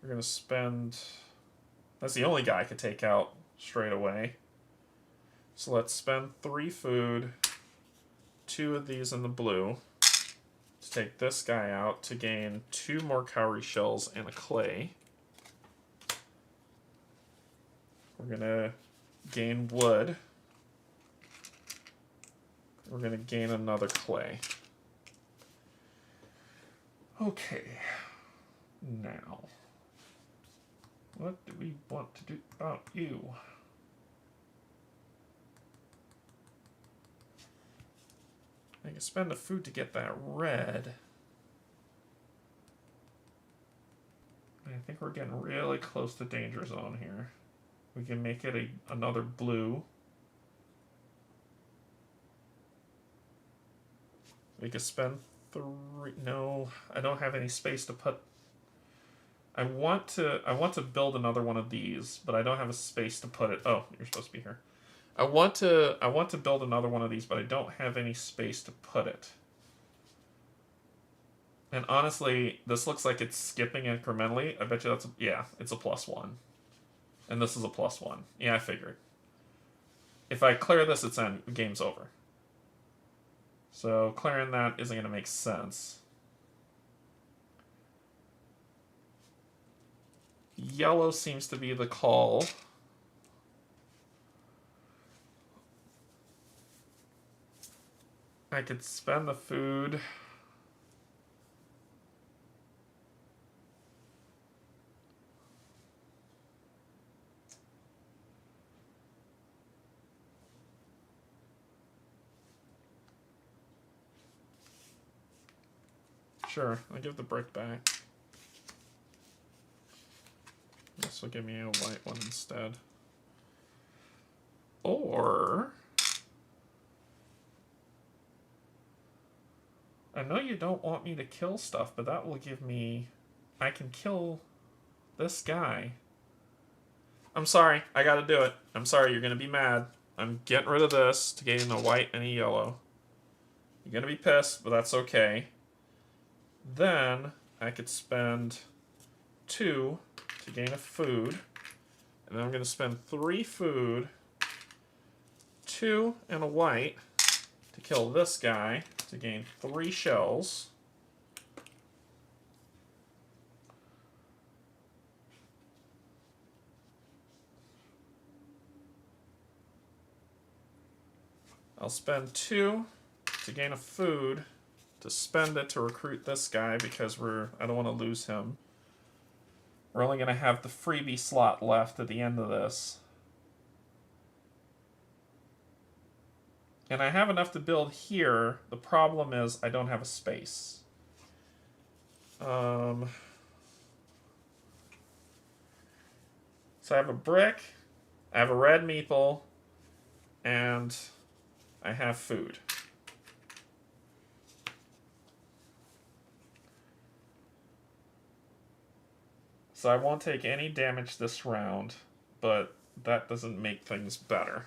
we're going to spend, that's the only guy I could take out straight away. So let's spend 3 food, 2 of these in the blue, to take this guy out to gain 2 more cowrie shells and a clay. We're going to gain wood. We're going to gain another clay. Okay. Now, what do we want to do about you? I can spend the food to get that red. I think we're getting really close to danger zone here. We can make it another blue. We could spend 3. No, I don't have any space to put. I want to build another one of these, but I don't have a space to put it. Oh, you're supposed to be here. I want to build another one of these, but I don't have any space to put it. And honestly, this looks like it's skipping incrementally. I bet you that's it's a +1. And this is a +1. Yeah, I figured. If I clear this, it's end. Game's over. So clearing that isn't going to make sense. Yellow seems to be the call. I could spend the food. Sure, I'll give the brick back. This will give me a white one instead. Or I know you don't want me to kill stuff, but that will give me... I can kill this guy. I'm sorry, I gotta do it. I'm sorry, you're gonna be mad. I'm getting rid of this to gain a white and a yellow. You're gonna be pissed, but that's okay. Then I could spend 2 to gain a food. And then I'm gonna spend 3 food, 2 and a white to kill this guy to gain 3 shells. I'll spend 2 to gain a food, to spend it to recruit this guy because I don't want to lose him. We're only going to have the freebie slot left at the end of this. And I have enough to build here. The problem is I don't have a space. So I have a brick, I have a red meeple, and I have food. So I won't take any damage this round, but that doesn't make things better.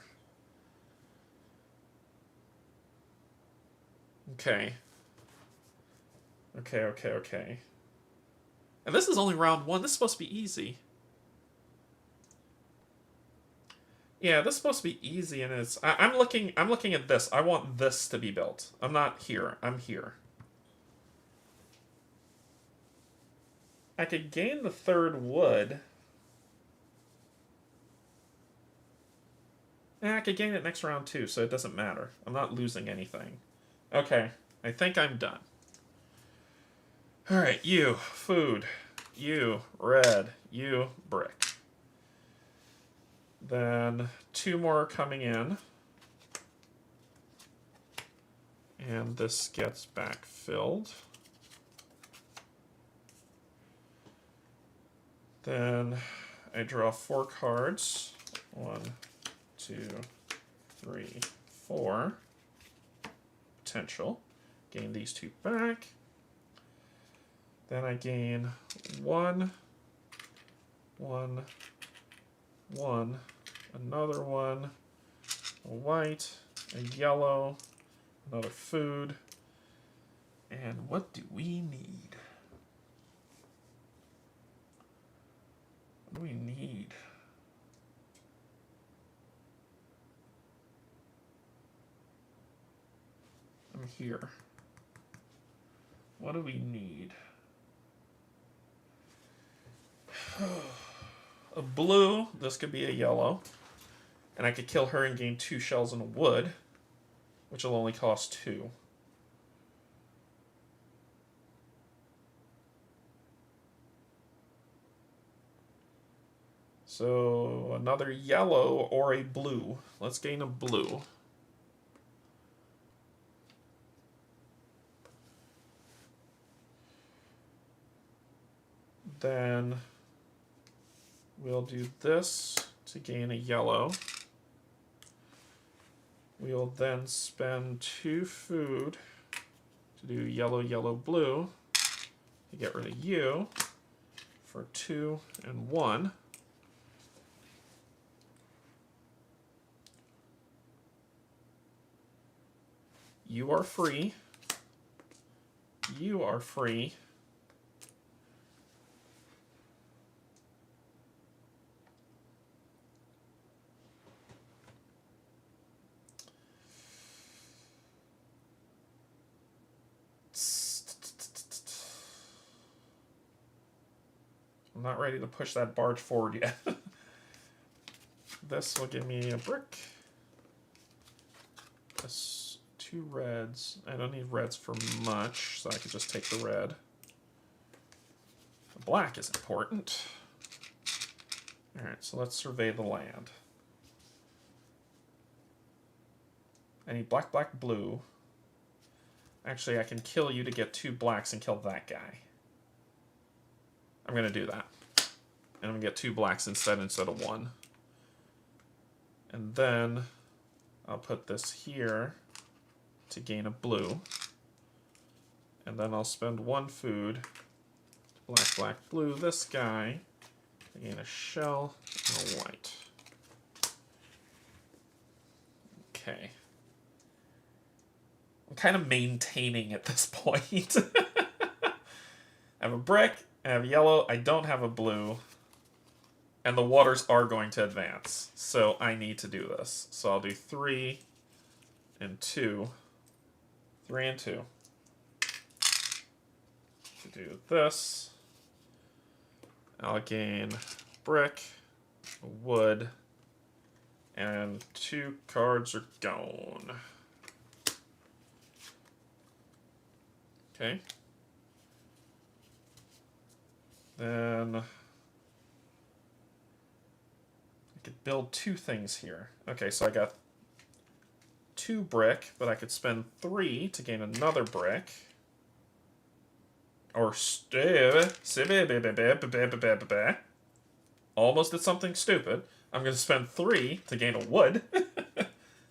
Okay. Okay. And this is only round 1. This is supposed to be easy. Yeah, this is supposed to be easy, and it's... I'm looking at this. I want this to be built. I'm not here. I'm here. I could gain the 3rd wood. I could gain it next round too, so it doesn't matter. I'm not losing anything. Okay, I think I'm done. Alright, you, food. You, red. You, brick. Then 2 more coming in. And this gets backfilled. Then I draw 4 cards. 1, 2, 3, 4. Potential. Gain these 2 back. Then I gain 1, 1, 1, another 1, a white, a yellow, another food, And what do we need? What do we need? I'm here. What do we need? A blue. This could be a yellow. And I could kill her and gain 2 shells and a wood, which will only cost 2. So another yellow or a blue. Let's gain a blue. Then we'll do this to gain a yellow. We'll then spend 2 food to do yellow, yellow, blue to get rid of you for 2 and 1. You are free. You are free. I'm not ready to push that barge forward yet. This will give me a brick. This 2 reds. I don't need reds for much, so I could just take the red. The black is important. Alright, so let's survey the land. I need black, black, blue. Actually, I can kill you to get 2 blacks and kill that guy. I'm going to do that. And I'm going to get 2 blacks instead of 1. And then I'll put this here to gain a blue. And then I'll spend 1 food to black, black, blue this guy to gain a shell and a white. Okay. I'm kind of maintaining at this point. I have a brick, I have yellow, I don't have a blue, and the waters are going to advance, so I need to do this. So I'll do 3 and 2. 3 and 2. To do this, I'll gain brick, wood, and 2 cards are gone. Okay. Then I could build 2 things here. Okay, so I got 2 brick, but I could spend 3 to gain another brick. Or almost did something stupid. I'm going to spend 3 to gain a wood.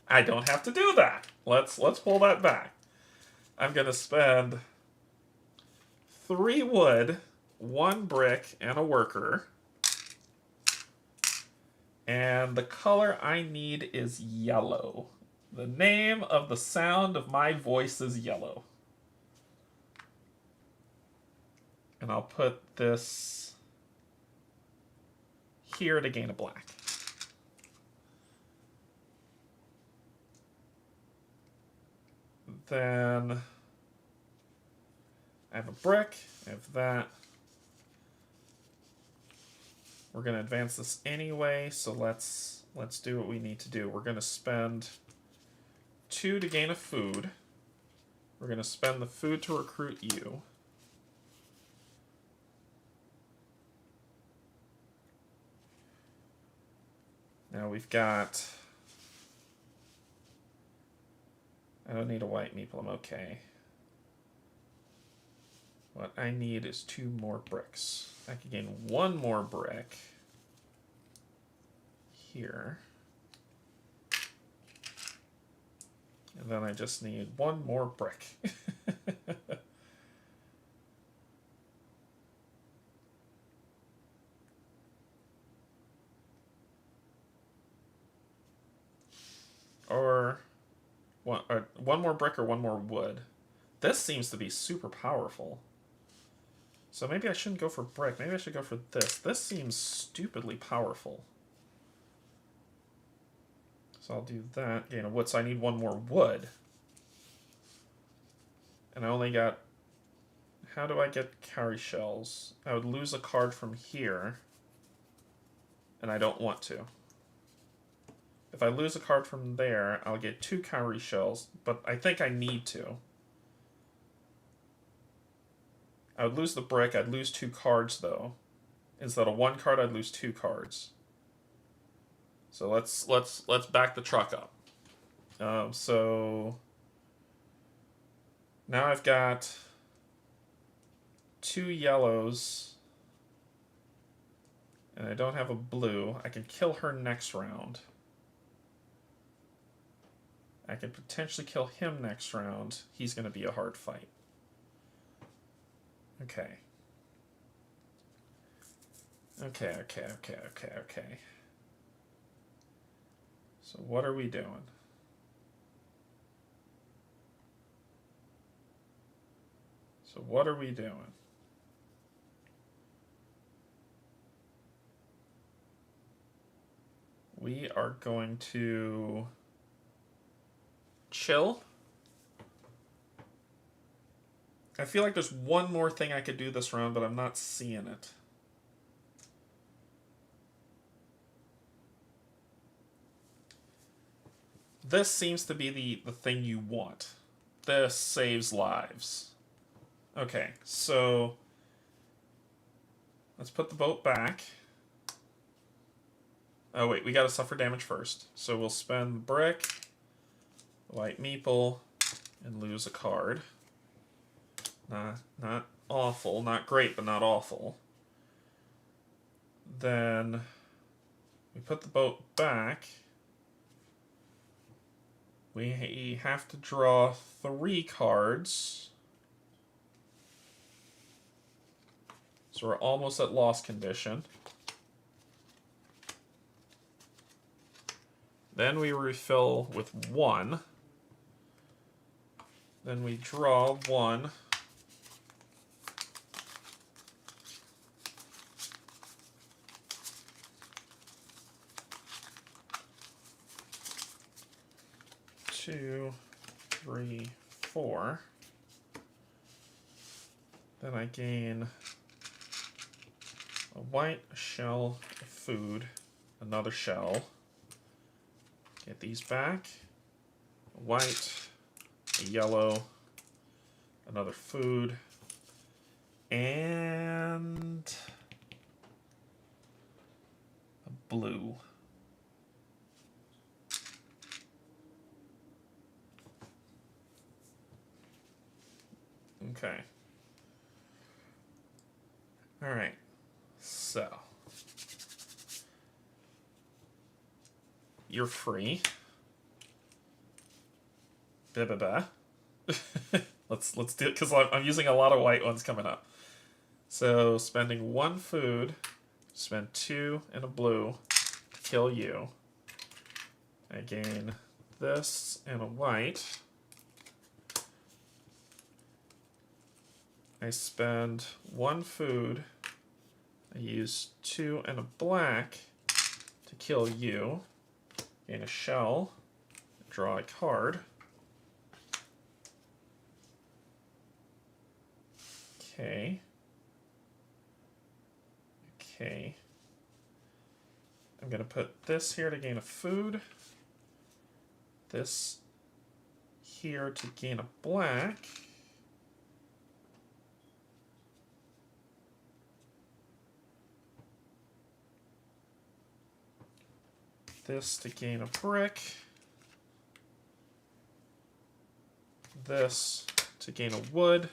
I don't have to do that. Let's pull that back. I'm going to spend 3 wood, 1 brick, and a worker. And the color I need is yellow. The name of the sound of my voice is yellow. And I'll put this here to gain a black. Then I have a brick, I have that. We're going to advance this anyway, so let's do what we need to do. We're going to spend 2 to gain a food. We're going to spend the food to recruit you. Now we've got... I don't need a white meeple, I'm okay. What I need is 2 more bricks. I can gain 1 more brick here. And then I just need 1 more brick. Or 1 more brick or 1 more wood. This seems to be super powerful. So maybe I shouldn't go for brick. Maybe I should go for this. This seems stupidly powerful. So I'll do that. Gain a wood. So I need one more wood. And I only got... How do I get cowrie shells? I would lose a card from here. And I don't want to. If I lose a card from there, I'll get 2 cowrie shells. But I think I need to. I would lose the brick. I'd lose 2 cards, though. Instead of 1 card, I'd lose 2 cards. So let's back the truck up. So now I've got 2 yellows, and I don't have a blue. I can kill her next round. I can potentially kill him next round. He's going to be a hard fight. Okay. Okay. So what are we doing? We are going to chill. I feel like there's one more thing I could do this round, but I'm not seeing it. This seems to be the thing you want. This saves lives. Okay, so let's put the boat back. Oh wait, we gotta suffer damage first. So we'll spend brick, white meeple, and lose a card. Not awful, not great, but not awful. Then we put the boat back. We have to draw 3 cards. So we're almost at loss condition. Then we refill with 1. Then we draw 1. Two, 3, 4. Then I gain a white, a shell, a food, another shell. Get these back. A white, a yellow, another food, and a blue. Okay. All right. So you're free. Let's do it because I'm using a lot of white ones coming up. So spending 1 food, spend 2 and a blue to kill you. I gain this and a white. I spend 1 food. I use 2 and a black to kill you. Gain a shell. Draw a card. Okay. I'm going to put this here to gain a food. This here to gain a black. This to gain a brick. This to gain a wood.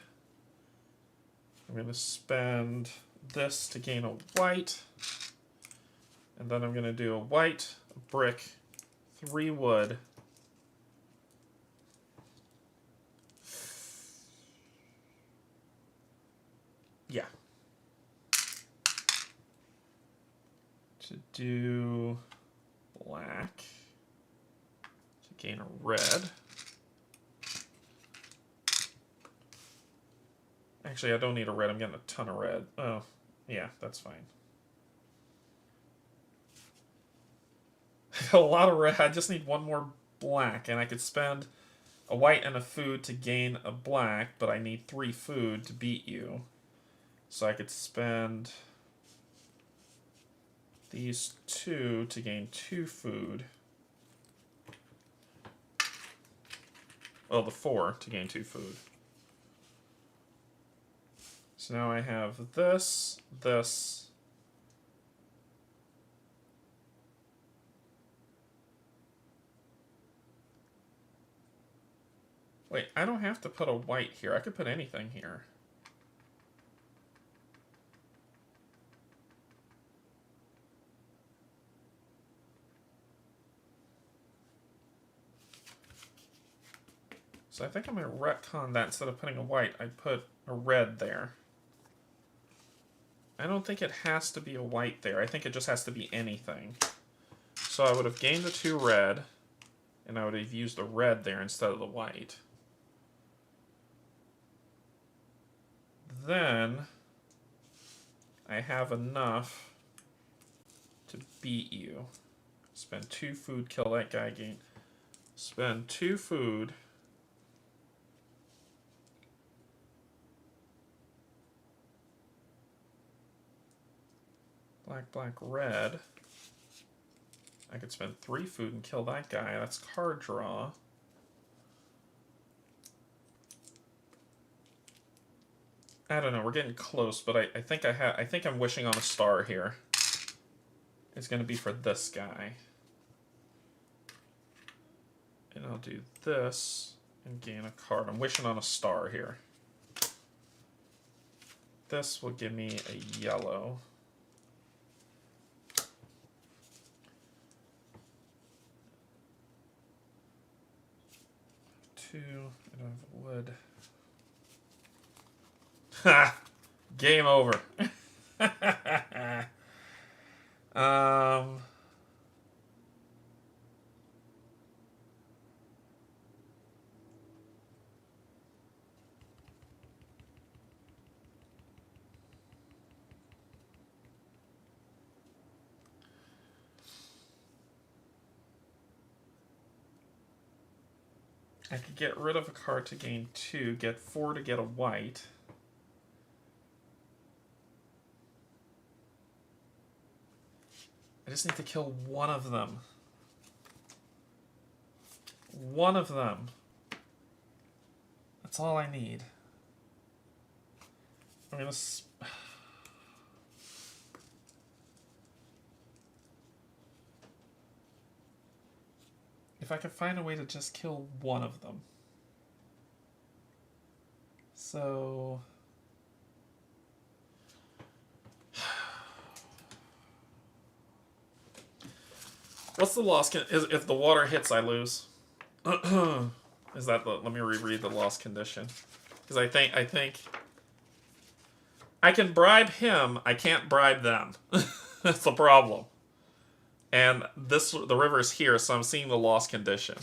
I'm going to spend this to gain a white. And then I'm going to do a white, a brick, 3 wood. Yeah. To do black. To gain a red. Actually, I don't need a red. I'm getting a ton of red. Oh, yeah, that's fine. A lot of red. I just need one more black, and I could spend a white and a food to gain a black, but I need 3 food to beat you. So I could spend these 2 to gain 2 food. Well, the 4 to gain 2 food. So now I have this, this. Wait, I don't have to put a white here. I could put anything here. So I think I'm going to retcon that. Instead of putting a white, I put a red there. I don't think it has to be a white there. I think it just has to be anything. So I would have gained the 2 red, and I would have used the red there instead of the white. Then I have enough to beat you. Spend 2 food, kill that guy, gain. Spend 2 food. Black, black, red. I could spend 3 food and kill that guy. That's card draw. I don't know. We're getting close, but I think I think I'm wishing on a star here. It's going to be for this guy. And I'll do this and gain a card. I'm wishing on a star here. This will give me a yellow. I don't have wood. Ha! Game over. I could get rid of a card to gain 2, get 4 to get a white. I just need to kill one of them. One of them. That's all I need. I'm gonna... If I could find a way to just kill one of them. So... What's the loss? If the water hits, I lose. Is that the... Let me reread the loss condition. Because I think... I can bribe him, I can't bribe them. That's the problem. And the river's here, so I'm seeing the loss condition.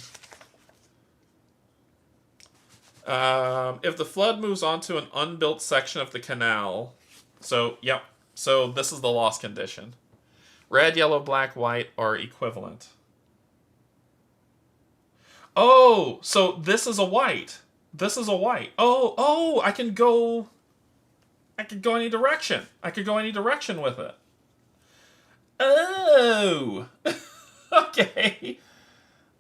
If the flood moves onto an unbuilt section of the canal... So, yep. So this is the loss condition. Red, yellow, black, white are equivalent. Oh, so this is a white. This is a white. Oh, I can go any direction. I could go any direction with it. Oh. Okay.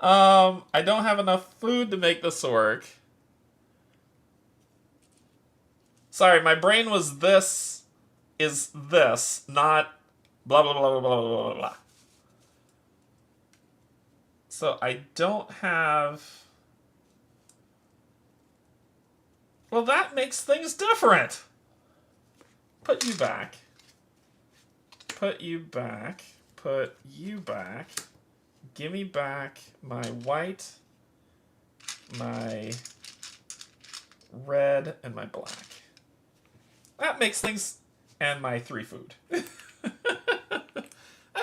I don't have enough food to make this work. Sorry, my brain was this is this, not blah, blah, blah, blah, blah, blah, blah. So I don't have... Well, that makes things different. Put you back. Put you back. Put you back. Give me back my white, my red, and my black. That makes things... And my 3 food. That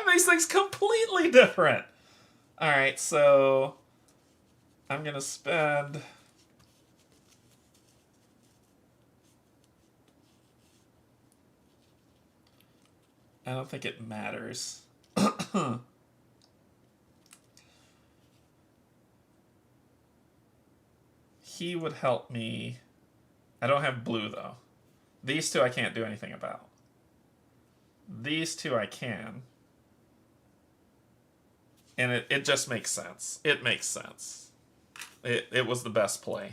makes things completely different. Alright, so... I'm gonna spend... I don't think it matters. He would help me. I don't have blue, though. These two I can't do anything about. These two I can. And it just makes sense. It makes sense. It was the best play.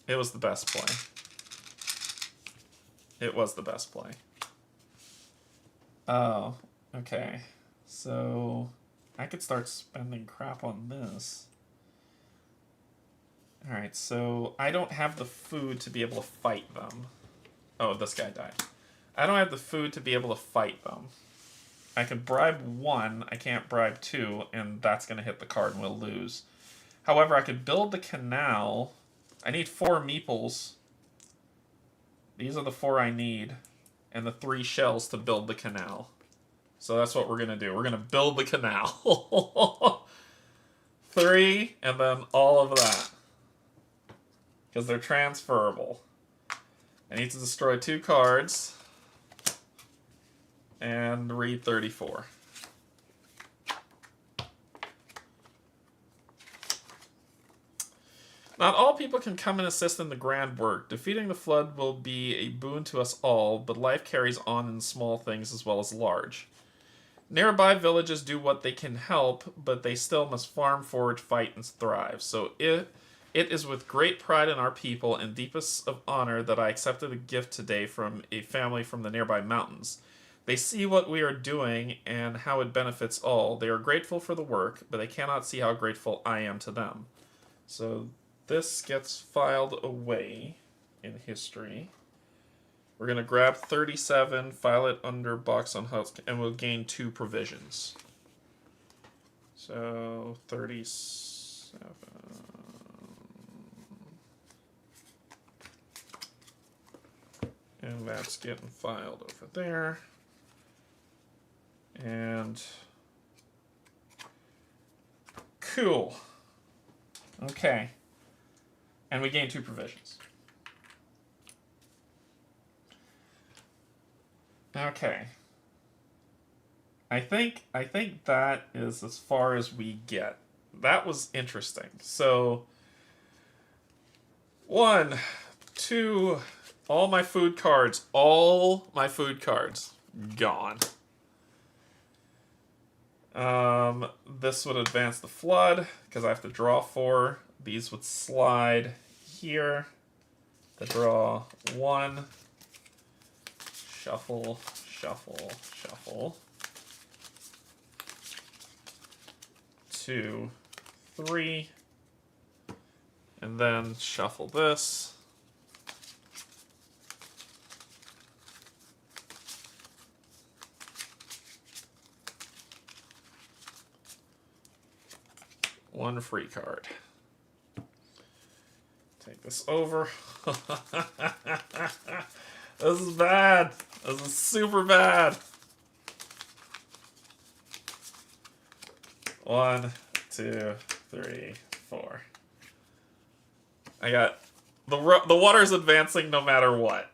It was the best play. It was the best play. Oh, okay. So I could start spending crap on this. Alright, so I don't have the food to be able to fight them. Oh, this guy died. I don't have the food to be able to fight them. I can bribe one, I can't bribe two, and that's going to hit the card and we'll lose. However, I could build the canal. I need 4 meeples. These are the 4 I need. And the 3 shells to build the canal. So that's what we're going to do. We're going to build the canal. 3, and then all of that. Because they're transferable. I need to destroy 2 cards. And read 34. Not all people can come and assist in the grand work. Defeating the flood will be a boon to us all, but life carries on in small things as well as large. Nearby villages do what they can help, but they still must farm, forage, fight, and thrive. So it is with great pride in our people and deepest of honor that I accepted a gift today from a family from the nearby mountains. They see what we are doing and how it benefits all. They are grateful for the work, but they cannot see how grateful I am to them. So this gets filed away in history. We're going to grab 37, file it under box on health, and we'll gain 2 provisions. So 37. And that's getting filed over there. And cool. Okay. And we gain 2 provisions. Okay. I think that is as far as we get. That was interesting. So 1, 2, all my food cards gone. This would advance the flood, because I have to draw 4. These would slide here to draw 1. Shuffle, shuffle, shuffle. 2, 3. And then shuffle this. One free card. Take this over. This is bad. This is super bad. 1, 2, 3, 4. I got the water's advancing no matter what.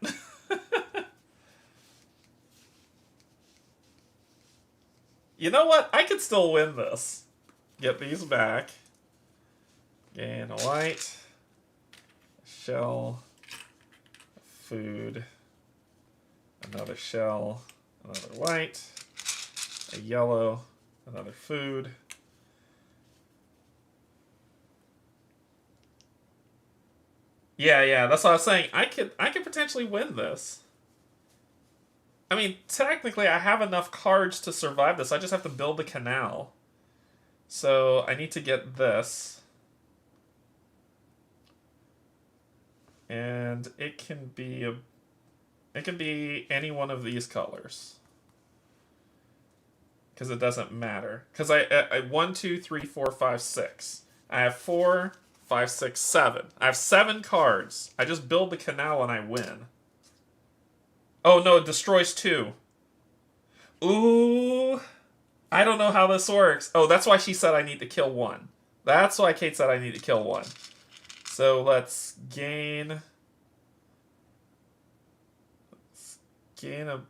You know what? I could still win this. Get these back. Gain a white, a shell, food, another shell, another white, a yellow, another food. Yeah, that's what I was saying. I could potentially win this. I mean, technically I have enough cards to survive this. I just have to build the canal. So I need to get this. And it can be any one of these colors. Because it doesn't matter. Because I 1, 2, 3, 4, 5, 6. I have 4, 5, 6, 7. I have 7 cards. I just build the canal and I win. Oh no, it destroys 2. Ooh. I don't know how this works. Oh, that's why she said I need to kill 1. That's why Kate said I need to kill 1. So let's gain... Gain a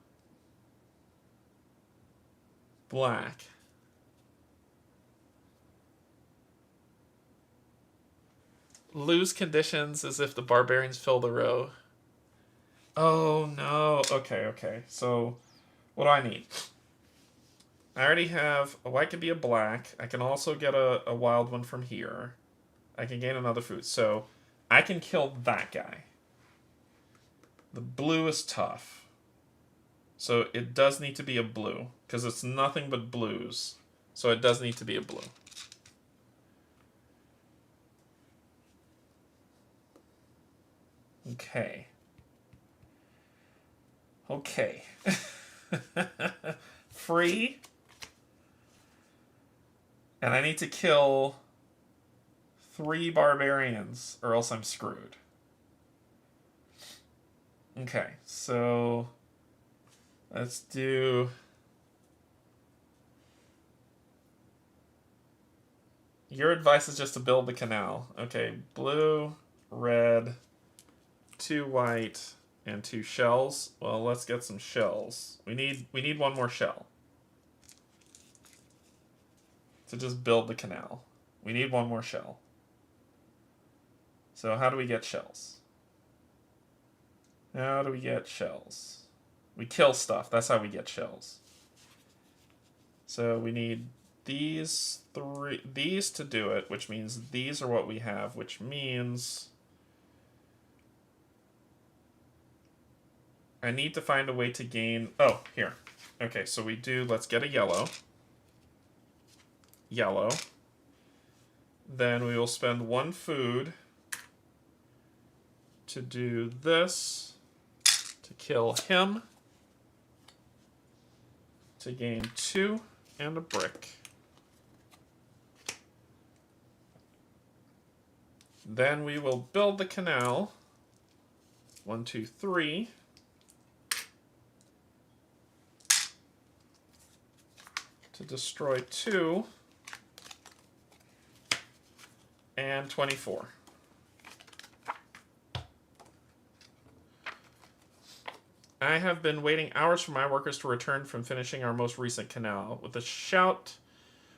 black. Lose conditions as if the barbarians fill the row. Oh no. Okay, okay. So what do I need? I already have a white could be a black. I can also get a wild one from here. I can gain another food. So I can kill that guy. The blue is tough. So it does need to be a blue, because it's nothing but blues. So it does need to be a blue. Okay. Okay. Free. And I need to kill 3 barbarians, or else I'm screwed. Okay, so let's do... Your advice is just to build the canal. Okay, blue, red, 2 white, and 2 shells. Well, let's get some shells. We need 1 more shell to just build the canal. We need 1 more shell. So how do we get shells? How do we get shells? We kill stuff. That's how we get shells. So we need these to do it, which means these are what we have, which means I need to find a way to gain... Oh, here. Okay, so we do... Let's get a yellow. Yellow. Then we will spend 1 food to do this, to kill him, to gain 2 and a brick. Then we will build the canal. 1, 2, 3. To destroy 2 and 24. I have been waiting hours for my workers to return from finishing our most recent canal.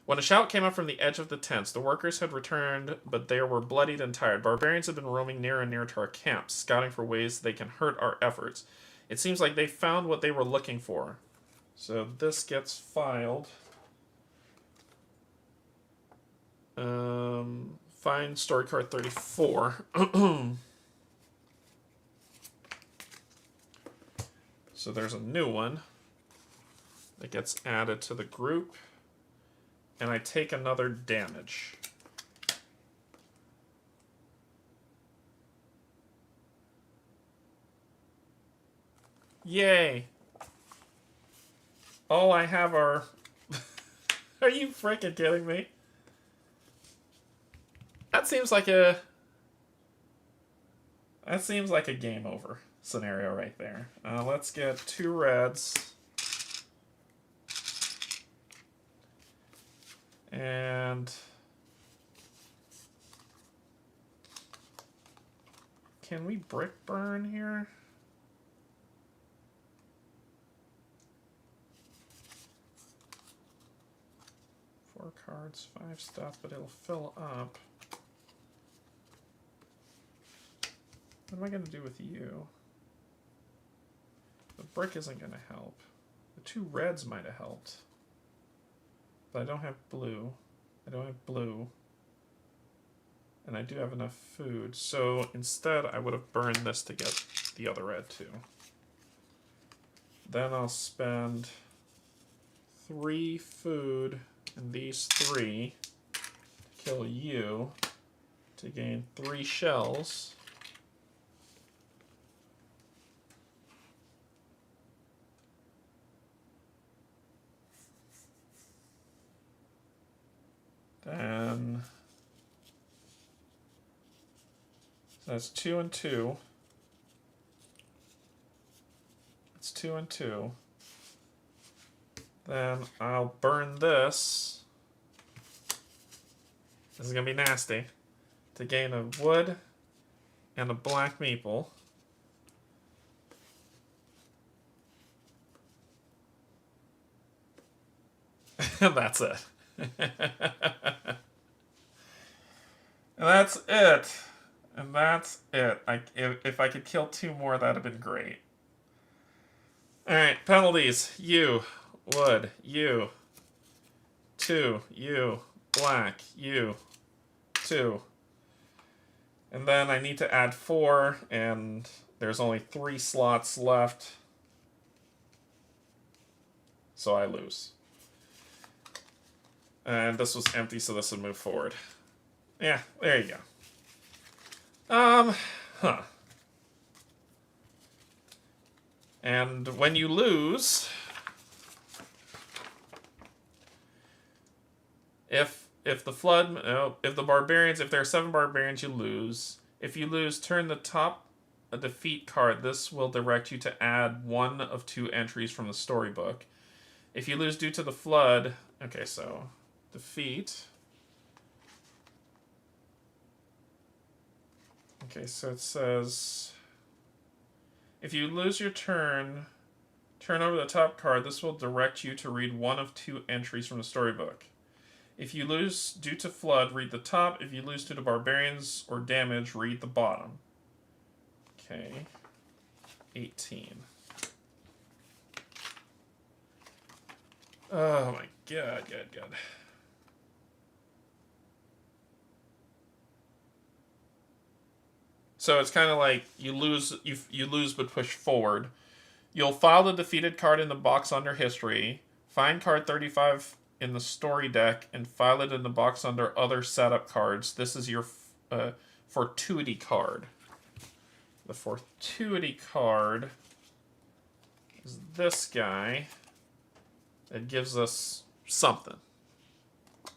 When a shout came up from the edge of the tents, the workers had returned, but they were bloodied and tired. Barbarians had been roaming near and near to our camps, scouting for ways they can hurt our efforts. It seems like they found what they were looking for. So this gets filed. Find story card 34. So there's a new one that gets added to the group. And I take another damage. Yay! All I have are... Are you freaking kidding me? That seems like a... That seems like a game over scenario right there. Let's get 2 reds. And... Can we brick burn here? Four cards, 5 stuff, but it'll fill up. What am I going to do with you? The brick isn't going to help. The 2 reds might have helped. But I don't have blue. I don't have blue. And I do have enough food. So instead, I would have burned this to get the other red too. Then I'll spend 3 food and these 3 to kill you to gain 3 shells. Then so that's 2 and 2. It's 2 and 2. Then I'll burn this. This is gonna be nasty. To gain a wood and a black maple. And that's it. And that's it. And that's it. If I could kill 2 more, that'd have been great. Alright, penalties. You, wood, you, 2, you, black, you, 2. And then I need to add 4, and there's only 3 slots left. So I lose. And this was empty, so this would move forward. Yeah, there you go. And when you lose, if the flood, if the barbarians, if there are 7 barbarians, you lose. If you lose, turn the top defeat card. This will direct you to add 1 of 2 entries from the storybook. If you lose due to the flood, okay, so defeat. Okay, so it says, if you lose your turn, turn over the top card. This will direct you to read 1 of 2 entries from the storybook. If you lose due to flood, read the top. If you lose due to barbarians or damage, read the bottom. Okay, 18. Oh my god, good. So it's kind of like you lose but push forward. You'll file the defeated card in the box under history, find card 35 in the story deck, and file it in the box under other setup cards. This is your fortuity card. The fortuity card is this guy. It gives us something.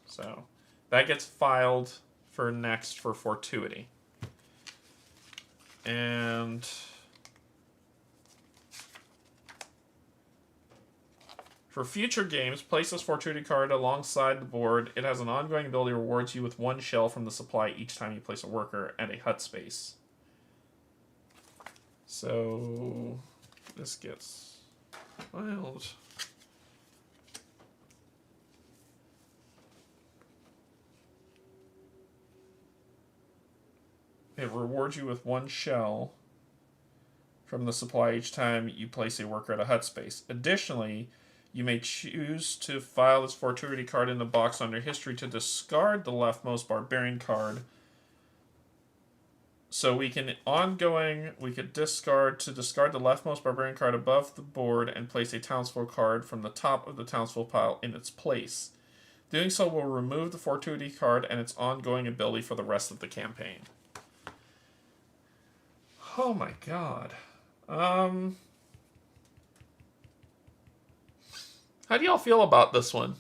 So that gets filed for next for fortuity. And for future games, place this fortuity card alongside the board. It has an ongoing ability that rewards you with 1 shell from the supply each time you place a worker and a hut space. So this gets filed. It rewards you with 1 shell from the supply each time you place a worker at a hut space. Additionally, you may choose to file this fortuity card in the box under history to discard the leftmost barbarian card. So we could discard the leftmost barbarian card above the board and place a townsfolk card from the top of the townsfolk pile in its place. Doing so will remove the fortuity card and its ongoing ability for the rest of the campaign. Oh my god. How do y'all feel about this one?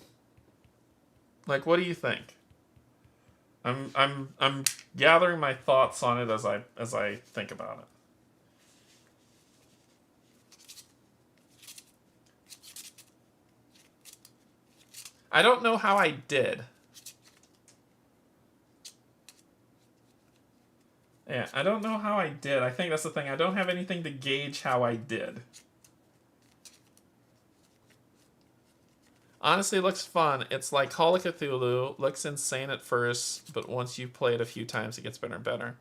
Like, what do you think? I'm gathering my thoughts on it as I think about it. I don't know how I did. Yeah, I don't know how I did. I think that's the thing. I don't have anything to gauge how I did. Honestly, it looks fun. It's like Call of Cthulhu. Looks insane at first, but once you play it a few times, it gets better and better.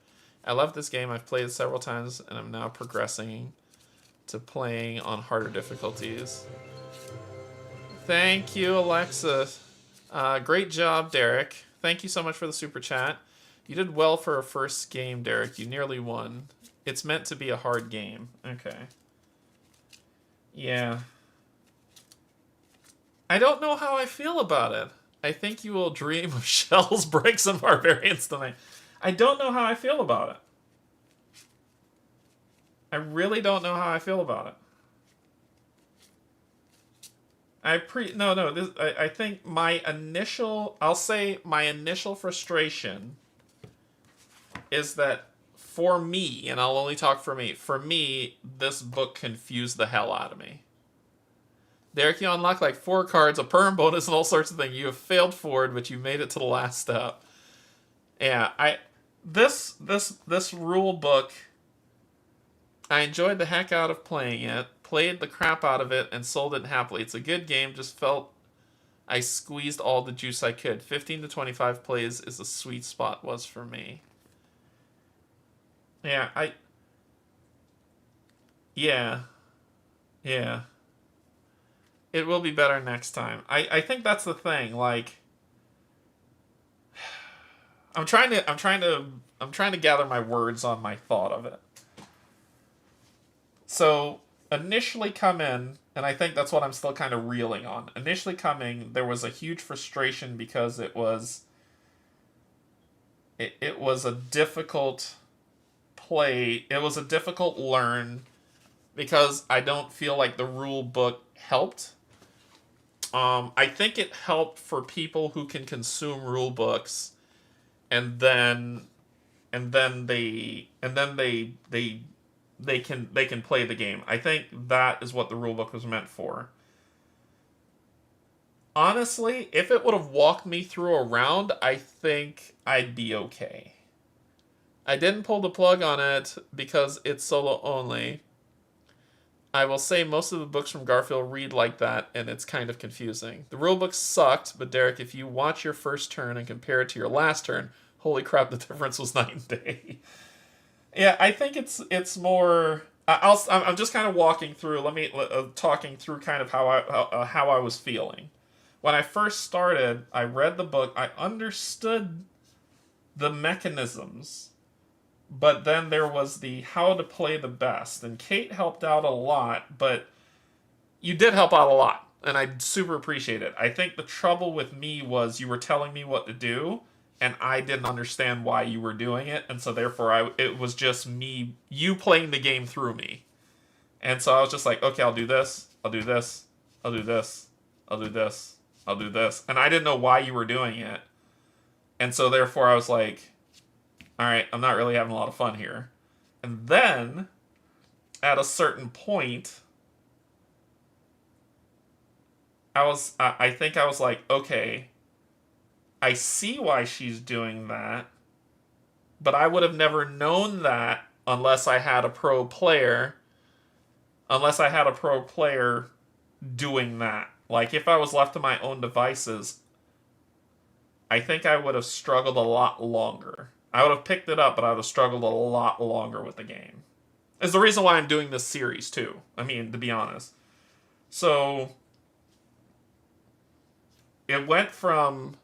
I love this game. I've played it several times, and I'm now progressing to playing on harder difficulties. Thank you, Alexa. Great job, Derek. Thank you so much for the super chat. You did well for a first game, Derek. You nearly won. It's meant to be a hard game. Okay. Yeah. I don't know how I feel about it. I think you will dream of shells, bricks, and barbarians tonight. I don't know how I feel about it. I really don't know how I feel about it. I think my initial frustration is that for me, and I'll only talk for me, this book confused the hell out of me. Derek, you unlock like 4 cards, a perm bonus, and all sorts of things. You have failed forward, but you made it to the last step. Yeah, this rule book, I enjoyed the heck out of playing it, played the crap out of it, and sold it happily. It's a good game, just felt I squeezed all the juice I could. 15 to 25 plays is the sweet spot was for me. Yeah, yeah, yeah. It will be better next time. I think that's the thing. Like, I'm trying to gather my words on my thought of it. So initially come in, and I think that's what I'm still kind of reeling on. Initially coming, there was a huge frustration because it was a difficult play. It was a difficult learn because I don't feel like the rule book helped. I think it helped for people who can consume rule books, and then they can play the game. I think that is what the rule book was meant for. Honestly, if it would have walked me through a round, I think I'd be okay. I didn't pull the plug on it because it's solo only. I will say most of the books from Garfield read like that, and it's kind of confusing. The rulebook sucked, but Derek, if you watch your first turn and compare it to your last turn, holy crap, the difference was night and day. Yeah, I think it's more. I'm just kind of walking through. Let me talking through kind of how I was feeling when I first started. I read the book. I understood the mechanisms, but then there was the how to play the best, and Kate helped out a lot. But you did help out a lot, and I super appreciate it. I think the trouble with me was you were telling me what to do, and I didn't understand why you were doing it, and so therefore it was just you playing the game through me. And so I was just like, okay, I'll do this, I'll do this, I'll do this, I'll do this, I'll do this. And I didn't know why you were doing it. And so therefore I was like, all right, I'm not really having a lot of fun here. And then at a certain point, I think I was like, okay, I see why she's doing that, but I would have never known that unless I had a pro player. Unless I had a pro player doing that. Like, if I was left to my own devices, I think I would have struggled a lot longer. I would have picked it up, but I would have struggled a lot longer with the game. It's the reason why I'm doing this series, too. I mean, to be honest. So, it went from...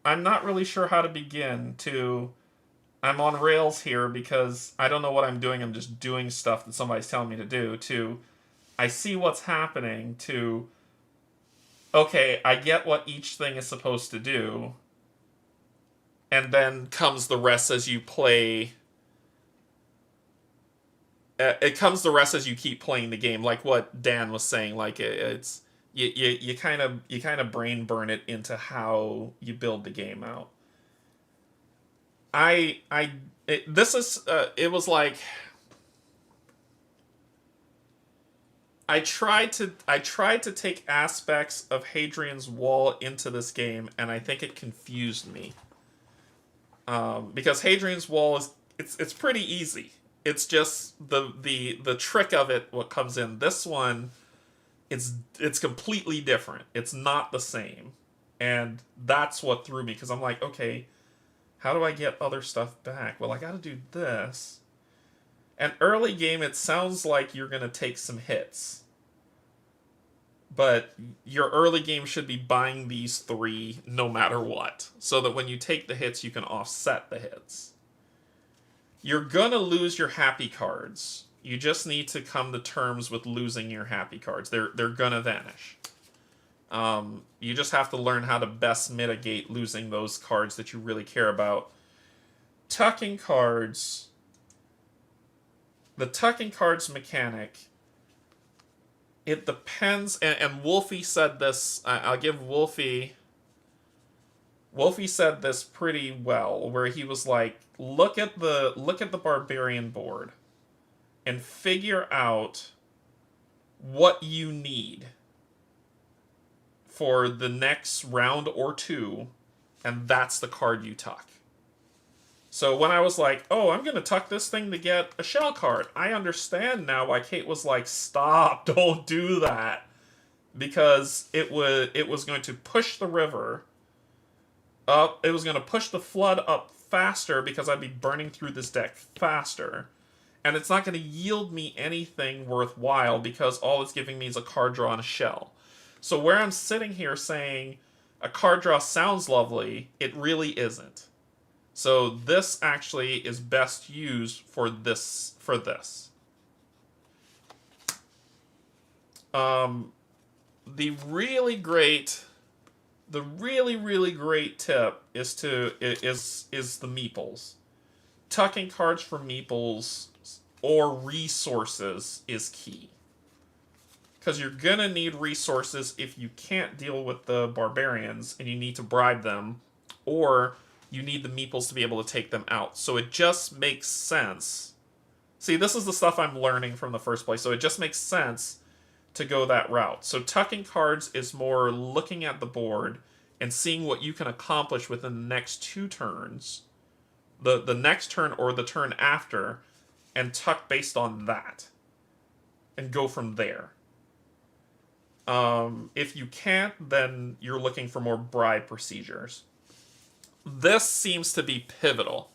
I'm not really sure how to begin to I'm on rails here because I don't know what I'm doing. I'm just doing stuff that somebody's telling me to do, to I see what's happening, to okay, I get what each thing is supposed to do, and then comes the rest as you play. It comes the rest as you keep playing the game, like what Dan was saying. Like it's you kind of brain burn it into how you build the game out. It was like I tried to take aspects of Hadrian's Wall into this game, and I think it confused me. Because Hadrian's Wall it's pretty easy. It's just the trick of it what comes in. This one, it's completely different. It's not the same, and that's what threw me because I'm like, okay, how do I get other stuff back? Well, I got to do this. And early game, it sounds like you're gonna take some hits, but your early game should be buying these 3 no matter what, so that when you take the hits, you can offset the hits. You're gonna lose your happy cards. You just need to come to terms with losing your happy cards. They're gonna vanish. You just have to learn how to best mitigate losing those cards that you really care about. Tucking cards. The tucking cards mechanic. It depends, and Wolfie said this. I'll give Wolfie. Wolfie said this pretty well, where he was like, look at the barbarian board, and figure out what you need for the next round or 2, and that's the card you tuck. So when I was like, oh, I'm going to tuck this thing to get a shell card, I understand now why Kate was like, stop, don't do that. Because it was going to push the river up. It was going to push the flood up faster because I'd be burning through this deck faster. And it's not going to yield me anything worthwhile because all it's giving me is a card draw and a shell. So where I'm sitting here saying a card draw sounds lovely, it really isn't. So this actually is best used for this. The really great tip is the meeples. Tucking cards for meeples or resources is key. Because you're gonna need resources if you can't deal with the barbarians and you need to bribe them, or you need the meeples to be able to take them out. So it just makes sense. See, this is the stuff I'm learning from the first place, so it just makes sense to go that route. So tucking cards is more looking at the board and seeing what you can accomplish within the next 2 turns, the next turn or the turn after, and tuck based on that, and go from there. If you can't, then you're looking for more bribe procedures. This seems to be pivotal.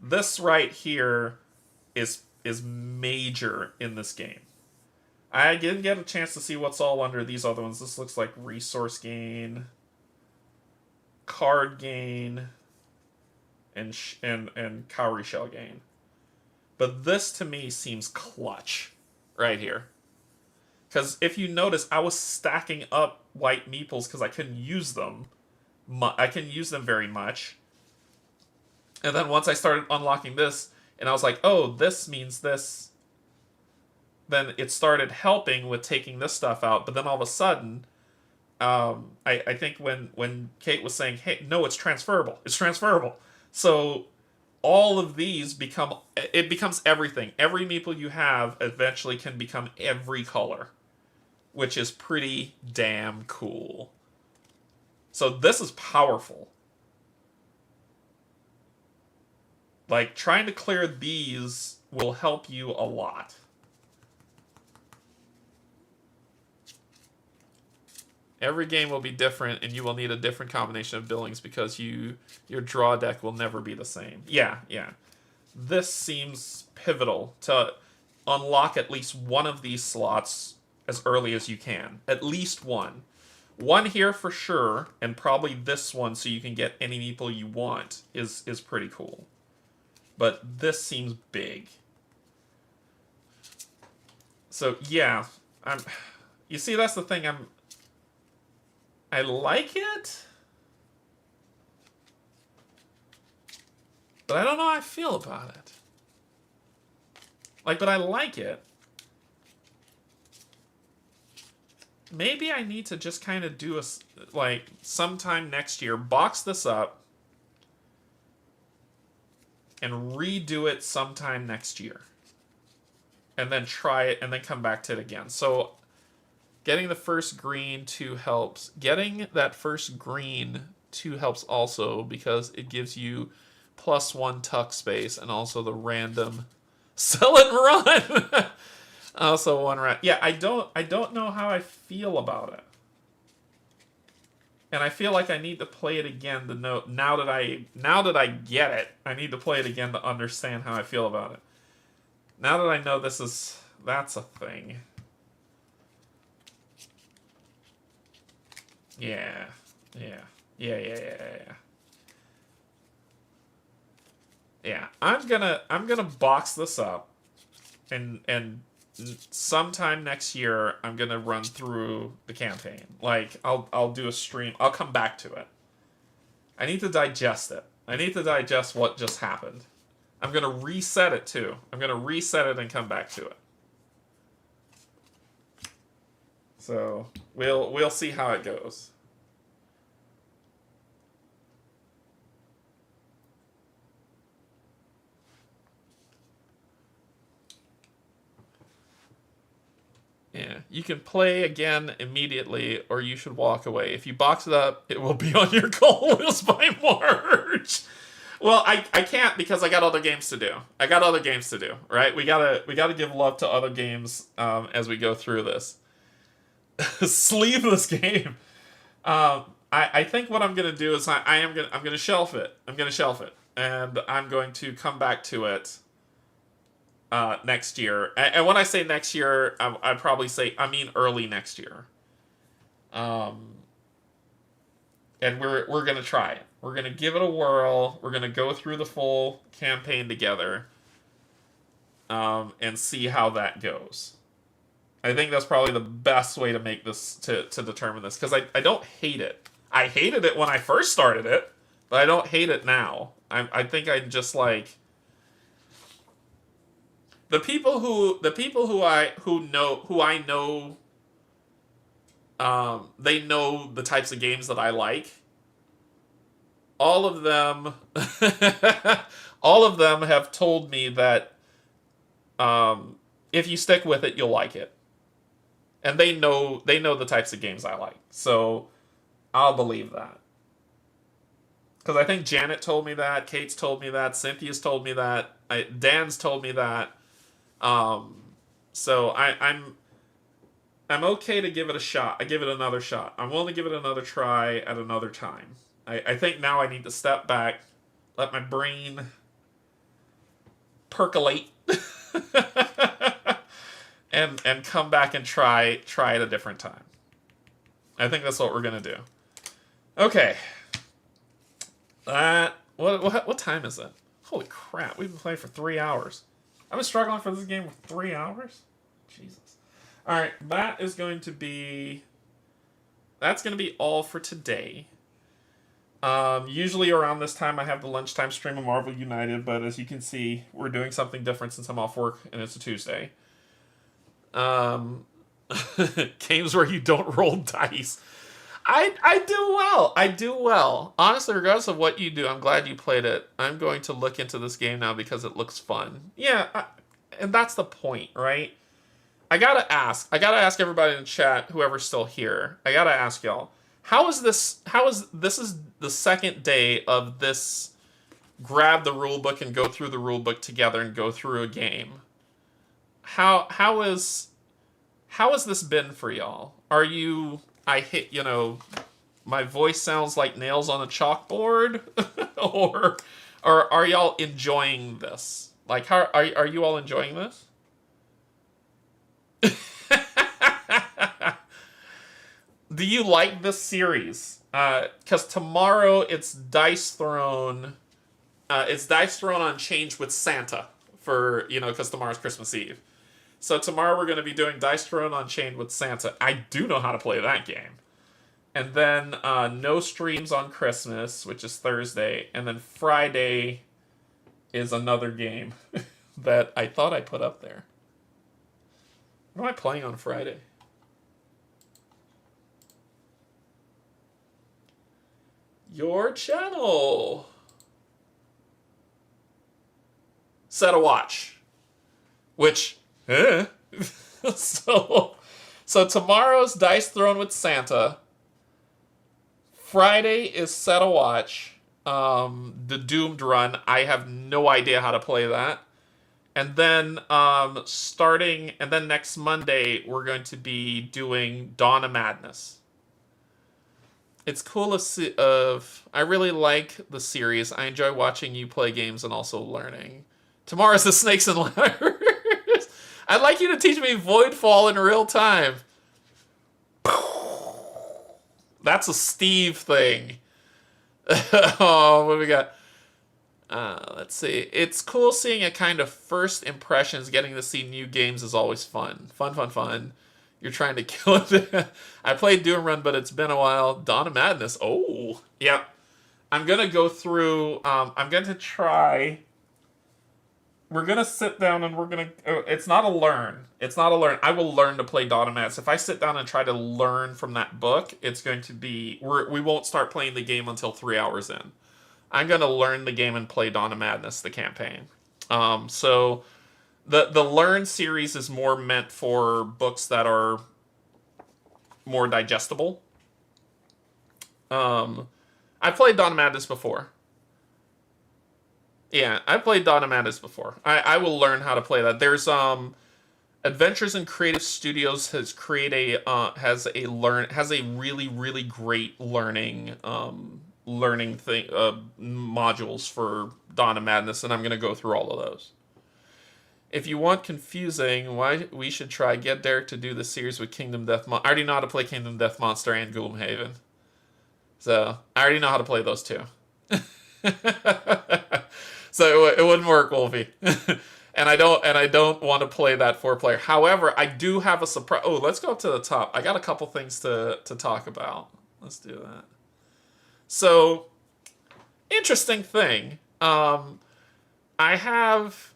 This right here is major in this game. I didn't get a chance to see what's all under these other ones. This looks like resource gain, card gain, and cowrie shell gain. But this to me seems clutch right here. Because if you notice, I was stacking up white meeples because I couldn't use them. I couldn't use them very much. And then once I started unlocking this, and I was like, oh, this means this. Then it started helping with taking this stuff out. But then all of a sudden, I think when Kate was saying, hey, no, it's transferable. It's transferable. So all of these becomes everything. Every meeple you have eventually can become every color, which is pretty damn cool. So this is powerful. Like, trying to clear these will help you a lot. Every game will be different, and you will need a different combination of buildings because your draw deck will never be the same. Yeah. This seems pivotal to unlock at least one of these slots as early as you can. At least one. One here for sure, and probably this one so you can get any meeple you want is pretty cool. But this seems big. So yeah, you see, that's the thing, I like it, but I don't know how I feel about it. Like, but I like it. Maybe I need to just kind of do sometime next year, box this up, and redo it sometime next year. And then try it, and then come back to it again. So, getting the first green 2 helps. Getting that first green 2 helps also, because it gives you +1 tuck space, and also the random sell and run! Also 1 round. Yeah, I don't know how I feel about it. And I feel like I need to play it again to know, now that I get it, I need to play it again to understand how I feel about it. Now that I know that's a thing. Yeah. Yeah, I'm gonna box this up, and sometime next year I'm gonna run through the campaign. Like, I'll do a stream. I'll come back to it. I need to digest it. I need to digest what just happened. I'm gonna reset it too. I'm gonna reset it and come back to it. So we'll see how it goes. Yeah, you can play again immediately, or you should walk away. If you box it up, it will be on your goal list by March. Well, I can't because I got other games to do. I got other games to do, right? We gotta give love to other games as we go through this. Sleeveless game. I think what I'm gonna do is I'm gonna shelf it. I'm gonna shelf it, and I'm going to come back to it next year. And when I say next year, I probably say I mean early next year. Um, and we're gonna try it. We're gonna give it a whirl. We're gonna go through the full campaign together, and see how that goes. I think that's probably the best way to make this to determine this because I don't hate it. I hated it when I first started it, but I don't hate it now. I think I just like the people who I know they know the types of games that I like. All of them all of them have told me that if you stick with it, you'll like it. And they know the types of games I like. So I'll believe that. Because I think Janet told me that, Kate's told me that, Cynthia's told me that, Dan's told me that. So I'm okay to give it a shot. I give it another shot. I'm willing to give it another try at another time. I think now I need to step back, let my brain percolate, and come back and try it a different time. I think that's what we're gonna do. Okay. What time is it? Holy crap! We've been playing for 3 hours. I've been struggling for this game for 3 hours. Jesus. All right, that's going to be all for today. Usually around this time I have the lunchtime stream of Marvel United, but as you can see, we're doing something different since I'm off work and it's a Tuesday. Games where you don't roll dice. I do well. I do well. Honestly, regardless of what you do, I'm glad you played it. I'm going to look into this game now because it looks fun. Yeah, and that's the point, right? I gotta ask everybody in the chat, whoever's still here. I gotta ask y'all. This is the second day of this grab the rule book and go through the rule book together and go through a game. How has this been for y'all? Are you my voice sounds like nails on a chalkboard or are y'all enjoying this? Like how are you all enjoying this? Do you like this series? Because tomorrow it's Dice Throne. It's Dice Throne Unchanged with Santa for because tomorrow's Christmas Eve. So tomorrow we're going to be doing Dice Throne Unchained with Santa. I do know how to play that game. And then no streams on Christmas, which is Thursday, and then Friday is another game that I thought I put up there. What am I playing on Friday? Your channel. Set a watch. Which, so tomorrow's Dice Throne with Santa. Friday is Set a Watch. The Doomed Run. I have no idea how to play that. And then next Monday we're going to be doing Dawn of Madness. It's cool I really like the series. I enjoy watching you play games and also learning. Tomorrow's the Snakes and Ladders. I'd like you to teach me Voidfall in real time. That's a Steve thing. Oh, what do we got? Let's see. It's cool seeing a kind of first impressions. Getting to see new games is always fun. Fun. You're trying to kill it. I played Doom Run, but it's been a while. Dawn of Madness. Oh, yeah. I'm going to go through. I'm going to try. We're going to sit down and we're going to. It's not a learn. I will learn to play Dawn of Madness. If I sit down and try to learn from that book, it's going to be. We won't start playing the game until 3 hours in. I'm going to learn the game and play Dawn of Madness, the campaign. So. The Learn series is more meant for books that are more digestible. I've played Dawn of Madness before. Yeah, I played Dawn of Madness before. I will learn how to play that. There's Adventures in Creative Studios has a really great learning thing modules for Dawn of Madness, and I'm gonna go through all of those. If you want confusing, why we should try get Derek to do the series with Kingdom Death I already know how to play Kingdom Death Monster and Gloomhaven. So I already know how to play those two. So it wouldn't work, Wolfie. And I don't want to play that 4-player. However, I do have a surprise. Oh, let's go up to the top. I got a couple things to talk about. Let's do that. So, interesting thing. I have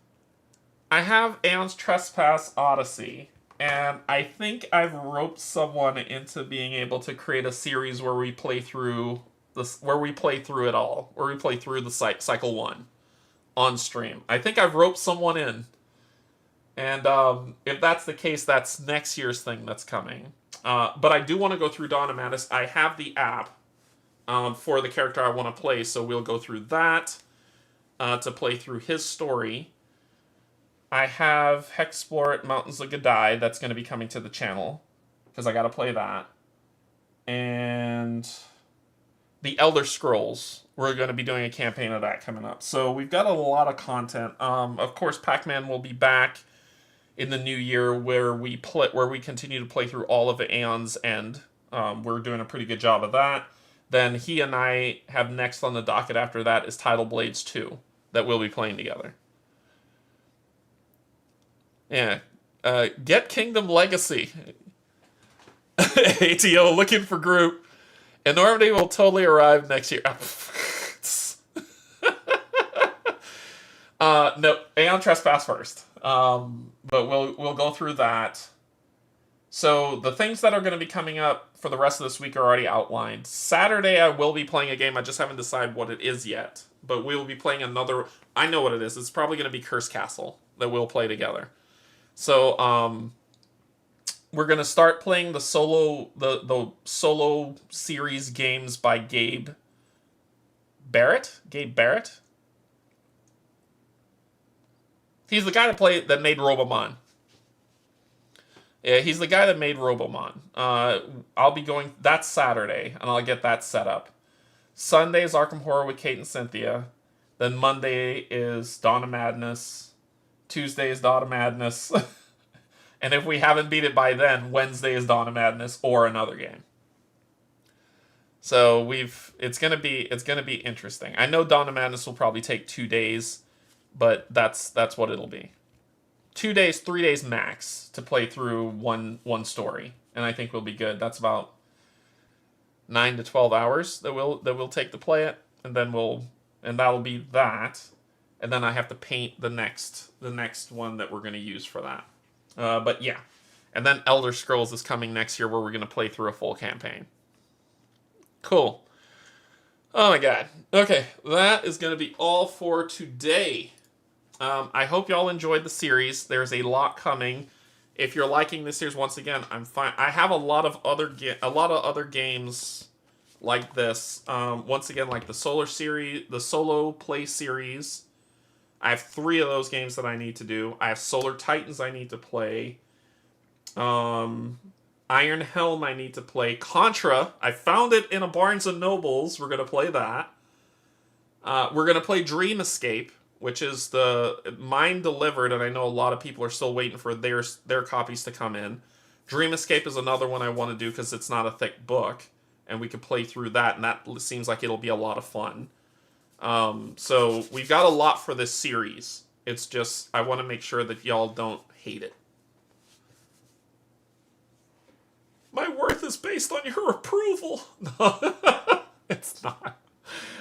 Aeon's Trespass Odyssey, and I think I've roped someone into being able to create a series where we play through it all, where we play through the cycle 1 on stream. I think I've roped someone in, and if that's the case, that's next year's thing that's coming. But I do want to go through Dawn of Madness. I have the app for the character I want to play, so we'll go through that to play through his story. I have Hexplore Mountains of Gadai that's going to be coming to the channel, because I got to play that. And the Elder Scrolls, we're going to be doing a campaign of that coming up. So we've got a lot of content. Of course, Pac-Man will be back in the new year, where we continue to play through all of Aeon's End. We're doing a pretty good job of that. Then he and I have next on the docket after that is Tidal Blades 2 that we'll be playing together. Yeah. Get Kingdom Legacy. ATO looking for group. Enormity will totally arrive next year. No, Aeon Trespass first. But we'll go through that. So the things that are going to be coming up for the rest of this week are already outlined. Saturday I will be playing a game. I just haven't decided what it is yet. But we will be playing another. I know what it is. It's probably going to be Curse Castle that we'll play together. So we're gonna start playing the solo series games by Gabe Barrett. He's the guy that made Robomon. Yeah, he's the guy that made Robomon. I'll be going. That's Saturday, and I'll get that set up. Sunday is Arkham Horror with Kate and Cynthia. Then Monday is Dawn of Madness. Tuesday is Dawn of Madness. And if we haven't beat it by then, Wednesday is Dawn of Madness or another game. So it's gonna be interesting. I know Dawn of Madness will probably take 2 days, but that's what it'll be. 2 days, 3 days max to play through one story, and I think we'll be good. That's about 9 to 12 hours that we'll take to play it, and that'll be that. And then I have to paint the next one that we're going to use for that. But yeah. And then Elder Scrolls is coming next year, where we're going to play through a full campaign. Cool. Oh my god. Okay, that is going to be all for today. I hope y'all enjoyed the series. There's a lot coming. If you're liking this series, once again, I'm fine. I have a lot of other games like this. Once again, like the solo play series. I have 3 of those games that I need to do. I have Solar Titans I need to play. Iron Helm I need to play. Contra, I found it in a Barnes & Nobles. We're going to play that. We're going to play Dream Escape, which is mine delivered, and I know a lot of people are still waiting for their copies to come in. Dream Escape is another one I want to do because it's not a thick book, and we can play through that, and that seems like it'll be a lot of fun. So we've got a lot for this series. It's just, I want to make sure that y'all don't hate it. My worth is based on your approval. No, it's not.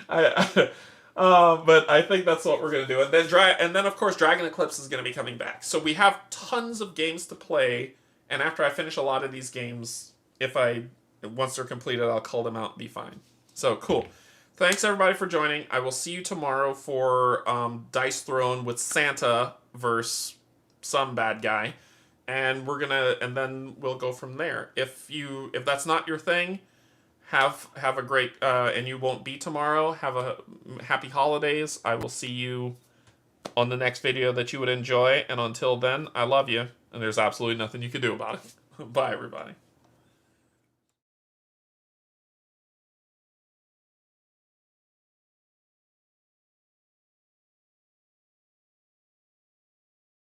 But I think that's what we're going to do. And then of course, Dragon Eclipse is going to be coming back. So we have tons of games to play. And after I finish a lot of these games, once they're completed, I'll call them out and be fine. So, cool. Thanks everybody for joining. I will see you tomorrow for Dice Throne with Santa versus some bad guy, and then we'll go from there. If that's not your thing, Have a great, and you won't be tomorrow. Have a happy holidays. I will see you on the next video that you would enjoy. And until then, I love you, and there's absolutely nothing you can do about it. Bye, everybody.